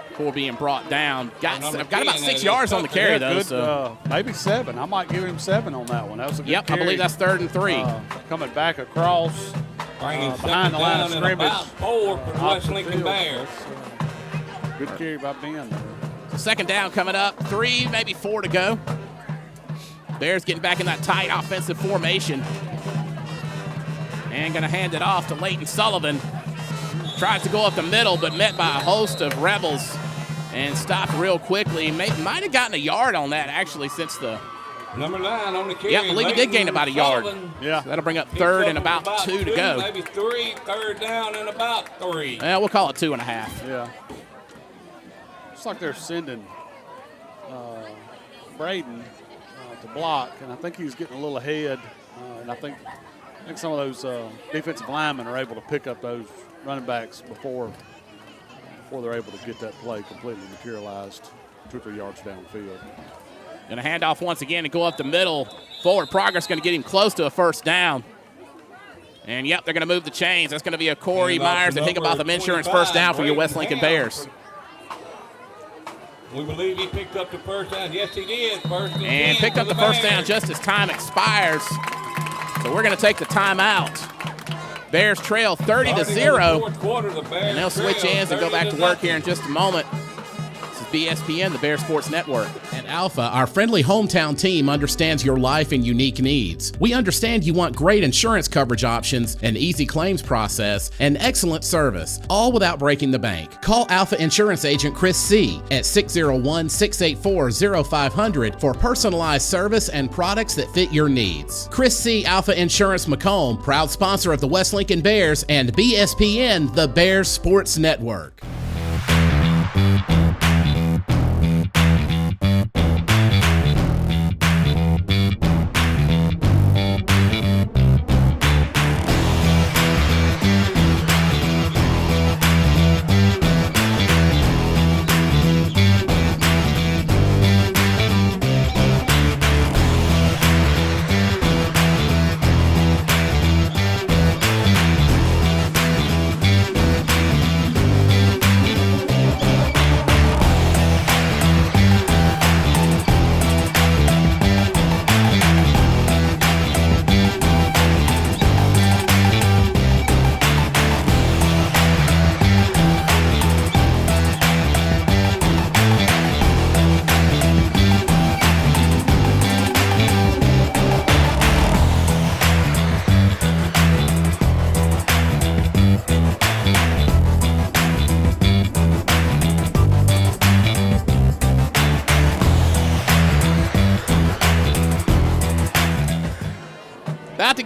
Before being brought down. Got about 6 yards on the carry, though. Good, so maybe 7. I might give him 7 on that one. That was a good carry. I believe that's 3rd and 3. Coming back across behind the line of scrimmage. About 4 for the West Lincoln Bears. Good carry by Ben. So second down coming up. 3, maybe 4 to go. Bears getting back in that tight offensive formation. And going to hand it off to Leighton Sullivan. Tries to go up the middle, but met by a host of Rebels and stopped real quickly. Might have gotten a yard on that, actually, since the number 9 on the carry. Yeah, I believe he did gain about a yard. Yeah. So that'll bring up 3rd and about 2 to go. Maybe 3, 3rd down and about 3. Yeah, we'll call it 2.5. Yeah. Looks like they're sending Braden to block, and I think he's getting a little ahead. And I think some of those defensive linemen are able to pick up those running backs before they're able to get that play completely materialized 2 or 3 yards downfield. Going to hand off once again and go up the middle. Forward progress going to get him close to a first down. And, yep, they're going to move the chains. That's going to be a Corey Myers at Higginbotham Insurance first down for your West Lincoln Bears. We believe he picked up the first down. Yes, he did. And picked up the first down just as time expires. So we're going to take the timeout. Bears trail 30-0. And they'll switch ends and go back to work here in just a moment. This is BSPN, the Bears Sports Network. At Alpha, our friendly hometown team understands your life and unique needs. We understand you want great insurance coverage options, an easy claims process, and excellent service, all without breaking the bank. Call Alpha Insurance Agent Chris C. at 601-684-0500 for personalized service and products that fit your needs. Chris C. Alpha Insurance Macomb, proud sponsor of the West Lincoln Bears and BSPN, the Bears Sports Network.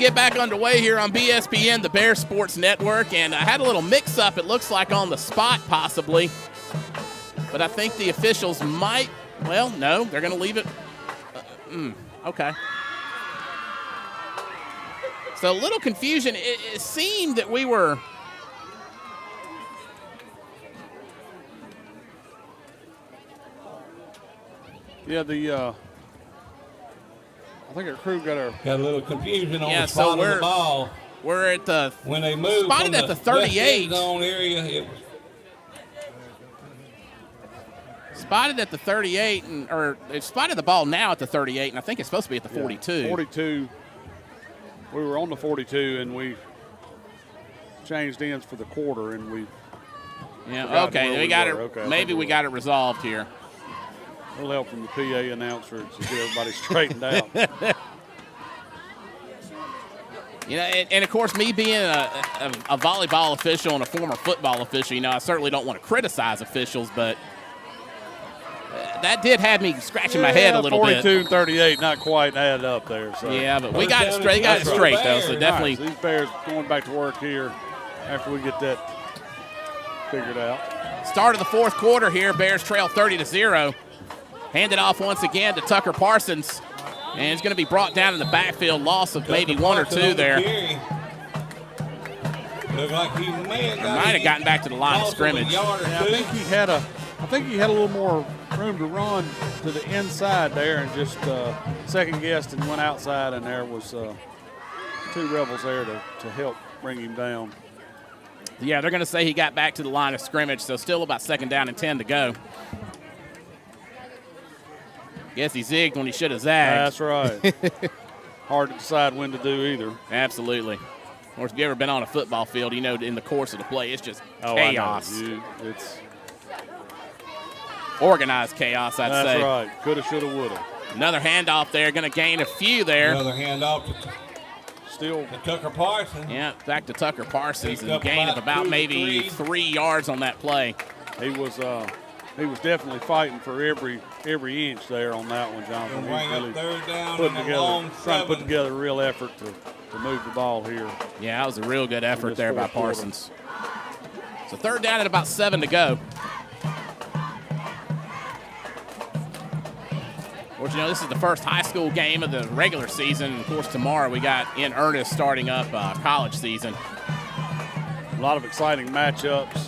get back underway here on BSPN, the Bears Sports Network, and I had a little mix-up, it looks like on the spot possibly, but I think the officials might, well, no, they're going to leave it. Okay. So a little confusion. It seemed that we were I think our crew got a little confusion on the so spot of the ball. We're at the when they moved spotted at the 38 zone area. It was spotted at the 38, or they've spotted the ball now at the 38, and I think it's supposed to be at the 42. 42. We were on the 42, and we changed ends for the quarter, and we. Yeah. Okay. We got it. Okay, maybe we got it resolved here. A little help from the PA announcer to get everybody straightened out. You know, and of course, me being a volleyball official and a former football official, you know, I certainly don't want to criticize officials, but that did have me scratching my head a little 42 bit. 42 and 38, not quite added up there. So. Yeah, but we got it straight. Got it straight though, so definitely. Right, so these Bears going back to work here after we get that figured out. Start of the fourth quarter here. Bears trail 30-0. Hand it off once again to Tucker Parsons. And it's going to be brought down in the backfield. Loss of maybe one or two there. Looked like he might have gotten back to the line of scrimmage. Yeah, I think he had a little more room to run to the inside there and just second guessed and went outside, and there was two Rebels there to help bring him down. Yeah, they're going to say he got back to the line of scrimmage, so still about 2nd down and 10 to go. Guess he zigged when he should have zagged. That's right. Hard to decide when to do either. Absolutely. Of course, if you've ever been on a football field, you know in the course of the play, it's just chaos. It's organized chaos, I'd say. That's right. Coulda, shoulda, woulda. Another handoff there. Going to gain a few there. Another handoff to Tucker Parsons. Yeah, back to Tucker Parsons. And a gain of about maybe 3 yards on that play. He was definitely fighting for every inch there on that one, Jonathan. He really trying to put together a real effort to move the ball here. Yeah, that was a real good effort there by Parsons. So 3rd down at about 7 to go. Of course, you know, this is the first high school game of the regular season. Of course, tomorrow we got in earnest starting up college season. A lot of exciting matchups.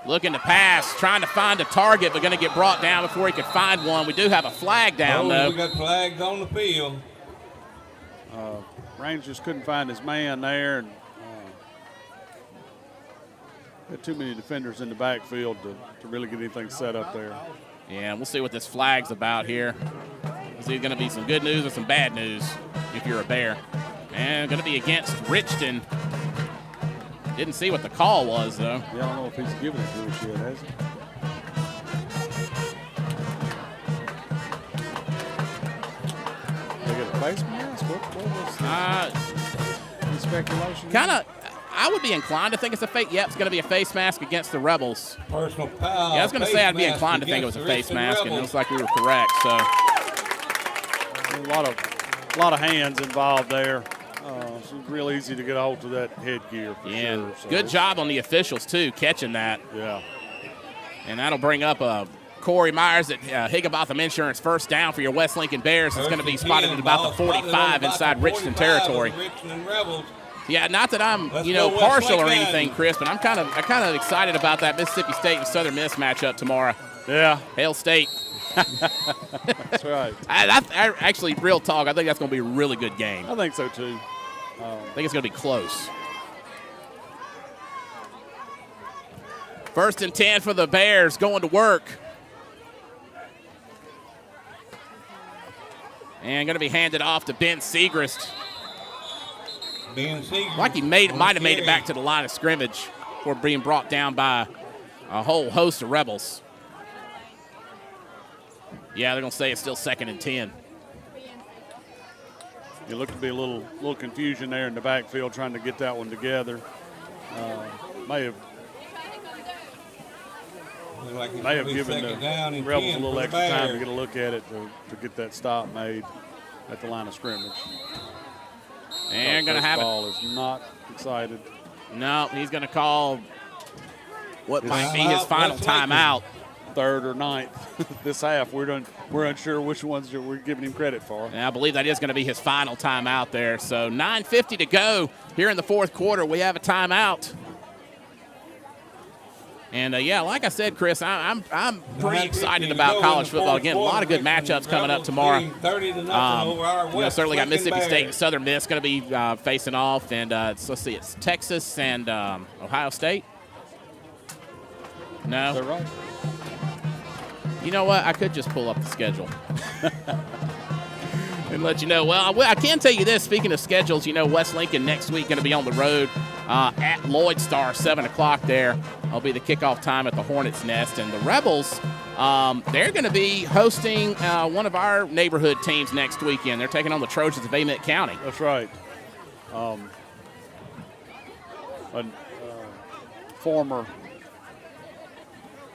Looking to pass, trying to find a target, but going to get brought down before he could find one. We do have a flag down, though. We got flags on the field. Rangers couldn't find his man there. And, had too many defenders in the backfield to really get anything set up there. Yeah, we'll see what this flag's about here. Is it going to be some good news or some bad news if you're a Bear? And going to be against Richton. Didn't see what the call was, though. Yeah, I don't know if he's giving it to us yet, has he? They get a face mask? What was the speculation? Kind of, I would be inclined to think it's a fake. Yep, it's going to be a face mask against the Rebels. Personal foul. Yeah, I was going to say I'd be inclined to think it was a face mask, and it looks like we were correct. So a lot of hands involved there. So it's real easy to get a hold of that headgear. Yeah, sure, so. Good job on the officials too, catching that. Yeah, and that'll bring up Corey Myers at Higginbotham Insurance. 1st down for your West Lincoln Bears. It's going to be spotted at about the 45 inside Richton territory. Yeah, not that I'm partial or anything, Chris, but I'm kind of excited about that Mississippi State and Southern Miss matchup tomorrow. Yeah, Hail State. That's right. I actually, real talk, I think that's going to be a really good game. I think so, too. I think it's going to be close. 1st and 10 for the Bears, going to work. And going to be handed off to Ben Segrist. Like he might have made it back to the line of scrimmage before being brought down by a whole host of Rebels. Yeah, they're going to say it's still 2nd and 10. It looked to be a little confusion there in the backfield trying to get that one together. May have given the Rebels a little extra time to get a look at it to get that stop made. at the line of scrimmage. And going to have Ball is not excited. No, he's going to call what might be his final timeout. Third or ninth this half. We're unsure which ones we're giving him credit for. And I believe that is going to be his final timeout there. So 9:50 to go here in the fourth quarter. We have a timeout. And, yeah, like I said, Chris, I'm pretty excited about college football. Again, a lot of good matchups coming up tomorrow. Certainly got Mississippi State and Southern Miss going to be facing off. And let's see, it's Texas and Ohio State. No. Is that right? You know what? I could just pull up the schedule and let you know. Well, I can tell you this. Speaking of schedules, West Lincoln next week going to be on the road at Lloyd Star, 7 o'clock there. That'll be the kickoff time at the Hornets' Nest. And the Rebels, they're going to be hosting one of our neighborhood teams next weekend. They're taking on the Trojans of Amite County. That's right. A former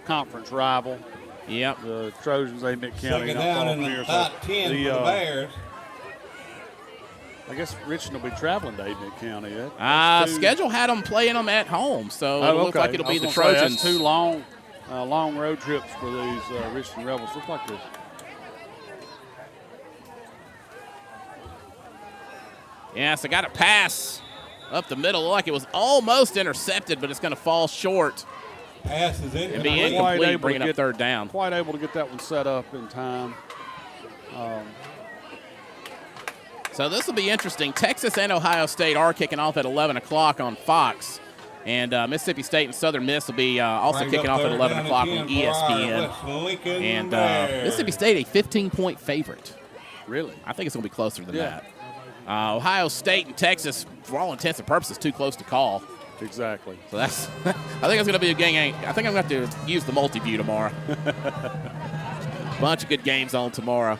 conference rival. Yep. The Trojans, Amite County. Second down in the top 10 for the Bears. I guess Richton will be traveling to Amite County. Schedule had them playing them at home, so it looks like it'll be the Trojans. That's two long road trips for these Richton Rebels. Looks like this. Yeah, so got a pass up the middle. Looked like it was almost intercepted, but it's going to fall short. Pass is in. It'd be incomplete, bringing up third down. Quite able to get that one set up in time. So this will be interesting. Texas and Ohio State are kicking off at 11 o'clock on Fox. And Mississippi State and Southern Miss will be also kicking off at 11 o'clock on ESPN. And Mississippi State, a 15-point favorite. Really? I think it's going to be closer than that. Ohio State and Texas, for all intents and purposes, too close to call. Exactly. So that's – I think it's going to be a game. I think I'm going to have to use the multi-view tomorrow. Bunch of good games on tomorrow.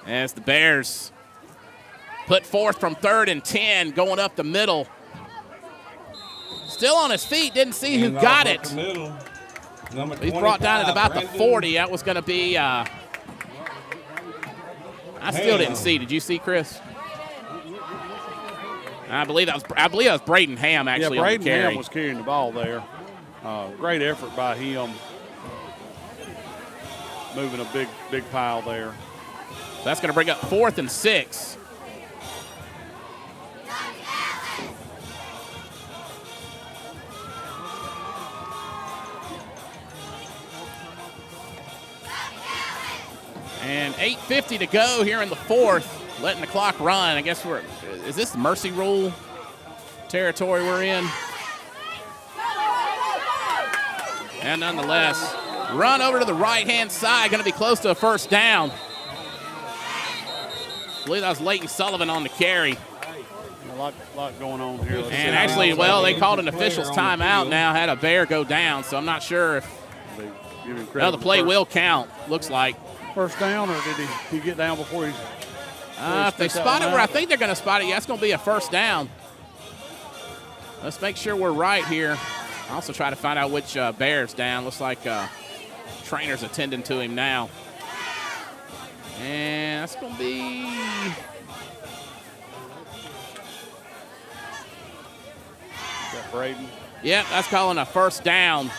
As the Bears put forth from 3rd and 10, going up the middle. Still on his feet, didn't see who got it. He's brought down at about the 40. That was going to be I still didn't see. Did you see, Chris? I believe that was Braden Ham actually. Yeah, Braden on the carry. Ham was carrying the ball there. Great effort by him, moving a big pile there. That's going to bring up 4th and 6. And 8:50 to go here in the fourth, letting the clock run. I guess is this the mercy rule territory we're in? And nonetheless, run over to the right-hand side, going to be close to a first down. I believe that was Leighton Sullivan on the carry. A lot going on here. And actually, well, they called an official's timeout now, had a Bear go down, so I'm not sure if the play will count, looks like. First down, or did he get down before he if they spot it where I think they're going to spot it, yeah, it's going to be a first down. Let's make sure we're right here. Also try to find out which Bear's down. Looks like trainer's attending to him now. And that's going to be... Is that Braden? Yep, that's calling a first down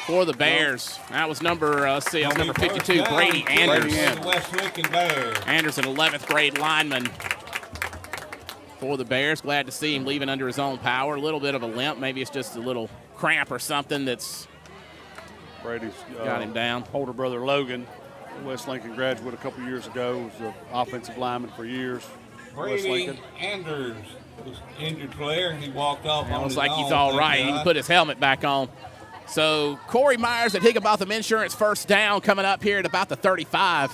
for the Bears. That was number, let's see, that was number 52, Brady Anders. Anders, an 11th grade lineman for the Bears. Glad to see him leaving under his own power. A little bit of a limp. Maybe it's just a little cramp or something that's Brady's got him down. Older brother Logan, West Lincoln graduate a couple years ago, was an offensive lineman for years. Brady Anders was injured player. He walked off. Looks like he's all right. He can put his helmet back on. So Corey Myers at Higginbotham Insurance, first down, coming up here at about the 35.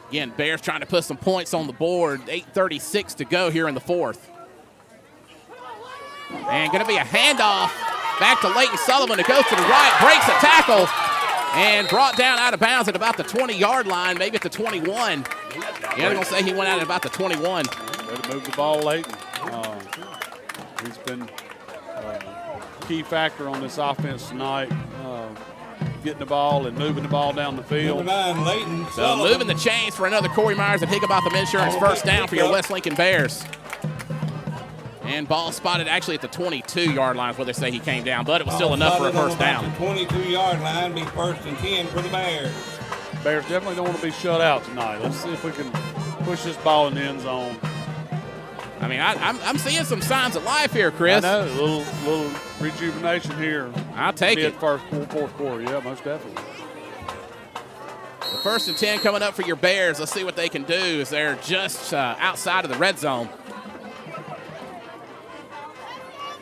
Again, Bears trying to put some points on the board. 8:36 to go here in the fourth. And going to be a handoff back to Leighton Sullivan. It goes to the right, breaks a tackle, and brought down out of bounds at about the 20-yard line, maybe at the 21. Yeah, they're going to say he went out at about the 21. Way to move the ball, Leighton. He's been a key factor on this offense tonight. getting the ball and moving the ball down the field. Number 9, Leighton So Sullivan. moving the chains for another Corey Myers at Higginbotham Insurance first down for your West Lincoln Bears. And ball spotted actually at the 22-yard line is where they say he came down, but it was still enough for a first down. 22-yard line, be 1st and 10 for the Bears. Bears definitely don't want to be shut out tonight. Let's see if we can push this ball in the end zone. I mean, I'm seeing some signs of life here, Chris. I know, a little rejuvenation here. I'll take it. Fourth quarter, yeah, most definitely. The 1st and 10 coming up for your Bears. Let's see what they can do as they're just outside of the red zone.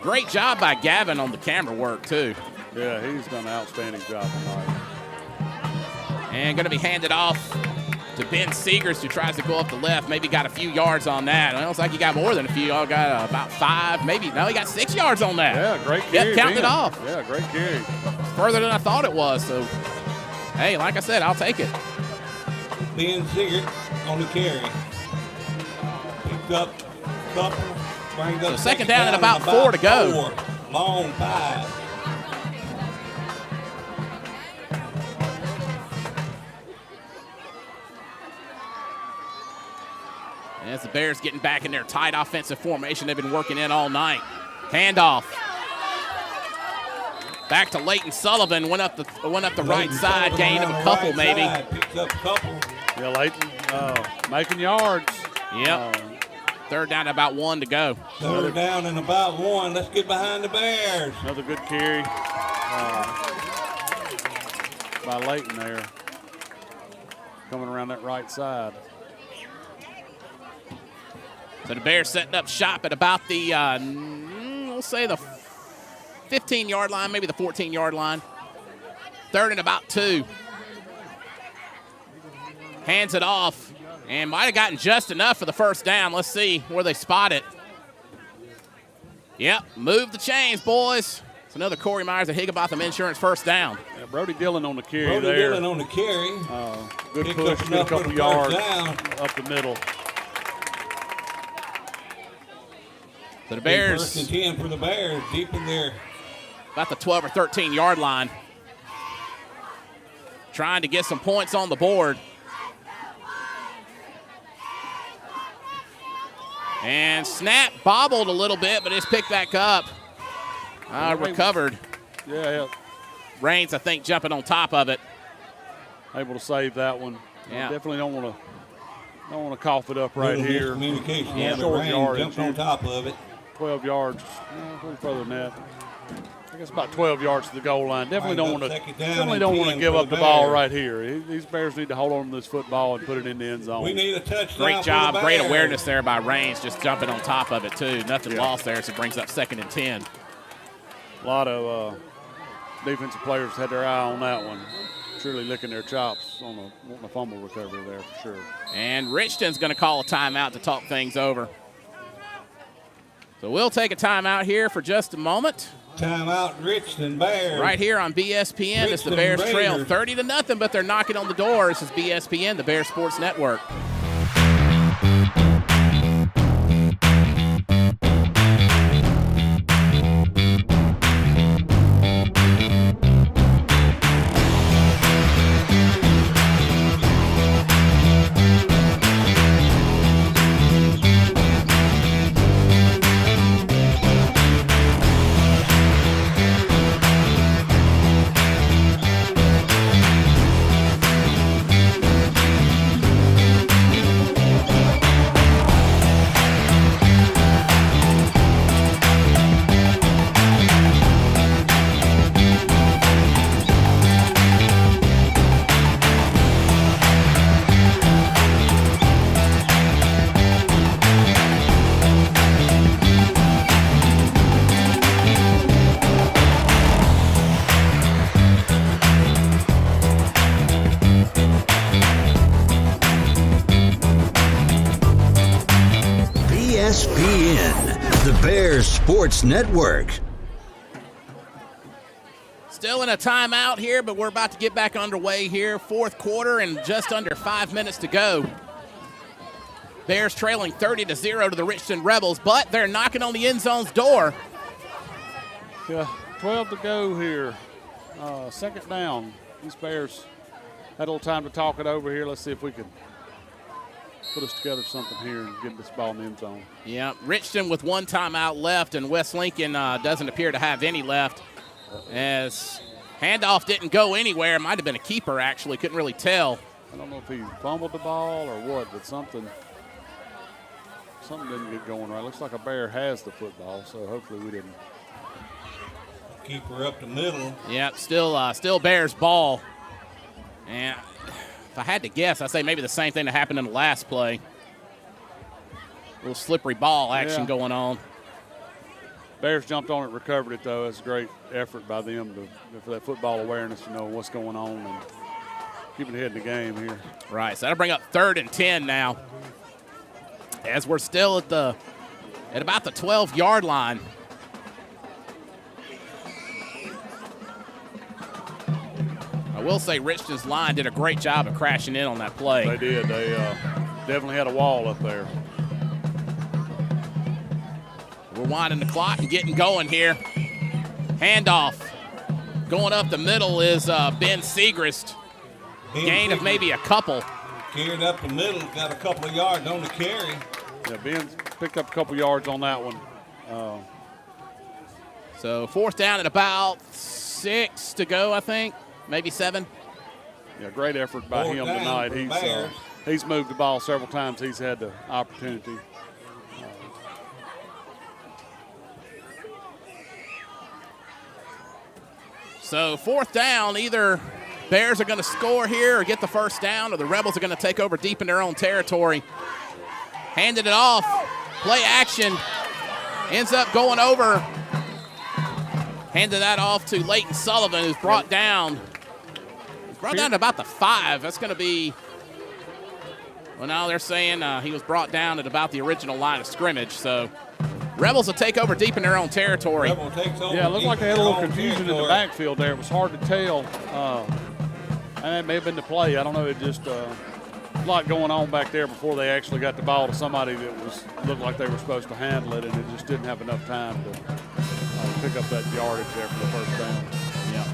Great job by Gavin on the camera work, too. Yeah, he's done an outstanding job tonight. And going to be handed off to Ben Seegers, who tries to go up the left. Maybe got a few yards on that. It looks like he got more than a few. Y'all got about 5, maybe. No, he got 6 yards on that. Yeah, great carry. Yep, counted it off. Yeah, great carry. Further than I thought it was. So, hey, like I said, I'll take it. Ben Seegers on the carry. Picks up couple. So second down and about 4 to go. Long 5. As the Bears getting back in their tight offensive formation they've been working in all night. Handoff. Back to Leighton Sullivan. Went up the right side. Gain of a couple maybe. Picks up couple. Yeah, Leighton making yards. Yep. 3rd down and about 1 to go. 3rd down and about 1. Let's get behind the Bears. Another good carry by Leighton there. Coming around that right side. So the Bears setting up shop at about the, we'll say the 15-yard line, maybe the 14-yard line. 3rd and about 2. Hands it off. And might have gotten just enough for the first down. Let's see where they spot it. Yep, move the chains, boys. It's another Corey Myers at Higginbotham Insurance first down. Yeah, Brody Dillon on the carry Brody there. Dillon on the carry. Good Picked push, up get a couple yards down. up the middle. So the Bears. 1st and 10 for the Bears, deep in there. About the 12 or 13-yard line. Trying to get some points on the board. And snap bobbled a little bit, but it's picked back up. Recovered. Yeah. Raines, I think, jumping on top of it. Able to save that one. Yeah. Definitely don't want to cough it up right here. Communication. Yeah, short yardage. Jumped on top of it. 12 yards. A little further than that. I guess about 12 yards to the goal line. Definitely don't want to give up the ball right here. These Bears need to hold on to this football and put it in the end zone. We need a touchdown. Great job, great awareness there by Raines, just jumping on top of it too. Nothing lost there, so it brings up 2nd and 10. A lot of defensive players had their eye on that one. Truly licking their chops on a fumble recovery there for sure. And Richton's going to call a timeout to talk things over. So we'll take a timeout here for just a moment. Timeout, Richton Bears. Right here on BSPN, as the Bears trail 30-0, but they're knocking on the door. This is BSPN, the Bears Sports Network. ESPN, the Bears Sports Network. Still in a timeout here, but we're about to get back underway here. 4th quarter and just under 5 minutes to go. Bears trailing 30-0 to the Richton Rebels, but they're knocking on the end zone's door. Yeah, 12 to go here. 2nd down. these Bears had a little time to talk it over here. Let's see if we can put us together something here and get this ball in the end zone. Yeah, Richton with 1 timeout left, and West Lincoln doesn't appear to have any left. As handoff didn't go anywhere. It might have been a keeper, actually. Couldn't really tell. I don't know if he fumbled the ball or what, but something didn't get going right. Looks like a Bear has the football, so hopefully we didn't. Keeper up the middle. Yeah, still Bears ball. And if I had to guess, I'd say maybe the same thing that happened in the last play. A little slippery ball action going on. Bears jumped on it, recovered it, though. It's a great effort by them for that football awareness to know what's going on and keeping ahead in the game here. Right, so that'll bring up 3rd and 10 now. As we're still at about the 12-yard line. I will say Richton's line did a great job of crashing in on that play. They did. They definitely had a wall up there. We're winding the clock and getting going here. Handoff. Going up the middle is Ben Segrist. Gain of maybe a couple. Carried up the middle, got a couple of yards on the carry. Yeah, Ben's picked up a couple yards on that one. So 4th down and about 6 to go, I think. Maybe 7. Yeah, great effort by him tonight. He's moved the ball several times. He's had the opportunity. So 4th down, either Bears are going to score here or get the first down, or the Rebels are going to take over deep in their own territory. Handed it off. Play action. Ends up going over. Handed that off to Leighton Sullivan, who's brought down. Brought down to about the 5. That's going to be, well, now they're saying he was brought down at about the original line of scrimmage. So Rebels will take over deep in their own territory. Yeah, it looked like they had a little confusion in the backfield there. It was hard to tell. And that may have been the play. I don't know. It just a lot going on back there before they actually got the ball to somebody that looked like they were supposed to handle it, and it just didn't have enough time to pick up that yardage there for the first down. Yeah.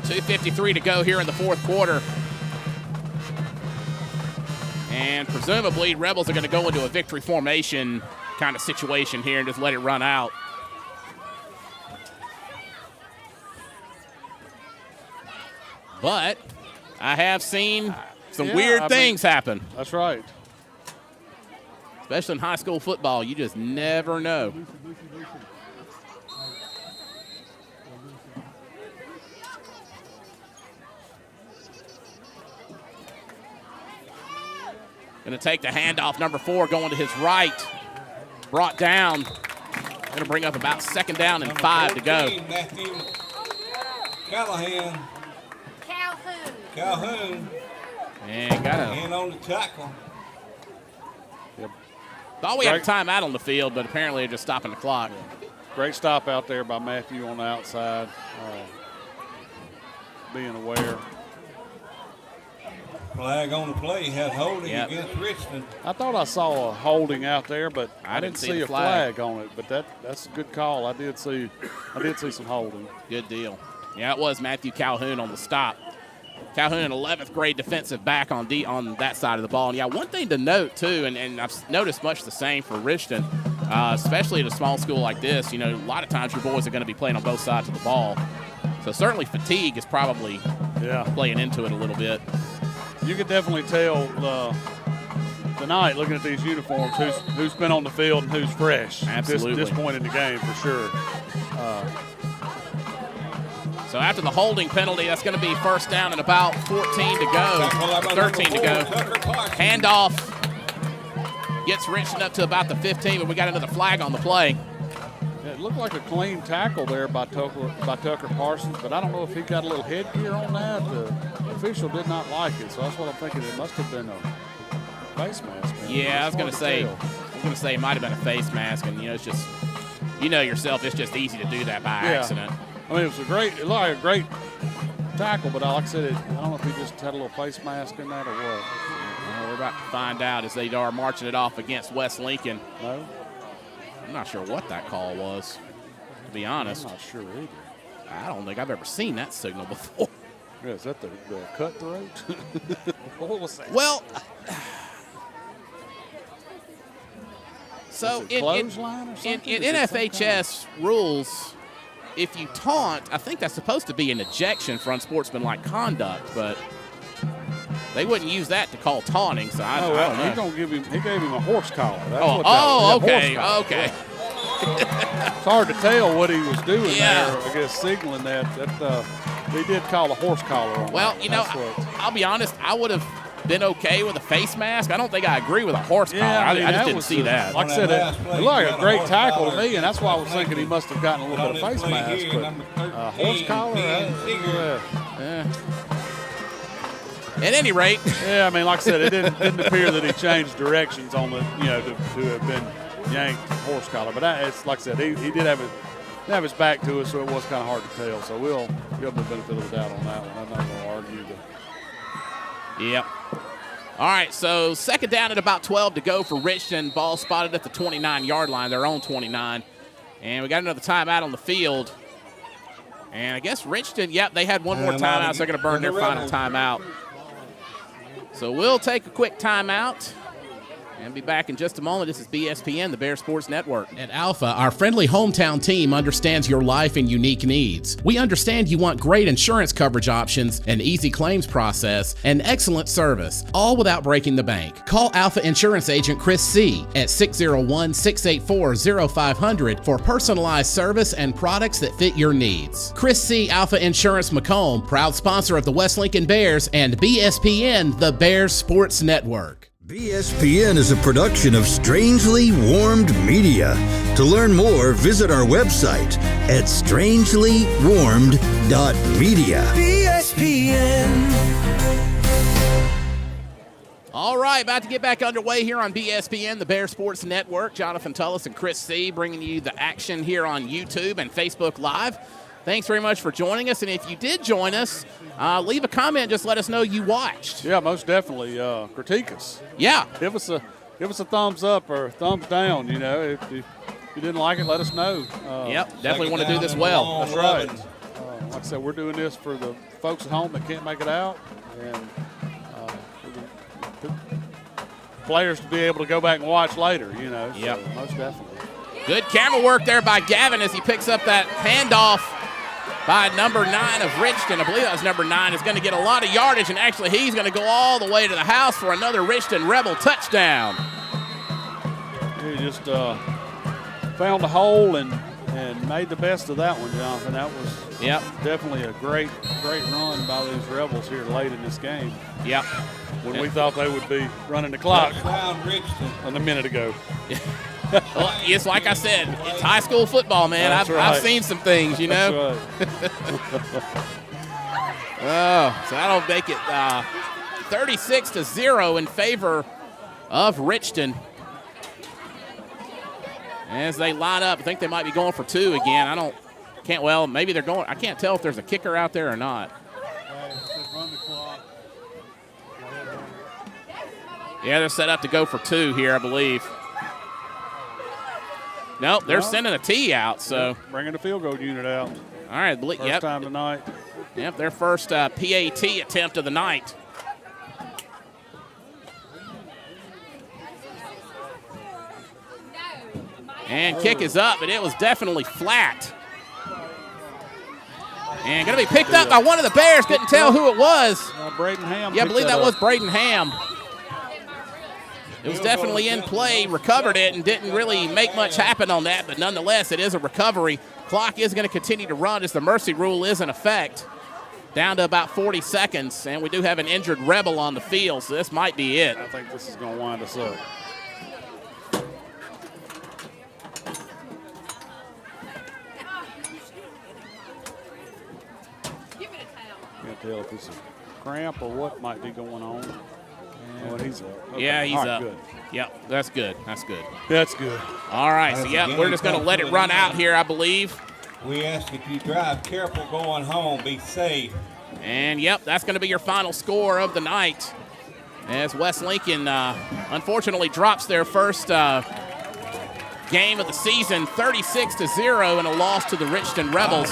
2:53 to go here in the 4th quarter. And presumably Rebels are going to go into a victory formation kind of situation here and just let it run out. But I have seen some weird things happen. That's right. Especially in high school football, you just never know. Going to take the handoff, number 4 going to his right. Brought down. Going to bring up about 2nd down and 5 to go. Matthew Callahan. Calhoun. And got a in on the tackle. Yep. Thought we had a timeout on the field, but apparently they're just stopping the clock. Yeah. Great stop out there by Matthew on the outside. Being aware. Flag on the play, had holding against Richton. I thought I saw a holding out there, but I didn't see a flag on it. But that's a good call. I did see some holding. Good deal. Yeah, it was Matthew Calhoun on the stop. Calhoun, an 11th grade defensive back on that side of the ball. And yeah, one thing to note too, and I've noticed much the same for Richton, especially at a small school like this. You know, a lot of times your boys are going to be playing on both sides of the ball. So certainly fatigue is probably playing into it a little bit. You could definitely tell tonight, looking at these uniforms, who's been on the field and who's fresh. Absolutely. This point in the game, for sure. So after the holding penalty, that's going to be 1st down and about 14 to go, 13 to go. Handoff gets Richton up to about the 15, but we got another flag on the play. Yeah, it looked like a clean tackle there by Tucker Parsons, but I don't know if he got a little headgear on that. The official did not like it, so that's what I'm thinking. It must have been a face mask. Man. Yeah, I was going to say it might have been a face mask, and it's just, you know yourself, it's just easy to do that by accident. I mean, it looked like a great tackle, but like I said, I don't know if he just had a little face mask in that or what. Well, we're about to find out as they are marching it off against West Lincoln. No? I'm not sure what that call was, to be honest. I'm not sure either. I don't think I've ever seen that signal before. Yeah, is that the cutthroat? What was that? Well, so in NFHS rules, if you taunt, I think that's supposed to be an ejection for unsportsmanlike conduct, but they wouldn't use that to call taunting, so I don't know. He gave him a horse collar. Okay. It's hard to tell what he was doing there. I guess signaling that he did call a horse collar on I'll be honest, I would have been okay with a face mask. I don't think I agree with a horse collar. I just didn't see that. Like I said, it looked like a great tackle to me, and that's why I was thinking he must have gotten a little bit of face mask. But horse collar, At any rate. Yeah, I mean, like I said, it didn't appear that he changed directions on the, to have been yanked horse collar. But it's like I said, he did have his back to us, so it was kind of hard to tell. So we'll give him the benefit of the doubt on that one. I'm not going to argue that. Yep. All right, so second down at about 12 to go for Richton. Ball spotted at the 29-yard line, their own 29. And we got another timeout on the field. And I guess Richton, they had one more timeout, so they're going to burn their final timeout. So we'll take a quick timeout and be back in just a moment. This is BSPN, the Bear Sports Network. At Alpha, our friendly hometown team understands your life and unique needs. We understand you want great insurance coverage options, an easy claims process, and excellent service, all without breaking the bank. Call Alpha Insurance Agent Chris C. at 601-684-0500 for personalized service and products that fit your needs. Chris C. Alpha Insurance Macomb, proud sponsor of the West Lincoln Bears and BSPN, the Bears Sports Network. BSPN is a production of Strangely Warmed Media. To learn more, visit our website at strangelywarmed.media. BSPN. All right, about to get back underway here on BSPN, the Bear Sports Network. Jonathan Tullis and Chris C. bringing you the action here on YouTube and Facebook Live. Thanks very much for joining us, and if you did join us, leave a comment. Just let us know you watched. Yeah, most definitely. Critique us. Yeah. Give us a thumbs up or thumbs down. If you didn't like it, let us know. Definitely want to do this well. That's right. Like I said, we're doing this for the folks at home that can't make it out, and for the players to be able to go back and watch later. So most definitely. Good camera work there by Gavin as he picks up that handoff by number 9 of Richton. I believe that was number 9. Is going to get a lot of yardage, and actually he's going to go all the way to the house for another Richton Rebel touchdown. He just found a hole and made the best of that one, Jonathan. That was definitely a great run by these Rebels here late in this game. Yep. When we thought they would be running the clock a minute ago. Well, it's like I said, it's high school football, man. I've seen some things, That's right. So that'll make it 36-0 in favor of Richton. As they line up, I think they might be going for 2 again. Maybe they're going. I can't tell if there's a kicker out there or not. Yeah, they're set up to go for 2 here, I believe. Nope, they're sending a tee out. So bringing the field goal unit out. All right, first time tonight. Yep, their first PAT attempt of the night. And kick is up, but it was definitely flat. And going to be picked up by one of the Bears. Couldn't tell who it was. Braden Ham. Yeah, I believe that was Braden Ham. It was definitely in play, recovered it, and didn't really make much happen on that, but nonetheless, it is a recovery. Clock is going to continue to run as the mercy rule is in effect. Down to about 40 seconds, and we do have an injured Rebel on the field, so this might be it. I think this is going to wind us up. Can't tell if it's a cramp or what might be going on. Oh, he's up. Okay. Yeah, he's up. Good. Yep, that's good. That's good. That's good. All right, so we're just going to let it run out here, I believe. We ask if you drive careful going home, be safe. And, that's going to be your final score of the night. As West Lincoln, unfortunately, drops their first game of the season, 36-0 in a loss to the Richton Rebels.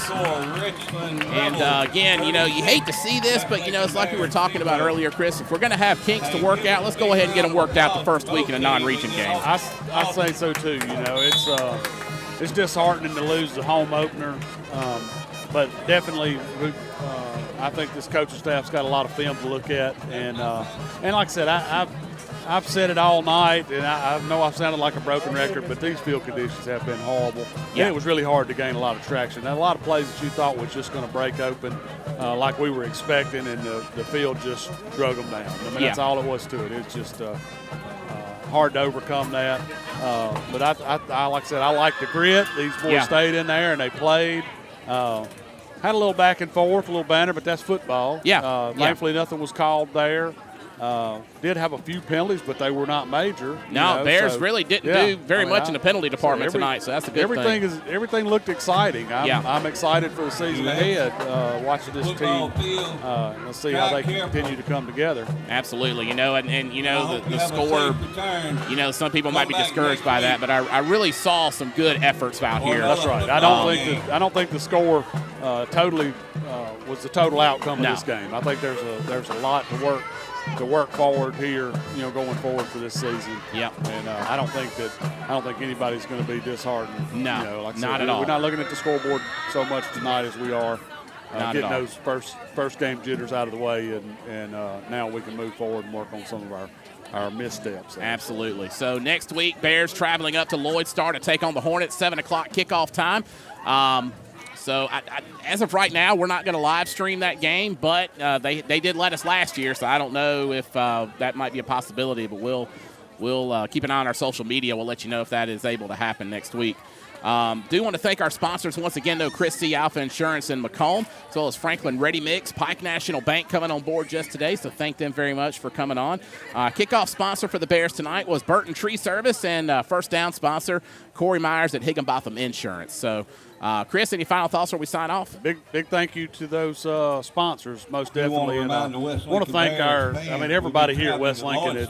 And again, you hate to see this, but it's like we were talking about earlier, Chris. If we're going to have kinks to work out, let's go ahead and get them worked out the first week in a non-region game. I say so too. It's disheartening to lose the home opener, but definitely I think this coaching staff's got a lot of film to look at, and like I said, I've said it all night, and I know I've sounded like a broken record, but these field conditions have been horrible. Yeah. And it was really hard to gain a lot of traction. And a lot of plays that you thought was just going to break open like we were expecting, and the field just drug them down. I mean, that's all it was to it. It's just hard to overcome that. But I like I said, I like the grit. These boys stayed in there, and they played. Had a little back and forth, a little banter, but that's football. Thankfully, nothing was called there. Did have a few penalties, but they were not major. Bears really didn't do very much in the pentelly department tonight, so that's a good thing. Everything looked exciting. I'm excited for the season ahead, watching this team. Let's see how they continue to come together. Absolutely. The score, some people might be discouraged by that, but I really saw some good efforts out here. That's right. I don't think the score totally was the total outcome of this game. I think there's a lot to work forward here, going forward for this season. And I don't think anybody's going to be disheartened. No, like not at all. We're not looking at the scoreboard so much tonight as we are getting those first game jitters out of the way, and now we can move forward and work on some of our missteps. Absolutely. So next week, Bears traveling up to Lloyd Star to take on the Hornets, 7 o'clock kickoff time. So as of right now, we're not going to live stream that game, but they did let us last year, so I don't know if that might be a possibility, but we'll keep an eye on our social media. We'll let you know if that is able to happen next week. Do want to thank our sponsors once again, though, Chris C. Alpha Insurance in Macomb, as well as Franklin Ready Mix, Pike National Bank coming on board just today, so thank them very much for coming on. Kickoff sponsor for the Bears tonight was Burton Tree Service, and first down sponsor, Corey Myers at Higginbotham Insurance. So, Chris, any final thoughts before we sign off? Big thank you to those sponsors, most definitely. And I want to thank everybody here at West Lincoln that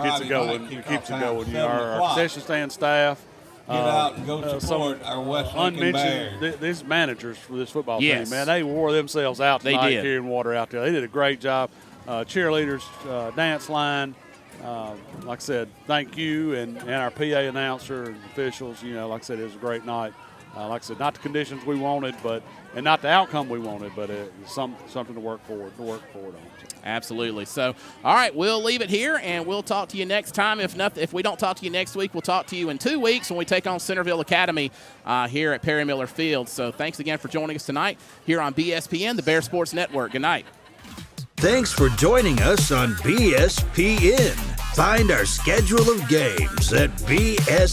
gets it going, keeps it going. Our concession stand staff. Get out and go support our West Lincoln Bears. These managers for this football team, man, they wore themselves out tonight carrying water out there. They did a great job. Cheerleaders, dance line. Like I said, thank you, and our PA announcer and officials. Like I said, it was a great night. Like I said, not the conditions we wanted, and not the outcome we wanted, but something to work forward on. Absolutely. So, all right, we'll leave it here, and we'll talk to you next time. If we don't talk to you next week, we'll talk to you in 2 weeks when we take on Centerville Academy here at Perry Miller Field. So thanks again for joining us tonight here on BSPN, the Bear Sports Network. Good night. Thanks for joining us on BSPN. Find our schedule of games at bspn.live.